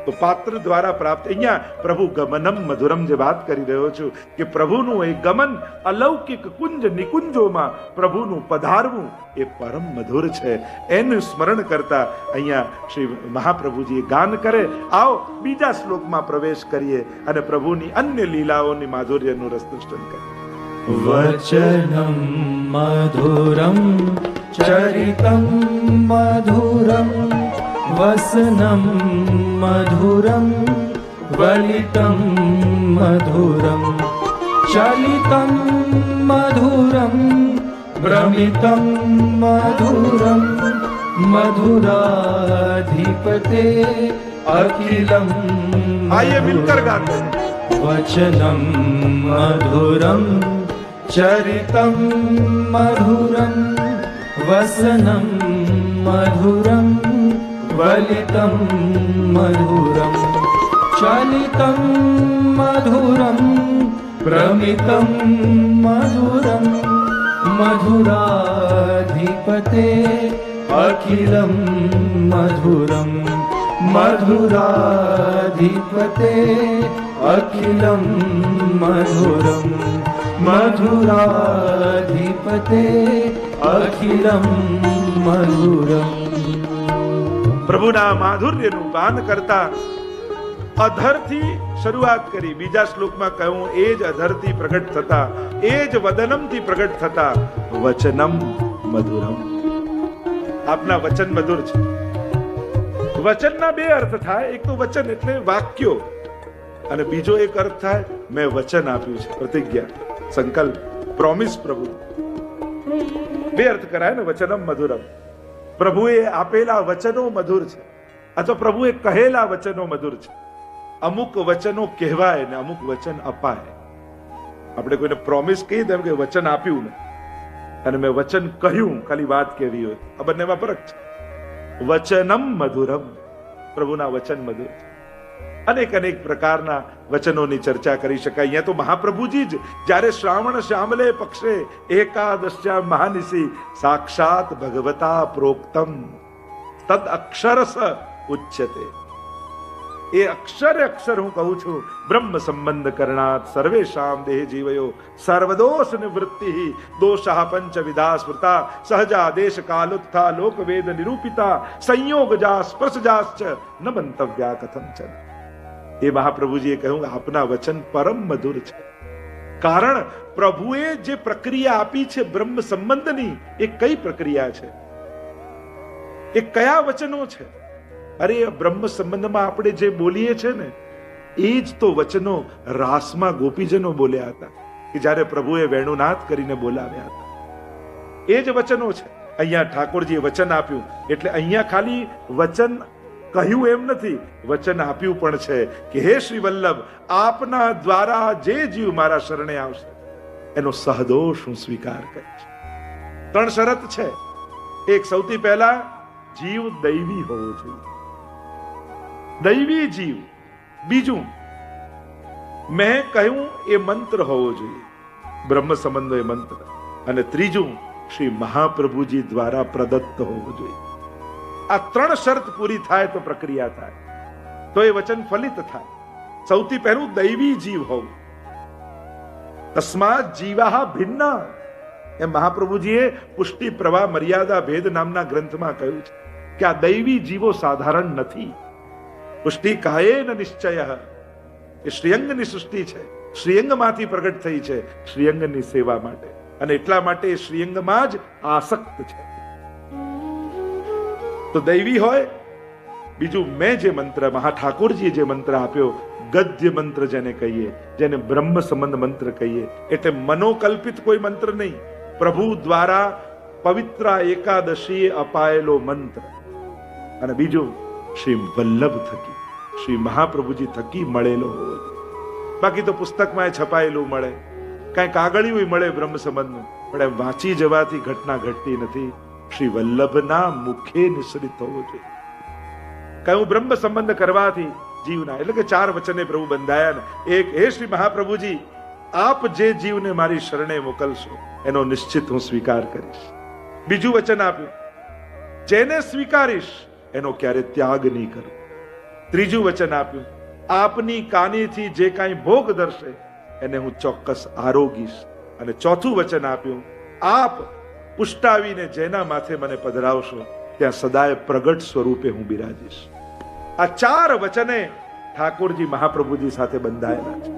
તો પાત્ર દ્વારા પ્રાપ્ત. અહીંયા પ્રભુ ગમનમ મધુરમ જે વાત કરી રહ્યો છું કે પ્રભુનું એ ગમન અલૌકિક કુંજ નિકુંજોમાં પ્રભુનું પધારવું એ પરમ મધુર છે. એનું સ્મરણ કરતા અહીંયા શ્રી મહાપ્રભુજી ગાન કરે. આવો બીજા શ્લોકમાં પ્રવેશ કરીએ અને પ્રભુની અન્ય લીલાઓની માધુર્યનું રસદૃષ્ટન કરીએ. વચનમ મધુરમ ચરિતમ મધુરમ વસનમ મધુરમ વલિતમ મધુરમ ચલિતમ મધુરમ ભ્રમિતમ મધુરમ મધુરાધિપતે અખિલમ. આइए मिलकर गाते हैं. वचनम मधुरम चरितम मधुरम वसनम मधुरम वलितम मधुरम चलितम मधुरम भ्रमितम मधुरम मधुराधिपते अखिलम मधुरम मधुराधिपते अखिलम मधुरम मधुराधिपते अखिलम मधुरम. પ્રભુના માધુર્યનું ગાન કરતા અધરથી શરૂઆત કરી. બીજા શ્લોકમાં કહ્યું એ જ અધરથી પ્રગટ થતા, એ જ વદનમથી પ્રગટ થતા વચનમ મધુરમ. આપના વચન મધુર છે. વચનના 2 અર્થ થાય. એક તો વચન એટલે વાક્યો, અને બીજો એક અર્થ થાય મેં વચન આપ્યું છે, પ્રતિજ્ઞા, સંકલ્પ, પ્રોમિસ. પ્રભુ 2 અર્થ કરાય ને, વચનમ મધુરમ. પ્રભુએ આપેલા વચનો મધુર છે, અથવા પ્રભુએ કહેલા વચનો મધુર છે. અમુક વચનો કહેવાય ને અમુક વચન અપાય. આપણે કોઈને પ્રોમિસ કહી દે કે વચન આપ્યું ને, અને મેં વચન કહ્યું, ખાલી વાત કહેવી હોય, આ બંનેમાં ફરક છે. વચનમ મધુરમ, પ્રભુના વચન મધુર છે. અનેક અનેક પ્રકારના વચનોની ચર્ચા કરી શકાય. અહીંયા તો મહાપ્રભુજી જ જ્યારે શ્રાવણ શ્યામલે પક્ષે એકાદશ્યા મહાનિશી સાક્ષાત ભગવતા પ્રોક્તમ તદ અક્ષરસ ઉચ્યતે. એ અક્ષરે અક્ષર હું કહું છું, બ્રહ્મ સંબંધ કરણાત સર્વેશામ દેહ જીવયો સર્વદોષ નિવૃત્તિ દોષા પંચવિધા સ્મૃતા સહજા દેશ કાલુત્થા લોકવેદ નિરૂપિતા સંયોગજા સ્પર્શજાશ્ચ ન મંતવ્યા કથંચન. એ મહાપ્રભુજીએ કહ્યું આપના વચન પરમ મધુર છે. કારણ પ્રભુએ જે પ્રક્રિયા આપી છે બ્રહ્મ સંબંધની, એ કઈ પ્રક્રિયા છે, એ કયા વચનો છે? અરે બ્રહ્મ સંબંધમાં આપણે જે બોલીએ છે ને એ જ તો વચનો રાસમાં ગોપીજનો બોલ્યા હતા કે જ્યારે પ્રભુએ વેણુનાદ કરીને બોલાવ્યા હતા. એ જ વચનો છે. અહીંયા ઠાકોરજીએ વચન આપ્યું એટલે અહીંયા ખાલી વચન કહ્યું એમ નથી, વચન આપ્યું પણ છે કે હે શ્રી વલ્લભ, આપના દ્વારા જે જીવ મારા શરણે આવશે એનો સહદોષ હું સ્વીકાર કરીશ. 3 શરત છે. એક, સૌથી પહેલા જીવ દૈવી હોવો જોઈએ, દૈવી જીવ. બીજું, મેં કહ્યું એ મંત્ર હોવો જોઈએ, બ્રહ્મ સંબંધનો એ મંત્ર. અને ત્રીજું, શ્રી મહાપ્રભુજી દ્વારા પ્રદત્ત હોવો જોઈએ. આ 3 શરત પૂરી થાય તો પ્રક્રિયા થાય, તો એ વચન ફલિત થાય. સૌથી પહેલું દૈવી જીવ હોવું. તસ્માત જીવાહ ભિન્ના, એમ મહાપ્રભુજીએ પુષ્ટિ પ્રવાહ મર્યાદા ભેદ નામના ગ્રંથમાં કહ્યું છે કે આ દૈવી જીવો સાધારણ નથી. પુષ્ટિ કાયેન નિશ્ચય, એ શ્રીઅંગની સૃષ્ટિ છે, શ્રીઅંગમાંથી પ્રગટ થઈ છે શ્રીઅંગની સેવા માટે, અને એટલા માટે શ્રીઅંગમાં જ આસક્ત છે. તો દૈવી હોય. બીજું, મેં જે મંત્ર, મહાઠાકોરજીએ જે મંત્ર આપ્યો, ગદ્ય મંત્ર જેને કહીએ, જેને બ્રહ્મ સંબંધ મંત્ર કહીએ, એટલે મનોકલ્પિત કોઈ મંત્ર નહીં, પ્રભુ દ્વારા પવિત્ર એકાદશીએ અપાયેલો મંત્ર. અને બીજું, શ્રી વલ્લભ થકી, શ્રી મહાપ્રભુજી થકી મળેલો હોવો જોઈએ. બાકી તો પુસ્તકમાં છપાયેલું મળે, કઈ કાગળિયું મળે બ્રહ્મ સંબંધનું, પણ એમ વાંચી જવાથી ઘટના ઘટતી નથી. શ્રી વલ્લભના મુખે નિશ્રિત હોવો જોઈએ. કયું બ્રહ્મ સંબંધ કરવાથી જીવના, એટલે કે 4 વચને પ્રભુ બંધાયા ને. એક, હે શ્રી મહાપ્રભુજી, આપ જે જીવને મારી શરણે મોકલશો એનો નિશ્ચિત હું સ્વીકાર કરીશ. બીજું વચન આપ્યું, જેને સ્વીકારીશ એનો ક્યારે ત્યાગ નહીં કરું. ત્રીજું વચન આપ્યું, આપની કાનીથી જે કાંઈ ભોગ ધરશે એને હું ચોક્કસ આરોગીશ. અને ચોથું વચન આપ્યું, આપ પુષ્ટાવીને જેના માથે મને પધરાવશો ત્યાં સદાય પ્રગટ સ્વરૂપે હું બિરાજીશ. આ 4 વચને ઠાકોરજી મહાપ્રભુજી સાથે બંધાયેલા છે.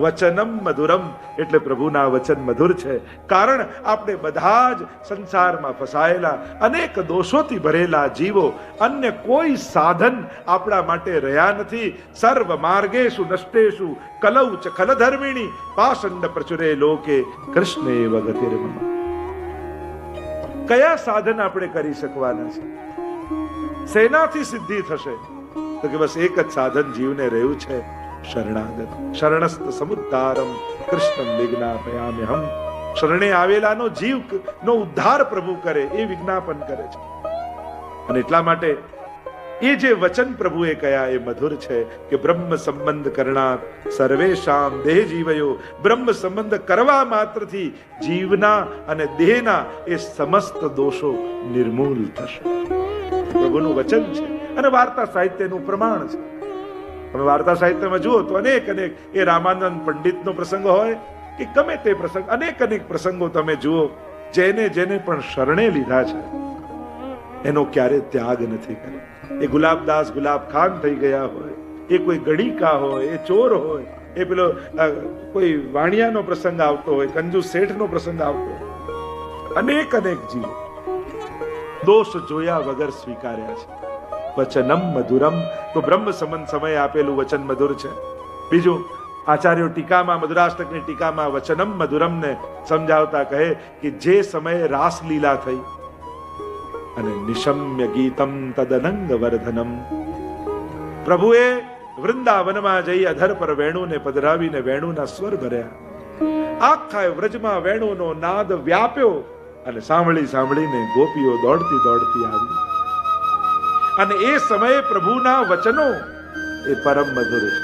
વચનમ મધુરમ, એટલે પ્રભુના વચન મધુર છે. કારણ આપણે બધા જ સંસારમાં ફસાયેલા, અનેક દોષોથી ભરેલા જીવો, અન્ય કોઈ સાધન આપણા માટે રહ્યા નથી. સર્વ માર્ગેષુ નષ્ટેષુ કલૌ ચ ખલધર્મિણી પાષંડ પ્રચુરે લોકે કૃષ્ણેવ ગતિર્મમ. કયા સાધન આપણે કરી શકવાના છે? શેનાથી સિદ્ધિ થશે? તો કે બસ એક જ સાધન જીવને રહ્યું છે, શરણાગત. શરણસ્ત સમુદ્ધારમ કૃષ્ણમ વિજ્ઞાપયામ્યહમ. શરણે આવેલાનો જીવનો ઉદ્ધાર પ્રભુ કરે એ વિજ્ઞાપન કરે છે. અને એટલા માટે એ જે વચન પ્રભુએ કયા એ મધુર છે કે બ્રહ્મ સંબંધ કરનાર સર્વેશામ દેહ જીવયો. બ્રહ્મ સંબંધ કરવા માત્રથી જીવના અને દેહના એ સમસ્ત દોષો નિર્મૂલ થશે. પ્રભુનું વચન છે અને વાર્તા સાહિત્યનું પ્રમાણ છે. તમે વાર્તા સાહિત્યમાં જુઓ તો અનેક એ રામાનંદ પંડિતનો પ્રસંગ હોય કે ગમે તે પ્રસંગ, અનેક પ્રસંગો તમે જુઓ, જેને પણ શરણે લીધા છે એનો ક્યારે ત્યાગ નથી કર્યો. એ ગુલાબદાસ ગુલાબ ખાન થઈ ગયા હોય, એ કોઈ ગણીકા હોય, એ ચોર હોય, એ પેલો કોઈ વાણિયાનો પ્રસંગ આવતો હોય, કંજૂસ શેઠનો પ્રસંગ આવતો હોય, અનેક જીવો દોષ જોયા વગર સ્વીકાર્યા છે. વચનમ મધુરમ, તો બ્રહ્મ સંબંધ સમયે આપેલું વચન મધુર છે. બીજું, આચાર્યો ટીકામાં, મધુરાષ્ટકની ટીકામાં વચનમ મધુરમ ને સમજાવતા કહે કે જે સમયે રાસલીલા થઈ અને નિશમ્ય ગીતમ તદનંગ વર્ધનમ, પ્રભુએ વૃંદાવનમાં જઈ અધર પર વેણુને પધરાવીને વેણુના સ્વર ભર્યા. આખા વ્રજમાં વેણુનો નાદ વ્યાપ્યો અને સાંભળીને ગોપીઓ દોડતી આવી. અને એ સમયે પ્રભુના વચનો એ પરમ મધુર છે.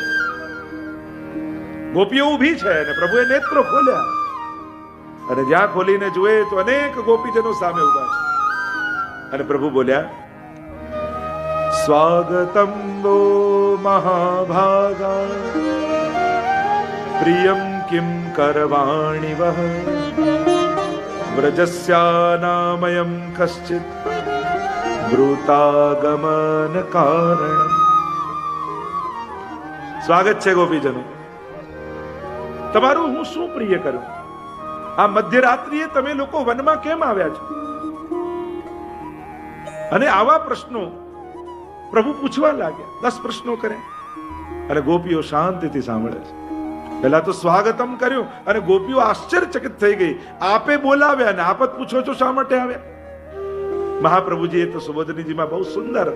ગોપીઓ ઊભી છે અને પ્રભુએ નેત્રો ખોલ્યા, અને જ્યાં ખોલીને જુએ તો અનેક ગોપીજનો સામે ઉભા છે. અને પ્રભુ બોલ્યા, સ્વાગતમ વો મહાભાગા પ્રિયમ કિમ કરવાણી વહ વ્રજસ્યાનામયમ કશ્ચિત બ્રૂતાગમન કારણ. સ્વાગત છે ગોપીજનો, તમારું હું શું પ્રિય કરું? આ મધ્યરાત્રિએ તમે લોકો વનમાં કેમ આવ્યા છો? અને આવા પ્રશ્નો પ્રભુ પૂછવા લાગ્યા, 10 પ્રશ્નો કરે અને ગોપીઓ શાંતિથી સાંભળે છે. પહેલા તો સ્વાગતમ કર્યું અને ગોપીઓ આશ્ચર્યચકિત થઈ ગઈ. આપે બોલાવ્યા ને આપ જ પૂછો છો શા માટે આવ્યા? મહાપ્રભુજીએ તો સુબોધનીજીમાં બહુ સુંદર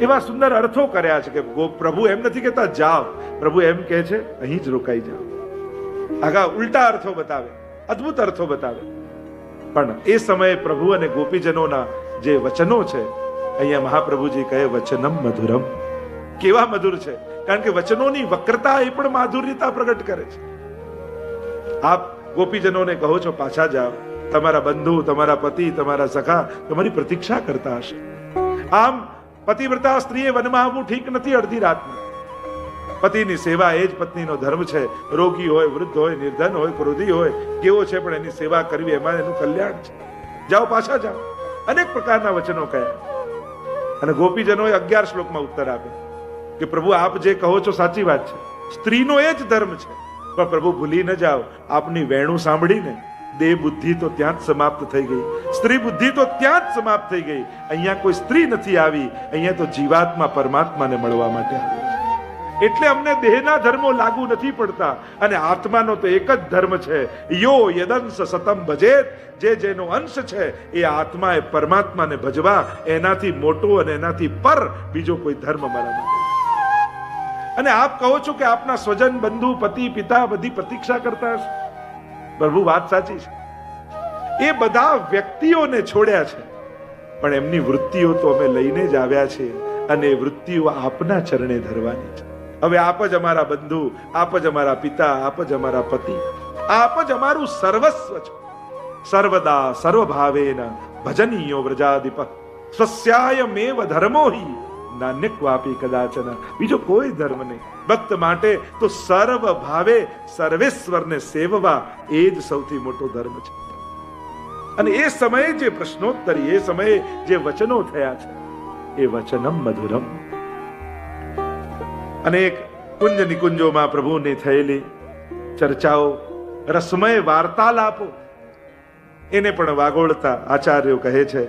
એવા સુંદર અર્થો કર્યા છે કે પ્રભુ એમ નથી કહેતા જાઓ, પ્રભુ એમ કહે છે અહીં જ રોકાઈ જાઓ. આગા ઉલટા અર્થો બતાવે, અદ્ભુત અર્થો બતાવે. પણ એ સમયે પ્રભુ અને ગોપીજનોના જે વચનો છે, અહીંયા મહાપ્રભુજી કહે વચનમ મધુરમ. કેવા મધુર છે, કારણ કે વચનોની વક્રતા એ પણ માધુર્યતા પ્રગટ કરે છે. આપ ગોપીજનોને કહો છો પાછા જાઓ, તમારા બંધુ, તમારા પતિ, તમારા સખા તમારી પ્રતીક્ષા કરતા હશે. આમ પતિવ્રતા સ્ત્રીએ વનમાં આવવું ઠીક નથી અડધી રાતમાં. પતિની સેવા એ જ પત્નીનો ધર્મ છે. રોગી હોય, વૃદ્ધ હોય, નિર્ધન હોય, ક્રોધી હોય, કેવો છે, પણ એની સેવા કરવી એમાં એનું કલ્યાણ છે. જાઓ, પાછા જાઓ. અનેક પ્રકારના વચનો કહ્યા અને ગોપીજનોએ 11 શ્લોકમાં ઉત્તર આપ્યો કે પ્રભુ આપ જે કહો છો સાચી વાત છે, સ્ત્રીનો એ જ ધર્મ છે, પણ પ્રભુ ભૂલી ન જાઓ આપની વેણું સાંભળીને દેહ બુદ્ધિ તો ત્યાં જ સમાપ્ત થઈ ગઈ, સ્ત્રી બુદ્ધિ તો ત્યાં જ સમાપ્ત થઈ ગઈ. અહીંયા કોઈ સ્ત્રી નથી આવી, અહીંયા તો જીવાત્મા પરમાત્માને મળવા માટે આવી. એટલે અમને દેહના ધર્મો લાગુ નથી પડતા અને આત્માનો તો એક જ ધર્મ છે, યો યદંશ સતમ ભજેત. જે જેનો અંશ છે એ આત્મા એ પરમાત્માને ભજવા, એનાથી મોટો અને એનાથી પર બીજો કોઈ ધર્મ મારા માટે. અને આપ કહો છો કે આપના સ્વજન, બંધુ, પતિ, પિતા બધી પ્રતીક્ષા કરતા હશે. પ્રભુ વાત સાચી છે, એ બધા વ્યક્તિઓને છોડ્યા છે, પણ એમની વૃત્તિઓ તો અમે લઈને જ આવ્યા છીએ અને એ વૃત્તિઓ આપના ચરણે ધરવાની છે. હવે આપ જ અમારા બંધુ, આપ જ અમારા પિતા, આપ જ અમારા પતિ, આપ જ અમારું સર્વસ્વ છો. સર્વદા સર્વભાવેન ભજનીયો વ્રજાધિપ સ્વસ્યાયમેવ ધર્મો હિ નાન્યક્વાપી કદાચન. બીજો કોઈ ધર્મ નહીં. ભક્ત માટે તો સર્વ ભાવે સર્વેશ્વરને સેવવા એ જ સૌથી મોટો ધર્મ છે. અને એ સમયે જે પ્રશ્નોત્તરી, એ સમયે જે વચનો થયા છે એ વચનમ મધુરમ. અનેક કુંજ નિકુંજોમાં પ્રભુની થયેલી ચર્ચાઓ, રસમય વાર્તાલાપો, એને પણ વાગોળતા આચાર્યો કહે છે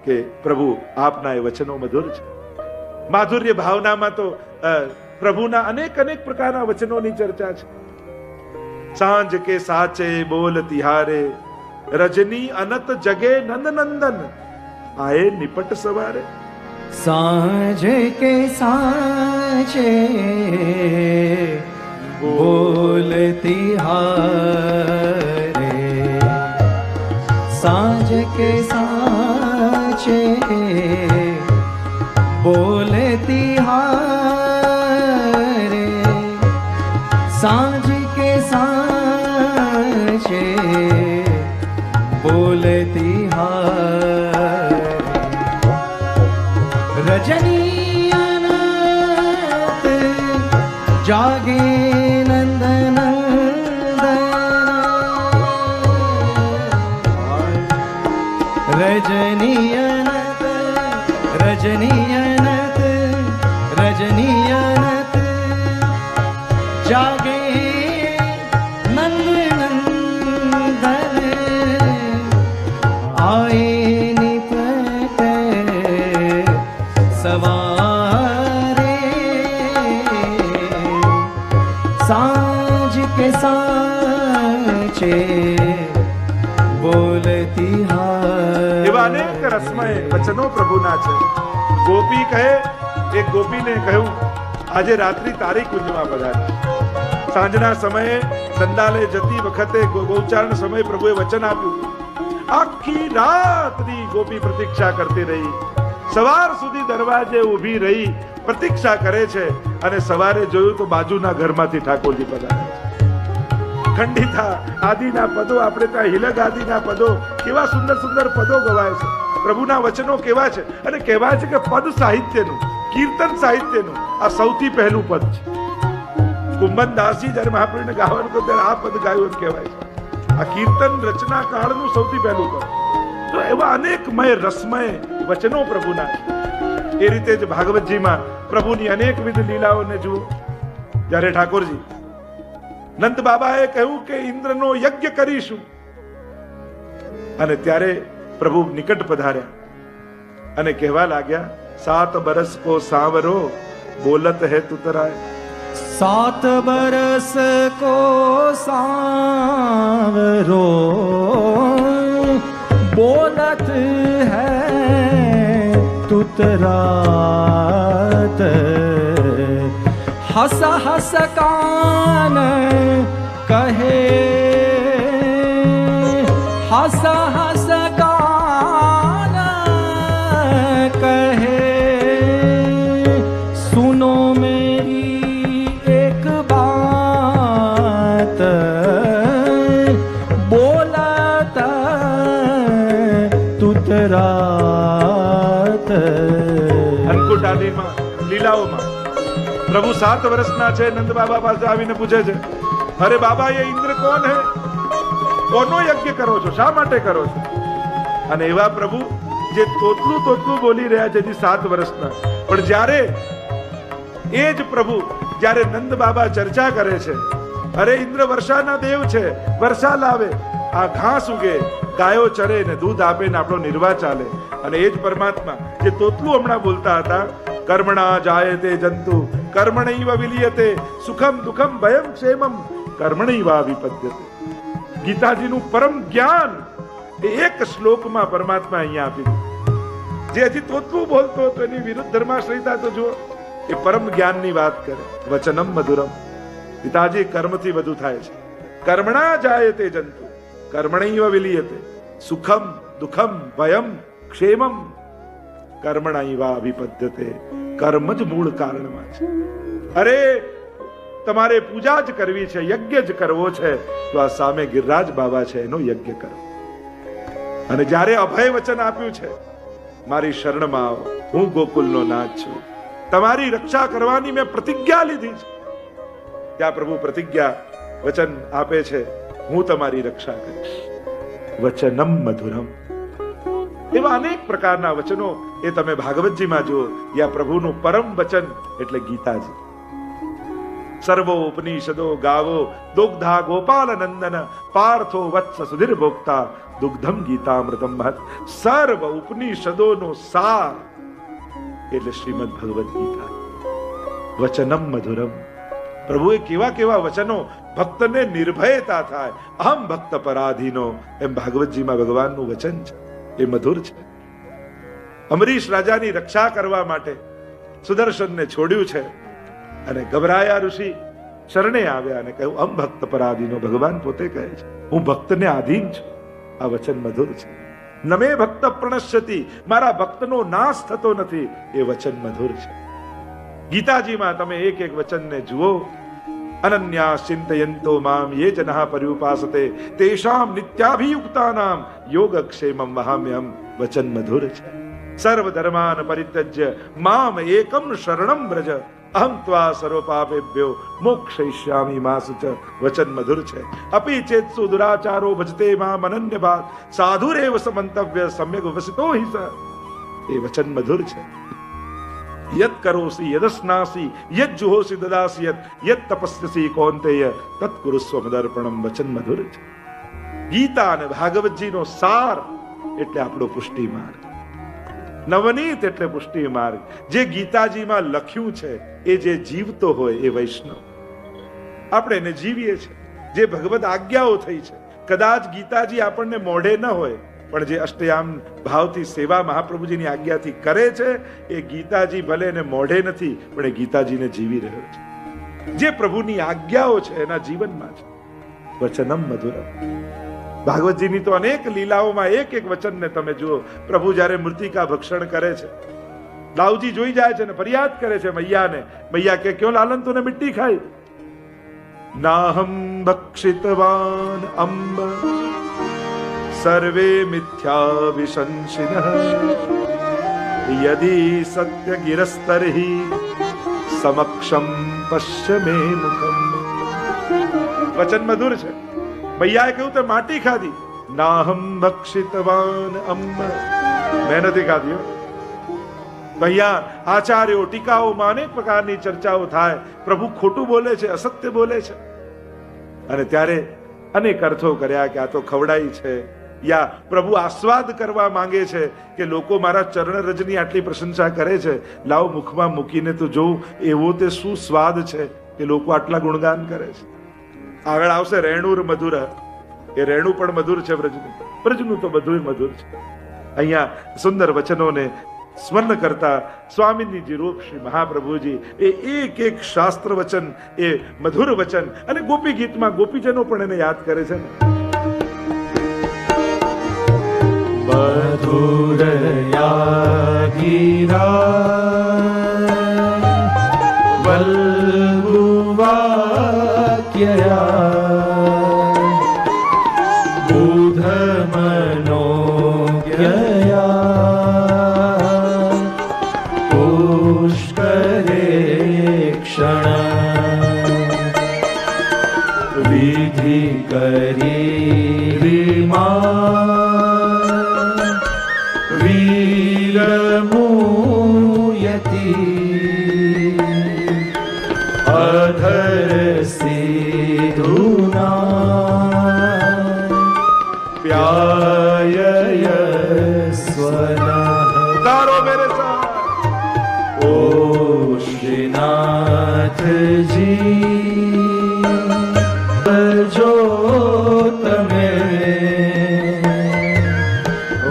કે પ્રભુ આપના એ વચનો મધુર છે. માધુર્ય ભાવનામાં તો પ્રભુના અનેક અનેક પ્રકારના વચનોની ચર્ચા છે. સાંજ કે સાચે બોલ તિહારે, રજની અનત જગે નંદ નંદન, આયે નિપટ સવારે. સાંજ કે સાચે બોલતી હારે, સાંજ કે સાચે બોલતી હારે, સાંજ કે સાચે બોલતી હારે, રજની અનંત જાગે નંદન, રજની અનંત, રજની અનંત, રજની અનંત જાગે નંદનંદન, આયે નિપટ સવારે, સાંજ કે સાચે બોલતી હારે. એવા અનેક રસમય વચનો પ્રભુના છે. ગોપી કહે, એક ગોપીને કહ્યું આજે રાત્રિ તારી કુંજમાં પધારે. સાંજના સમયે નંદાલય જતી વખતે ગૌચારણ સમયે પ્રભુએ વચન આપ્યું. આખી રાતની ગોપી પ્રતીક્ષા કરતી રહી, સવાર સુધી દરવાજે ઊભી રહી પ્રતીક્ષા કરે છે અને સવારે જોયું તો બાજુના ઘરમાંથી ઠાકોરજી પધારે છે. ખંડિતા આદિના પદો, આપણે ત્યાં હિલક આદિના પદો, કેવા સુંદર સુંદર પદો ગવાય છે. પ્રભુના વચનો કેવા છે અને કહેવાય છે કે પદ સાહિત્યનું, કીર્તન સાહિત્યનું આ સૌથી પહેલું પદ છે. કુંભનદાસજી જ્યારે મહાપ્રભુને ગાવાનું તો ત્યારે આ પદ ગાયું એમ કહેવાય છે. આ કીર્તન રચના કાળનું સૌથી પહેલું પદ. તો એવા અનેકમય રસમય વચનો પ્રભુના છે. એ રીતે જ ભાગવતજીમાં પ્રભુની અનેકવિધ લીલાઓને જુઓ. જ્યારે ઠાકોરજી નંદ બાબાએ કહ્યું કે ઇન્દ્રનો યજ્ઞ કરીશું અને ત્યારે પ્રભુ નિકટ પધાર્યા અને કહેવા લાગ્યા 7 बरस को सांवरो बोलत है तुतराय। 7 बरस को सांवरो बोलत है तुतरात। हस हस कान कहे, हस हस कान कहे, सुनो मेरी एक बात, बोलत तुतरात। અન્નકૂટ આદિમાં લીલાઓમાં પ્રભુ 7 વર્ષના છે, નંદ બાબા પાસે આવીને પૂછે છે, અરે બાબા એ ઇન્દ્ર કોણ હે, કોનો યજ્ઞ કરો છો, શા માટે કરો છો? અને એવા પ્રભુ જે તોતલું બોલી રહ્યા છે 7 વર્ષના, પણ જ્યારે એ જ પ્રભુ જ્યારે નંદ બાબા ચર્ચા કરે છે, અરે ઇન્દ્ર વર્ષાના દેવ છે, વર્ષા લાવે, આ ઘાસ ઉગે, ગાયો ચરે ને દૂધ આપે ને આપણો નિર્વાહ ચાલે, અને એ જ પરમાત્મા જે તોતલું હમણાં બોલતા હતા, કર્મણા જાયતે જંતુ કર્મણૈવ વિલિયતે સુખમ દુઃખમ ભયમ ક્ષેમમ કર્મણૈવ વિપદ્યતે. ગીતાજીનું પરમ જ્ઞાન એ એક શ્લોકમાં પરમાત્મા અહીંયા આપી દીધું. જે હજી તોતલું બોલતો હતો એની વિરુદ્ધ ધર્માશ્રયતા તો જુઓ, એ પરમ જ્ઞાનની વાત કરે. વચનમ મધુરમ. પિતાજી કર્મથી બધું થાય છે. કર્મણા જાયતે જંતુ કર્મણૈવ વિલિયતે સુખમ દુઃખમ ભયમ ક્ષેમમ કર્મણૈવ વિપદ્યતે. કર્મ જ મૂળ કારણમાં છે. અરે તમારે પૂજા જ કરવી છે, યજ્ઞ જ કરવો છે, તો આ સામે ગિરિરાજ બાબા છે એનો યજ્ઞ કરો. અને જ્યારે અભય વચન આપ્યું છે, મારી શરણમાં આવો, હું ગોકુલનો નાથ છું, તમારી રક્ષા કરવાની મેં પ્રતિજ્ઞા લીધી છે, ત્યાં પ્રભુ પ્રતિજ્ઞા વચન આપે છે, હું તમારી રક્ષા કરીશ. વચનમ મધુરમ. એવા અનેક પ્રકારના વચનો એ તમે ભાગવતજીમાં જુઓ. યા પ્રભુનું પરમ વચન એટલે ગીતાજી. સર્વો ઉપનિષદો ગાવો દુગ્ધા ગોપાલ નંદન પાર્થો વત્સ સુધીર ભોક્તા દુગ્ધમ ગીતામૃતમ મહત. સર્વ ઉપનિષદોનો સાર એટલે શ્રીમદ ભગવદ ગીતા. વચનમ મધુરમ. પ્રભુએ કેવા કેવા વચનો, ભક્તને નિર્ભયતા થાય, અહમ ભક્ત પરાધીનો, એમ ભાગવતજીમાં ભગવાનનું વચન છે, એ મધુર છે. અમરીશ રાજાની રક્ષા કરવા માટે સુદર્શનને છોડ્યું છે, અને ગભરાયા ઋષિ શરણે આવ્યા અને કહ્યું, અમ ભક્ત પરાધીનો. ભગવાન પોતે કહે છે, હું ભક્તને આધીન છું. આ વચન મધુર છે. નમે ભક્ત પ્રણશ્યતિ, મારા ભક્તનો નાશ થતો નથી, એ વચન મધુર છે. ગીતાજીમાં તમે એક એક વચનને જુઓ. અનન્યા ચિંતયંતો મામ યે જનઃ પર્યુપાસતે તેષામ નિત્યાભિયુક્તાનામ યોગક્ષેમમ વહામ્યહમ. વચન મધુર છે. સર્વ ધર્માન પરિત્યજ્ય મામ એકમ શરણમ વ્રજ અહમ ત્વા સર્વ પાપેભ્યો મોક્ષયિષ્યામિ મા શુચ. વચન મધુર છે. અપિ ચેત્સુ દુરાચારો ભજતે મામ અનન્યભાત સાધુરેવ સમંતવ્ય સમ્યક વસિતો હિ સ. એ વચન મધુર છે. યત કરોસી યદસ્નાસી યદ જુહોસી દદાસી યદ તપસ્યસી કૌંતેય તત કુરુસ્વ મદર્પણમ. વચન મધુર છે. ગીતા અને ભાગવતજીનો સાર એટલે આપણો પુષ્ટિ માર્ગ. નવનીત એટલે પુષ્ટિ માર્ગ. જે ગીતાજીમાં લખ્યું છે એ જે જીવતો હોય એ વૈષ્ણવ. આપણે એને જીવીએ છીએ. જે ભગવદ આજ્ઞાઓ થઈ છે, કદાચ ગીતાજી આપણને મોઢે ન હોય, પણ જે અષ્ટયામ ભાવથી સેવા મહાપ્રભુજીની આજ્ઞાથી કરે છે, એ ગીતાજી ભલે એને મોઢે નથી, પણ એ ગીતાજીને જીવી રહ્યો છે. જે પ્રભુની આજ્ઞાઓ છે એના જીવનમાં છે. વચનમ મધુરમ. ભાગવતજીની તો અનેક લીલાઓમાં એક એક વચનને તમે જુઓ. પ્રભુ જ્યારે મૃતિકા ભક્ષણ કરે છે, દાઉજી જોઈ જાય છે ને ફરિયાદ કરે છે મૈયાને. મૈયા કે ક્યો લાલન તુને મિટ્ટી ખાઈ? નાહમ ભક્ષિતવાન અંબ સર્વે મિથ્યા વિશંસિનઃ યદિ સત્ય ગિરસ્તરહિ સમક્ષમ પશ્ય મે મુખમ. વચન મધુર છે. મૈયાએ કહ્યું તે માટી ખાધી. નાહમ ભક્ષિતવાન અંબ. મેં નથી ખાધી. મૈયા આચાર્યો ટીકાઓમાં અનેક પ્રકારની ચર્ચાઓ થાય. પ્રભુ ખોટું બોલે છે, અસત્ય બોલે છે, અને ત્યારે અનેક અર્થો કર્યા કે આ તો ખવડાઈ છે, યા પ્રભુ આસ્વાદ કરવા માંગે છે કે લોકો મારા ચરણ રજની આટલી પ્રશંસા કરે છે, લાવો મુખમાં મૂકીને તો જોઉં એવો તે શું સ્વાદ છે કે લોકો આટલા ગુણગાન કરે છે. આગળ આવશે રેણુર મધુર, એ રેણુ પણ મધુર છે બ્રજનું, બ્રજનું તો બધું મધુર છે. અહીંયા સુંદર વચનોને સ્મરણ કરતા સ્વામીજી રૂપ શ્રી મહાપ્રભુજી એ એક એક શાસ્ત્ર વચન, એ મધુર વચન, અને ગોપી ગીતમાં ગોપીજનો પણ એને યાદ કરે છે ને. મધુરયા ગીરા વલ્ગુવાક્યયા બુધમનોજ્ઞયા પુષ્કરેક્ષણ વિધિ કરી રીમા વીરમૂયતિ અધર સિધુના પ્યાયય સ્વનઃ. તારો મેરે સાથ ઓ શ્રીનાથજી જો તમે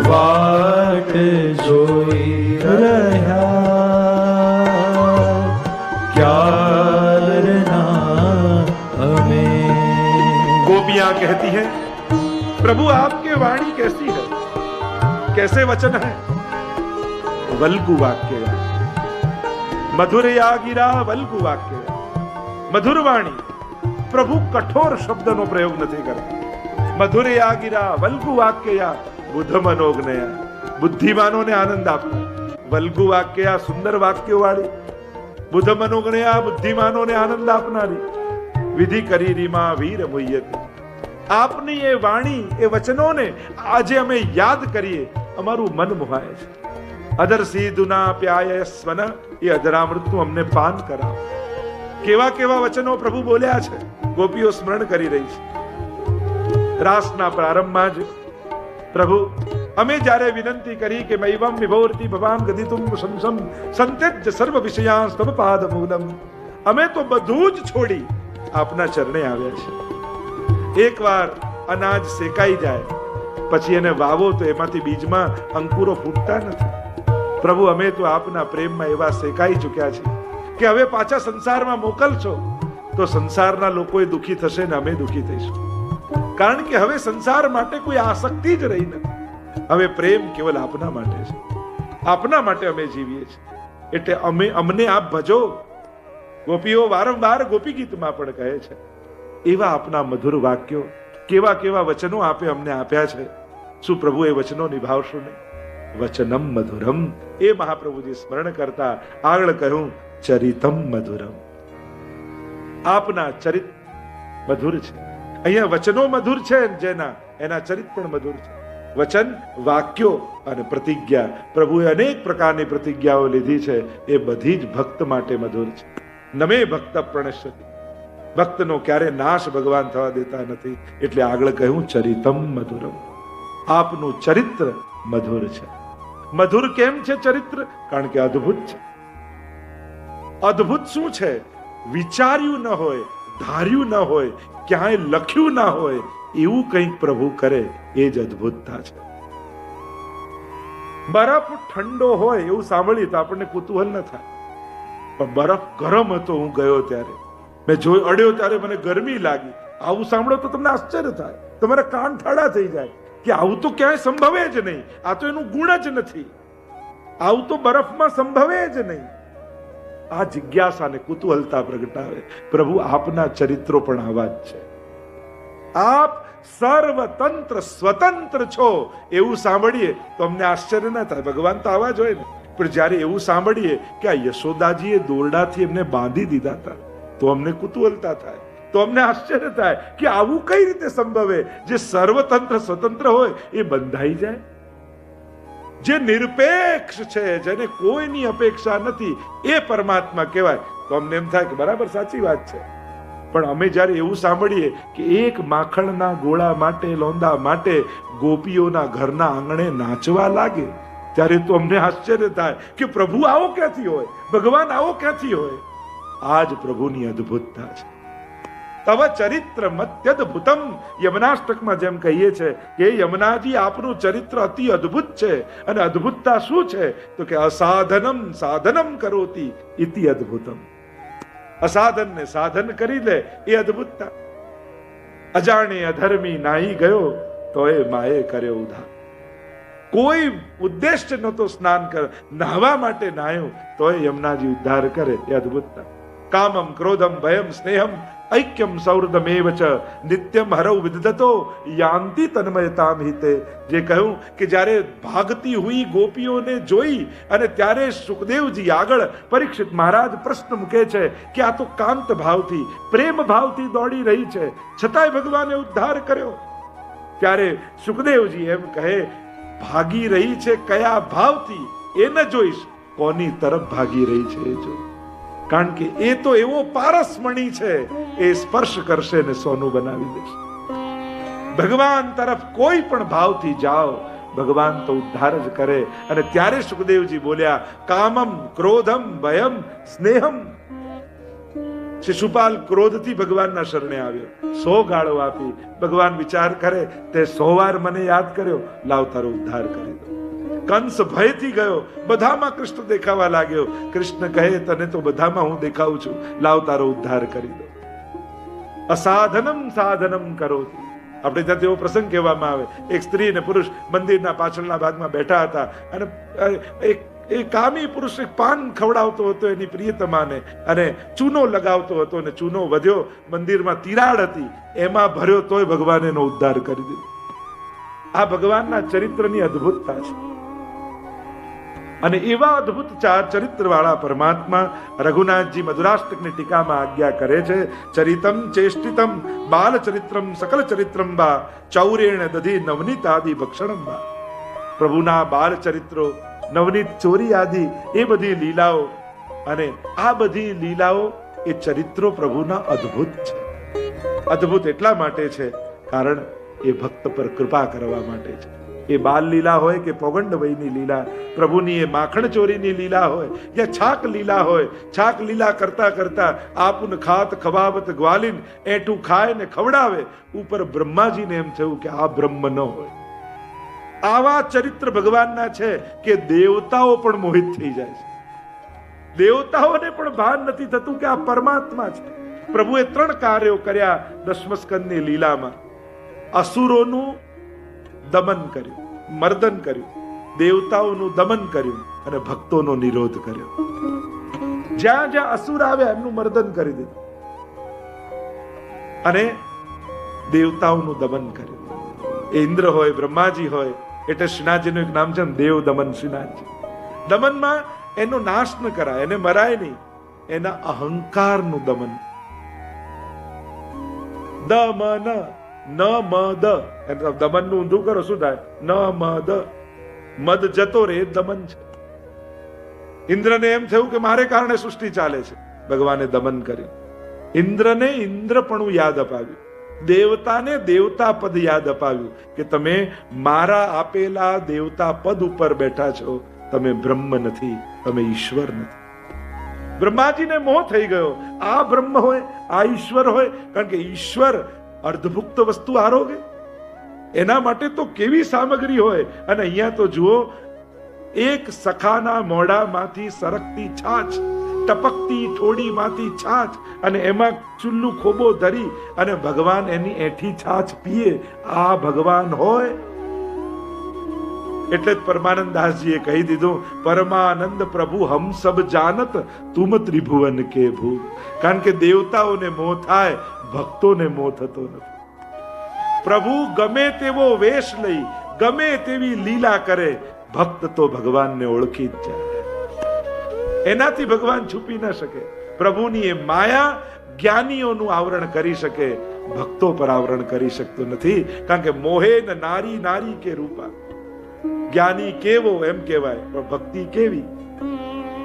વાટ જોઈ રહ્યા ક્યારના અમે. गोपियां कहती हैं प्रभु आपके वाणी कैसी है, कैसे वचन है. वल्गु वाक्य, मधुरया गिरा वल्गु वाक्य, मधुर वाणी. प्रभु कठोर शब्दનો પ્રયોગ નથી કરતા. મધુરયા ગિરા વલ્ગુ વાક્ય બુદ્ધ મનોજ્ઞયા, બુદ્ધિમાનોને આનંદ આપતા. વલ્ગુ વાક્ય સુંદર વાક્યો વાળી, બુદ્ધ મનોજ્ઞયા બુદ્ધિમાનોને આનંદ આપનારી. વિધિ કરી રીમા વીર મુય્યતિ. આપની એ વાણી, એ વચનોને આજે અમે યાદ કરીએ, અમારું મન મોહાય છે. અધર સીધુના પ્યાય સ્વન, એ અધરામૃતનું અમને પાન કરાવો. કેવા કેવા વચનો પ્રભુ બોલ્યા છે, ગોપીઓ સ્મરણ કરી રહી છે. રાસના પ્રારંભમાં જ પ્રભુ અમે જ્યારે વિનંતી કરી કે મૈવમ વિભોરતી ભવામ ગદિતુમ સંસમ સંત્યજ્ય સર્વ વિષયાં તવ પાદ મૂલમ, અમે તો બધું જ છોડી આપના ચરણે આવ્યા છે. એકવાર અનાજ શેકાઈ જાય પછી એને વાવો તો એમાંથી બીજમાં અંકુરો ફૂટતા નથી. પ્રભુ અમે તો આપના પ્રેમમાં એવા શેકાઈ ચૂક્યા છે કે હવે પાછા સંસારમાં મોકલશો તો સંસારના લોકોએ દુખી થશે ને અમે દુખી થઈશું. કારણ કે હવે સંસાર માટે કોઈ આસક્તિ જ રહી નથી. હવે પ્રેમ કેવલ આપના માટે છે, આપના માટે અમે જીવીએ છીએ. એટલે અમને આપ ભજો. ગોપીઓ વારંવાર ગોપી ગીતમાં પણ કહે છે એવા આપના મધુર વાક્યો, કેવા કેવા વચનો આપે અમને આપ્યા છે. શું પ્રભુ એ વચનો નિભાવશો નહીં? વચનમ મધુરમ, એ મહાપ્રભુજી સ્મરણ કરતા આગળ કહ્યું ચરિતમ મધુરમ. આપના ચરિત મધુર છે. અહીંયા વચનો મધુર છે, જેના એના ચરિત પણ મધુર છે. વચન, વાક્યો અને પ્રતિજ્ઞા, પ્રભુએ અનેક પ્રકારની પ્રતિજ્ઞાઓ લીધી છે, એ બધી જ ભક્ત માટે મધુર છે. નમે ભક્ત પ્રણશ્યતિ, ભક્તનો ક્યારે નાશ ભગવાન થવા દેતા નથી. એટલે આગળ કહ્યું ચરિતમ મધુરમ, આપનું ચરિત્ર મધુર છે. મધુર કેમ છે ચરિત્ર? કારણ કે અદ્ભુત છે. અદ્ભુત શું છે? વિચાર્યું ન હોય, ધાર્યું ન હોય, ક્યાંય લખ્યું ના હોય એવું કંઈક પ્રભુ કરે, એ જ અદ્ભુતતા છે. બરફ ઠંડો હોય એવું સાંભળીએ તો આપણને કુતૂહલ ન થાય, પણ બરફ ગરમ હતો હું ગયો ત્યારે, મેં જોઈ અડ્યો ત્યારે મને ગરમી લાગી, આવું સાંભળો તો તમને આશ્ચર્ય થાય, તમારા કાન ઠાડા થઈ જાય કે આવું તો ક્યાંય સંભવે જ નહીં, આ તો એનું ગુણ જ નથી, આવું તો બરફમાં સંભવે જ નહીં. આ જિજ્ઞાસા અને કુતૂહલતા પ્રગટાવે. પ્રભુ આપના ચરિત્રો પણ આવા જ છે. આપ સર્વતંત્ર સ્વતંત્ર છો એવું સાંભળીએ તો અમને આશ્ચર્ય ન થાય, ભગવાન તો આવા જ હોય ને. પણ જ્યારે એવું સાંભળીએ કે આ યશોદાજીએ દોરડાથી એમને બાંધી દીધા હતા તો અમને કુતૂહલતા થાય, તો અમને આશ્ચર્ય થાય કે આવું કઈ રીતે સંભવે? જે સર્વતંત્ર સ્વતંત્ર હોય એ બંધાઈ જાય, જે નિરપેક્ષ છે, જેને કોઈની અપેક્ષા નથી, એ પરમાત્મા કહેવાય. તો અમને એમ થાય કે બરાબર સાચી વાત છે. પણ અમે જ્યારે એવું સાંભળીએ કે એક માખણના ગોળા માટે, લોંદા માટે ગોપીઓના ઘરના આંગણે નાચવા લાગે, ત્યારે તો અમને આશ્ચર્ય થાય કે પ્રભુ આવો ક્યાંથી હોય, ભગવાન આવો ક્યાંથી હોય. આ જ પ્રભુની અદ્ભુતતા છે. તવ ચરિત્ર મત્યદ્ભુતમ. યમનાષ્ટકમાં જેમ કહીએ છે કે યમુનાજી આપનું ચરિત્ર અતિ અદ્ભુત છે. અને અદ્ભુતતા શું છે? તો કે અસાધનમ સાધનમ કરોતિ ઇતિ અદ્ભુતમ. અસાધનને સાધન કરી લે એ અદ્ભુતતા. અજાણે અધર્મી નાહી ગયો તો એ માએ કર્યો ઉદ્ધાર. કોઈ ઉદ્દેશ્ય નતો સ્નાન કર, નાહવા માટે નાહ્યો તો એ યમુનાજી ઉદ્ધાર કરે, એ અદ્ભુતતા. કામમ ક્રોધમ ભયમ સ્નેહમ ઐક્યમ સૌહૃદમેવ ચ નિત્યમ હરૌ વિદધતો યાંતિ તન્મયતામ હિતે. જે કહ્યું કે જ્યારે ભાગતી હુઈ ગોપીઓને જોઈ અને ત્યારે સુખદેવજી આગળ પરીક્ષિત મહારાજ પ્રશ્ન મૂકે છે કે આ તો કાંત ભાવથી, પ્રેમ ભાવથી દોડી રહી છે, છતાંય ભગવાને ઉદ્ધાર કર્યો. ત્યારે સુખદેવજી એમ કહે, ભાગી રહી છે કયા ભાવથી એ ન જોઈશ, કોની તરફ ભાગી રહી છે એ જો. કારણ કે એ તો એવો પારસમણી છે, એ સ્પર્શ કરશે ને સોનું બનાવી દેશે. ભગવાન તરફ કોઈ પણ ભાવથી જાઓ, ભગવાન તો ઉદ્ધાર જ કરે. અને ત્યારે સુખદેવજી બોલ્યા, કામમ ક્રોધમ ભયમ સ્નેહમ. શિશુપાલ ક્રોધથી ભગવાનના શરણે આવ્યો, 100 ગાળો આપી. ભગવાન વિચાર કરે, તે 100 વાર મને યાદ કર્યો, લાવ તારો ઉદ્ધાર કરી દો. કંસ ભયથી ગયો, બધામાં કૃષ્ણ દેખાવા લાગ્યો. કૃષ્ણ કહે, તને તો બધામાં હું દેખાઉં છું, લાવ તારો ઉદ્ધાર કરી દો. અસાધનમ સાધનમ કરોતિ. આપણે ત્યાં એવો પ્રસંગ કહેવામાં આવે, એક સ્ત્રી અને પુરુષ મંદિરના પાછળના ભાગમાં બેઠા હતા અને એક કામી પુરુષ એક પાન ખવડાવતો હતો એની પ્રિયતમાને, અને ચૂનો લગાવતો હતો, અને ચૂનો વધ્યો, મંદિરમાં તિરાડ હતી, એમાં ભર્યો, તોય ભગવાન એનો ઉદ્ધાર કરી દીધો. આ ભગવાનના ચરિત્રની અદ્ભુતતા છે. અને એવા અદ્ભુત ચરિત્ર વાળા પરમાત્મા રઘુનાથજી મધુરાષ્ટકની ટીકામાં આજ્ઞા કરે છે, ચરિતમ ચેષ્ટિતમ બાલ ચરિત્રમ સકલ ચરિત્રમ વા ચૌરેણ દધી નવનીત આદિ ભક્ષણમ વા. પ્રભુના બાલ ચરિત્રો, નવનીત ચોરી આદિ, એ બધી લીલાઓ, અને આ બધી લીલાઓ, એ ચરિત્રો પ્રભુના અદ્ભુત છે. અદ્ભુત એટલા માટે છે કારણ એ ભક્ત પર કૃપા કરવા માટે છે. એ બાલ લીલા હોય કે પોગંડવયની લીલા, પ્રભુની એ માખણ ચોરીની લીલા હોય યા છાક લીલા હોય, છાક લીલા કરતા કરતા આપુન ખાત ખવાવત ગ્વાલિન, એઠું ખાય ને ખવડાવે, ઉપર બ્રહ્માજીને એમ થયું કે આ બ્રહ્મ ન હોય. આવા ચરિત્ર ભગવાનના છે કે દેવતાઓ પણ મોહિત થઈ જાય છે. દેવતાઓને પણ ભાન નથી થતું કે આ પરમાત્મા છે. પ્રભુએ 3 કાર્યો કર્યા દશમ સ્કંદની લીલામાં. અસુરોનું દમન કર્યું, મર્દન કર્યું, દેવતાઓનું દમન કર્યું, અને ભક્તોનો નિરોધ કર્યો. જ્યાં જ્યાં અસુર આવ્યા એમનું મર્દન કરી દીધું, અને દેવતાઓનું દમન કર્યું. એ ઇન્દ્ર હોય, બ્રહ્માજી હોય, એટલે શ્રીનાથજીનું એક નામ છે દેવ દમન શ્રીનાથજી. દમનમાં એનો નાશ ન કરાય, એને મરાય નહીં, એના અહંકારનું દમન. દમન ન મદ, દમન નું ઊંધું કરો શું થાય? ન મદ. મદ જતો રે દમન છે. ઇન્દ્રને એમ થયું કે મારે કારણે સૃષ્ટિ ચાલે છે, ભગવાને દમન કર્યું. ઇન્દ્રને ઇન્દ્રપણું યાદ અપાવ્યું, દેવતાને દેવતા પદ યાદ અપાવ્યું કે તમે મારા આપેલા દેવતા પદ ઉપર બેઠા છો, તમે બ્રહ્મ નથી, તમે ઈશ્વર નથી. બ્રહ્માજીને મોહ થઈ ગયો, આ બ્રહ્મ હોય, આ ઈશ્વર હોય. કારણ કે ઈશ્વર અર્ધભુક્ત વસ્તુ આરોગે, એના માટે તો કેવી સામગ્રી હોય. અને અહીંયા તો જુઓ, એક સખાના મોઢામાંથી સરકતી છાછ, ટપકતી ઠોડીમાંથી છાછ, અને એમાં ચુલ્લું ખોબો ધરી અને ભગવાન એની એઠી છાછ પીએ, આ ભગવાન હોય. એટલે જ પરમાનંદદાસજીએ કહી દીધું, પરમાનંદ પ્રભુ હમ સબ જાનત, તુમ ત્રિભુવન કે ભૂ. કારણ કે દેવતાઓને મોહ થાય, ભક્તોને મોહ થતો નથી. પ્રભુ ગમે તેવો વેશ લઈ, ગમે તેવી લીલા કરે, ભક્ત તો ભગવાનને ઓળખી જ જાય. એનાથી ભગવાન છુપી ન શકે. પ્રભુની એ માયા જ્ઞાનીઓનું આવરણ કરી શકે, ભક્તો પર આવરણ કરી શકતો નથી. કારણ કે મોહે ન નારી નારી કે રૂપા. જ્ઞાની કેવો એમ કહેવાય, પણ ભક્તિ કેવી?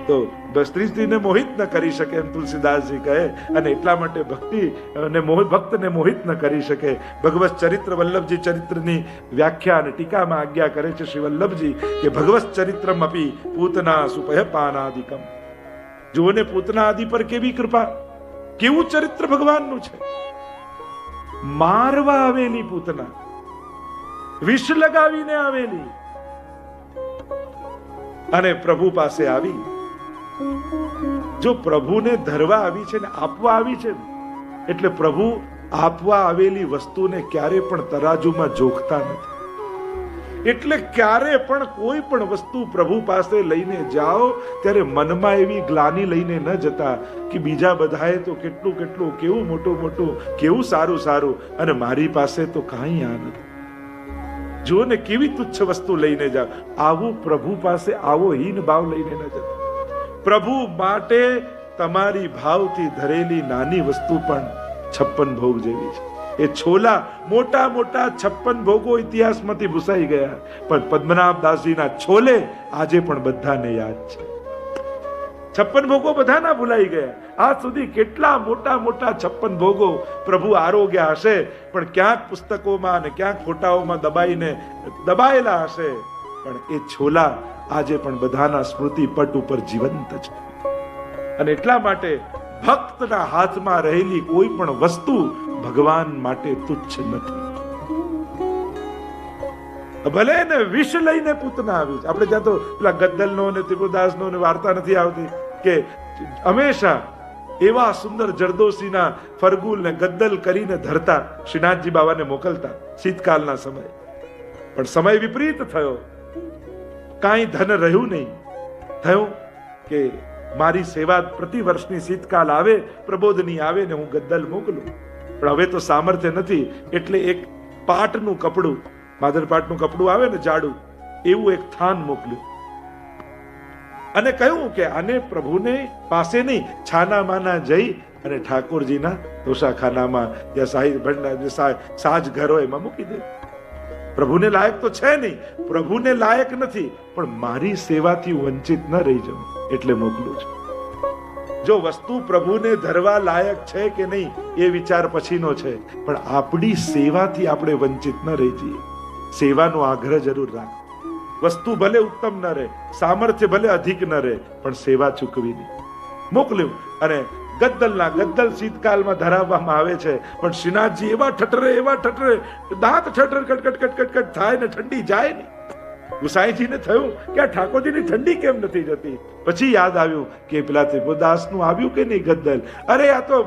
તો સ્ત્રીને મોહિત ન કરી શકે એમ તુલસીદાસજી કહે, અને એટલા માટે ભક્તિ અને ભક્તને મોહિત ન કરી શકે. ભગવત ચરિત્ર વલ્લભજી ચરિત્રની વ્યાખ્યા અને ટીકામાં આજ્ઞા કરે છે શ્રી વલ્લભજી કે ભગવત ચરિત્રમ અપી પૂતના સુપયપાનાદિકમ. જુઓ ને પૂતના આદિ પર કેવી કૃપા, કેવું ચરિત્ર ભગવાનનું છે. મારવા આવેલી પૂતના, વિષ લગાવીને આવેલી, અને પ્રભુ પાસે આવી. જો પ્રભુને ધરવા આવી છે ને આપવા આવી છે એટલે પ્રભુ આપવા આવેલી વસ્તુને ક્યારે પણ તરાજુમાં જોખતા નથી. એટલે ક્યારે પણ કોઈ પણ વસ્તુ પ્રભુ પાસે લઈને જાઓ ત્યારે મનમાં એવી ગ્લાની લઈને ન જતા કે બીજા બધાએ તો કેટલું કેટલું, કેવું મોટું મોટું, કેવું સારું સારું, અને મારી પાસે તો કાંઈ આ નથી. જુઓ ને કેવી તુચ્છ વસ્તુ લઈને જાઓ. આવું પ્રભુ પાસે આવો હીન ભાવ લઈને ન જતા. પ્રભુ માટે તમારી ભાવથી ધરેલી નાની વસ્તુ પણ 56 ભોગ જેવી છે. એ છોલા મોટા મોટા 56 ભોગો ઇતિહાસમાંથી ભૂસાઈ ગયા, પણ પદ્મનાભદાસજીના છોલે આજે પણ બધાને યાદ છે. 56 ભોગો બધાના ભૂલાઈ ગયા. આજ સુધી કેટલા મોટા મોટા 56 ભોગો પ્રભુ આરોગ્યા હશે, પણ ક્યાંક પુસ્તકોમાં અને ક્યાંક ફોટાઓમાં દબાયેલા હશે, પણ એ છોલા આજે પણ બધાના સ્મૃતિ પટ ઉપર જીવંત છે. અને એટલા માટે ભક્તના હાથમાં રહેલી કોઈ પણ વસ્તુ ભગવાન માટે તુચ્છ નથી. ભલે ને વિષ લઈને પૂતના આવી. આપણે ત્યાં તો પેલા ગદ્દલનો અને ત્રિપુરદાસનો વાર્તા નથી આવતી કે હંમેશા એવા સુંદર જરદોશીના ફરગુલને ગદ્દલ કરીને ધરતા શ્રીનાથજી બાબાને મોકલતા શીતકાલના સમયે. પણ સમય વિપરીત થયો, કાંઈ ધન રહ્યું નહીં. થયું કે મારી સેવા પ્રતિ વર્ષની શીતકાલ આવે, પ્રબોધની આવે ને હું ગદ્દલ મોકલું, પણ હવે તો સામર્થ્ય નથી. એટલે એક પાટનું કપડું, માધરપાટનું કપડું આવે ને જાડું, એવું એક થાન મોકલ્યું અને કહ્યું કે આને પ્રભુને પાસે નહીં, છાના માના જઈ અને ઠાકોરજીના તોશાખાનામાં સાજ ઘર હોય એમાં મૂકી દે. પ્રભુને લાયક તો છે નહીં, પ્રભુને લાયક નથી, પણ મારી સેવાથી વંચિત ન રહી જાઉં એટલે મોકલું છું. જો વસ્તુ પ્રભુને ધરવા લાયક છે કે નહીં એ વિચાર પછીનો છે, પણ આપણી સેવાથી આપણે વંચિત ન રહી જઈએ. સેવાનો આગ્રહ જરૂર રાખ. વસ્તુ ભલે ઉત્તમ ન રહે, સામર્થ્ય ભલે અધિક ન રહે, પણ સેવા ચૂકવી નહીં. મોકલ્યું અને ગદ્દલ શીતકાલમાં ધરાવવામાં આવે છે, પણ શ્રીનાથજી એવા ઠઠરે, દાંત ઠઠર કટકટ કટકટ થાય ને ઠંડી જાય નહીં. ગુસાઈજીને થયું કે આ ઠાકોરજીની ઠંડી કેમ નથી જતી. પછી યાદ આવ્યું કે પેલા ત્રિપુરદાસનું આવ્યું કે નહીં ગદ્દલ, અરે આ તો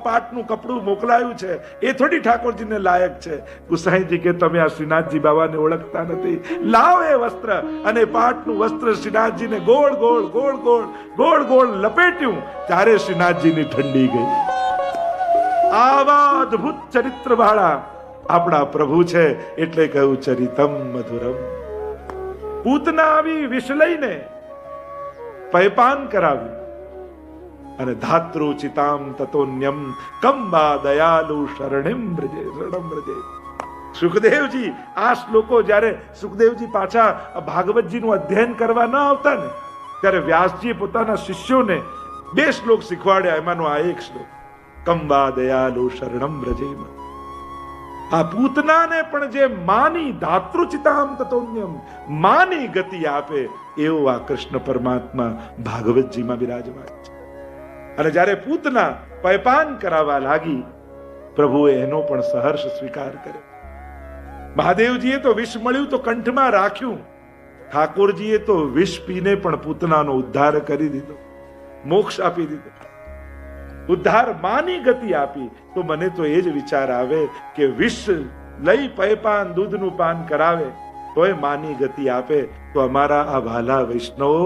પાટનું કપડું મોકલાયું છે, એ થોડી ઠાકોરજીને લાયક છે. ગુસાઈજી કે તમે આ શ્રીનાથજી બાબાને ઓળખતા નથી, લાવ એ વસ્ત્ર. અને પાટનું વસ્ત્ર શ્રીનાથજીને ગોળ ગોળ ગોળ ગોળ ગોળ ગોળ લપેટ્યું, ત્યારે શ્રીનાથજીની ઠંડી ગઈ. આવા અદ્ભુત ચરિત્ર વાળા આપણા પ્રભુ છે, એટલે કહ્યું ચરિતમ મધુરમ. પૂતના આવી વિષ લઈને પયપાન કરાવ્યું અને ધાતૃ ચિતામ તતોન્યમ કંબા દયાલુ શરણિમ બ્રજે. સુખદેવજી આ શ્લોકો જ્યારે સુખદેવજી પાછા ભાગવતજીનું અધ્યયન કરવા ન આવતા ને, ત્યારે વ્યાસજી પોતાના શિષ્યોને 2 શ્લોક શીખવાડ્યા. એમાંનો આ એક શ્લોક કંબા દયાલુ શરણમ બ્રજે. આ પૂતનાને પણ જે માની ધાતૃચિતામ તતોન્યમ, માની ગતિ આપે એવો આ કૃષ્ણ પરમાત્મા ભાગવતજીમાં બિરાજમાન છે. અને જ્યારે પૂતના પયપાન કરાવવા લાગી, પ્રભુએ એનો પણ સહર્ષ સ્વીકાર કર્યો. મહાદેવજીએ તો વિષ મળ્યું તો કંઠમાં રાખ્યું, ઠાકોરજીએ તો વિષ પીને પણ પૂતનાનો ઉદ્ધાર કરી દીધો, મોક્ષ આપી દીધો, ઉદ્ધાર માની ગતિ આપી. તો મને તો એ જ વિચાર આવે કે વિષ લઈ પયપાન દૂધનું પાન કરાવે તોય માની ગતિ આપે, તો અમારા આ ભાલા વૈષ્ણવો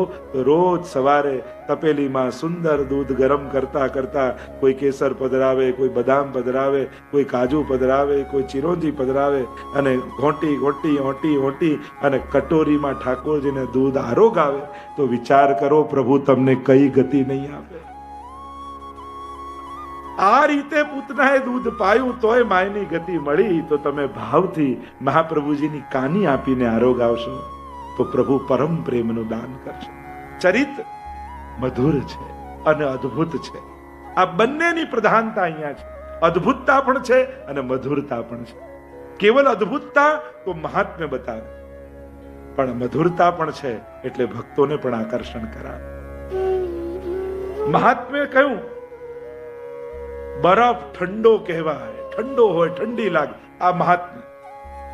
રોજ સવારે તપેલીમાં સુંદર દૂધ ગરમ કરતા કરતા કોઈ કેસર પધરાવે, કોઈ બદામ પધરાવે, કોઈ કાજુ પધરાવે, કોઈ ચિરોંજી પધરાવે, અને ઘોંટી ઘોંટી ઓટી ઓટી અને કટોરીમાં ઠાકોરજીને દૂધ આરોગાવે. તો વિચાર કરો પ્રભુ તમને કઈ ગતિ નહીં આપે. આ રીતે પૂતનાએ દૂધ પાયું તોય માયની ગતિ મળી. તો તમે ભાવથી મહાપ્રભુજીની કાની આપીને આરોગાવશો તો પ્રભુ પરમ પ્રેમનું દાન કરશે. ચરિત મધુર છે અને અદ્ભુત છે. આ બંનેની પ્રધાનતા અહીંયા છે. અદ્ભુતતા પણ છે અને મધુરતા પણ છે. કેવલ અદ્ભુતતા તો મહાત્મ્ય બતાવે, પણ મધુરતા પણ છે એટલે ભક્તોને પણ આકર્ષણ કરાવે. મહાત્મ્ય કયું? બરફ ઠંડો કહેવાય, ઠંડો હોય, ઠંડી લાગે, આ મહાત્મ્ય.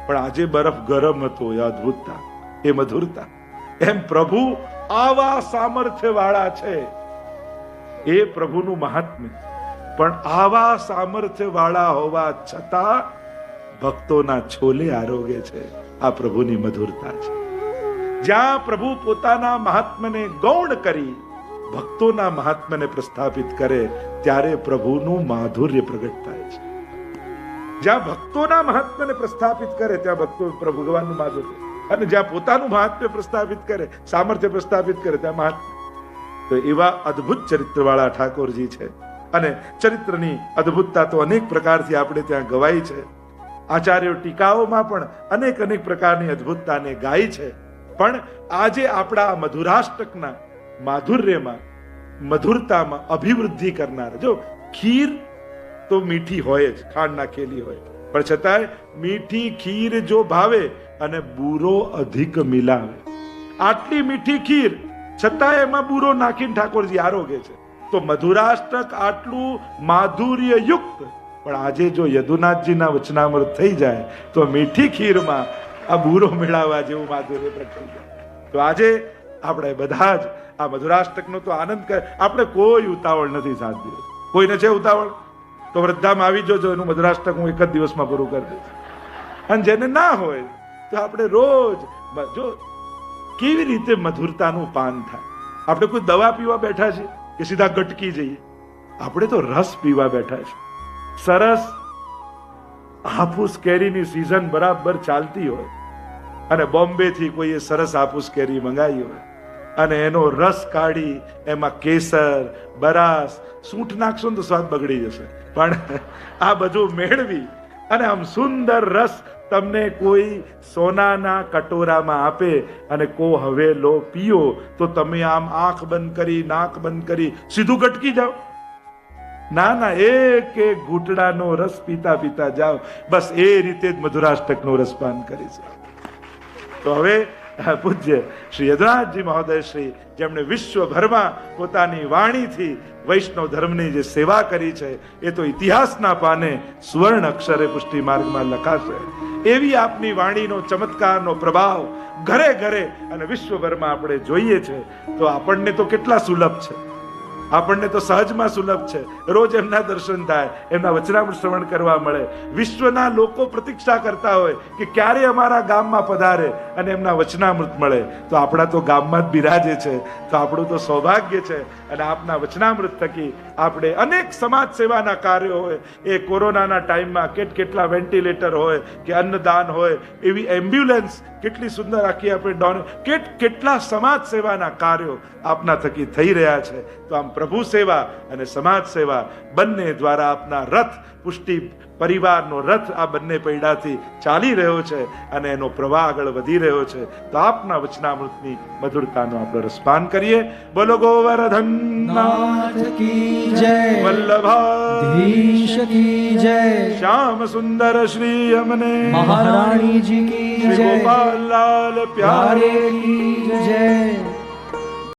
પણ આજે બરફ ગરમ હતો, એ અદ્ભુતતા, એ મધુરતા. એમ પ્રભુ આવા સામર્થ્ય વાળા છે, એ પ્રભુનું મહાત્મ્ય. પણ આવા સામર્થ્ય વાળા હોવા છતાં ભક્તોના છોલે આરોગે છે, આ પ્રભુની મધુરતા છે. જ્યાં પ્રભુ પોતાના મહાત્મ્યને ગૌણ કરી ભક્તોના મહાત્મ્યને પ્રસ્થાપિત કરે ત્યારે પ્રભુનું માધુર્ય પ્રગટ થાય છે. જ્યાં ભક્તોના મહાત્મ્યને પ્રસ્થાપિત કરે ત્યાં ભગવાનનું માધુર્ય, અને જ્યાં પોતાનું મહાત્મ્ય પ્રસ્થાપિત કરે, સામર્થ્ય પ્રસ્થાપિત કરે ત્યાં મહાત્મ્ય. તો એવા અદ્ભુત ચરિત્રવાળા ઠાકોરજી છે. અને ચરિત્રની અદ્ભુતતા તો અનેક પ્રકારથી આપણે ત્યાં ગવાઈ છે. આચાર્યો ટીકાઓમાં પણ અનેક અનેક પ્રકારની અદ્ભુતતાને ગાઈ છે. પણ આજે આપણા મધુરાષ્ટકના માધુર્યમાં, મધુરતામાં અભિવૃદ્ધિ કરનાર, જો ખીર તો મીઠી હોય જ, ખાંડ નાખેલી હોય, પણ છતાંય મીઠી ખીર જો ભાવે અને બૂરો અધિક મિલાવે, આટલી મીઠી ખીર છતાંય એમાં બૂરો નાખીને ઠાકોરજી આરોગે છે. તો મધુરાષ્ટક આટલું માધુર્ય યુક્ત, પણ આજે જો યદુનાથજીના વચનામૃત થઈ જાય તો મીઠી ખીરમાં આ બૂરો મેળવવા જેવું માધુર્ય પ્રગટ થઈ જાય. તો આજે આપણે બધા જ આ મધુરાષ્ટકનો તો આનંદ કરે. આપણે કોઈ ઉતાવળ નથી. 7 દિવસ કોઈને છે ઉતાવળ? તો વૃદ્ધામાં આવી જજો, એનું મધુરાષ્ટક હું 1 જ દિવસમાં પૂરું કરી દઈશ. અને જેને ના હોય તો આપણે રોજ જો કેવી રીતે મધુરતાનું પાન થાય. આપણે કોઈ દવા પીવા બેઠા છીએ કે સીધા ગટકી જઈએ? આપણે તો રસ પીવા બેઠા છીએ. સરસ હાફૂસ કેરીની સીઝન બરાબર ચાલતી હોય અને બોમ્બે થી કોઈએ સરસ હાફૂસ કેરી મંગાવી હોય અને એનો રસ કાઢી એમાં કેસર, બરાસ, સૂંઠ નાખશો ને તો સ્વાદ બગડી જશે. પણ આ બધું મેળવી અને આમ સુંદર રસ તમને કોઈ સોનાના કટોરામાં આપે અને કો હવે લો પીઓ, તો તમે આમ આંખ બંધ કરી, નાક બંધ કરી સીધું ગટકી જાઓ? ના ના, એક એક ઘૂંટડાનો રસ પીતા પીતા જાઓ. બસ એ રીતે જ મધુરાષ્ટકનો રસપાન કરીશું. તો હવે પૂજ્ય શ્રી યદુનાથજી મહોદય શ્રી, જેમણે વિશ્વભરમાં પોતાની વાણીથી વૈષ્ણવ ધર્મની જે સેવા કરી છે, એ તો ઇતિહાસના પાને સુવર્ણ અક્ષરે પુષ્ટિ માર્ગમાં લખાશે. એવી આપની વાણીનો ચમત્કારનો પ્રભાવ ઘરે ઘરે અને વિશ્વભરમાં આપણે જોઈએ છે. તો આપણને તો કેટલા સુલભ છે, આપણને તો સહજમાં સુલભ છે. રોજ એમના દર્શન થાય, એમના વચનામૃત શ્રવણ કરવા મળે. વિશ્વના લોકો પ્રતીક્ષા કરતા હોય કે ક્યારે અમારા ગામમાં પધારે અને એમના વચનામૃત મળે. તો આપણા તો ગામમાં જ બિરાજે છે, તો આપણું તો સૌભાગ્ય છે. અને આપના વચનામૃત થકી આપણે અનેક સમાજ સેવાના કાર્યો હોય, એ કોરોનાના ટાઈમમાં કેટલા વેન્ટિલેટર હોય કે અન્નદાન હોય, એવી એમ્બ્યુલન્સ કેટલી સુંદર આખી આપણે કેટલા સમાજ સેવાના કાર્યો આપના થકી થઈ રહ્યા છે. તો આમ પ્રભુ સેવા અને સમાજ સેવા બંને દ્વારા આપના રથ, પુષ્ટિ પરિવારનો રથ આ બંને પૈડાથી ચાલી રહ્યો છે અને એનો પ્રવાહ આગળ વધી રહ્યો છે. તો આપના વચનામૃતની મધુરતાનો આપણે રસપાન કરીએ. બોલો ગોવર્ધન નાથ કી જય, વલ્લભાધીશ કી જય, શ્યામ સુંદર શ્રી અમને મહારાણી જી કી શ્રી જય, ગોપાલ લાલ પ્યારે કી જય.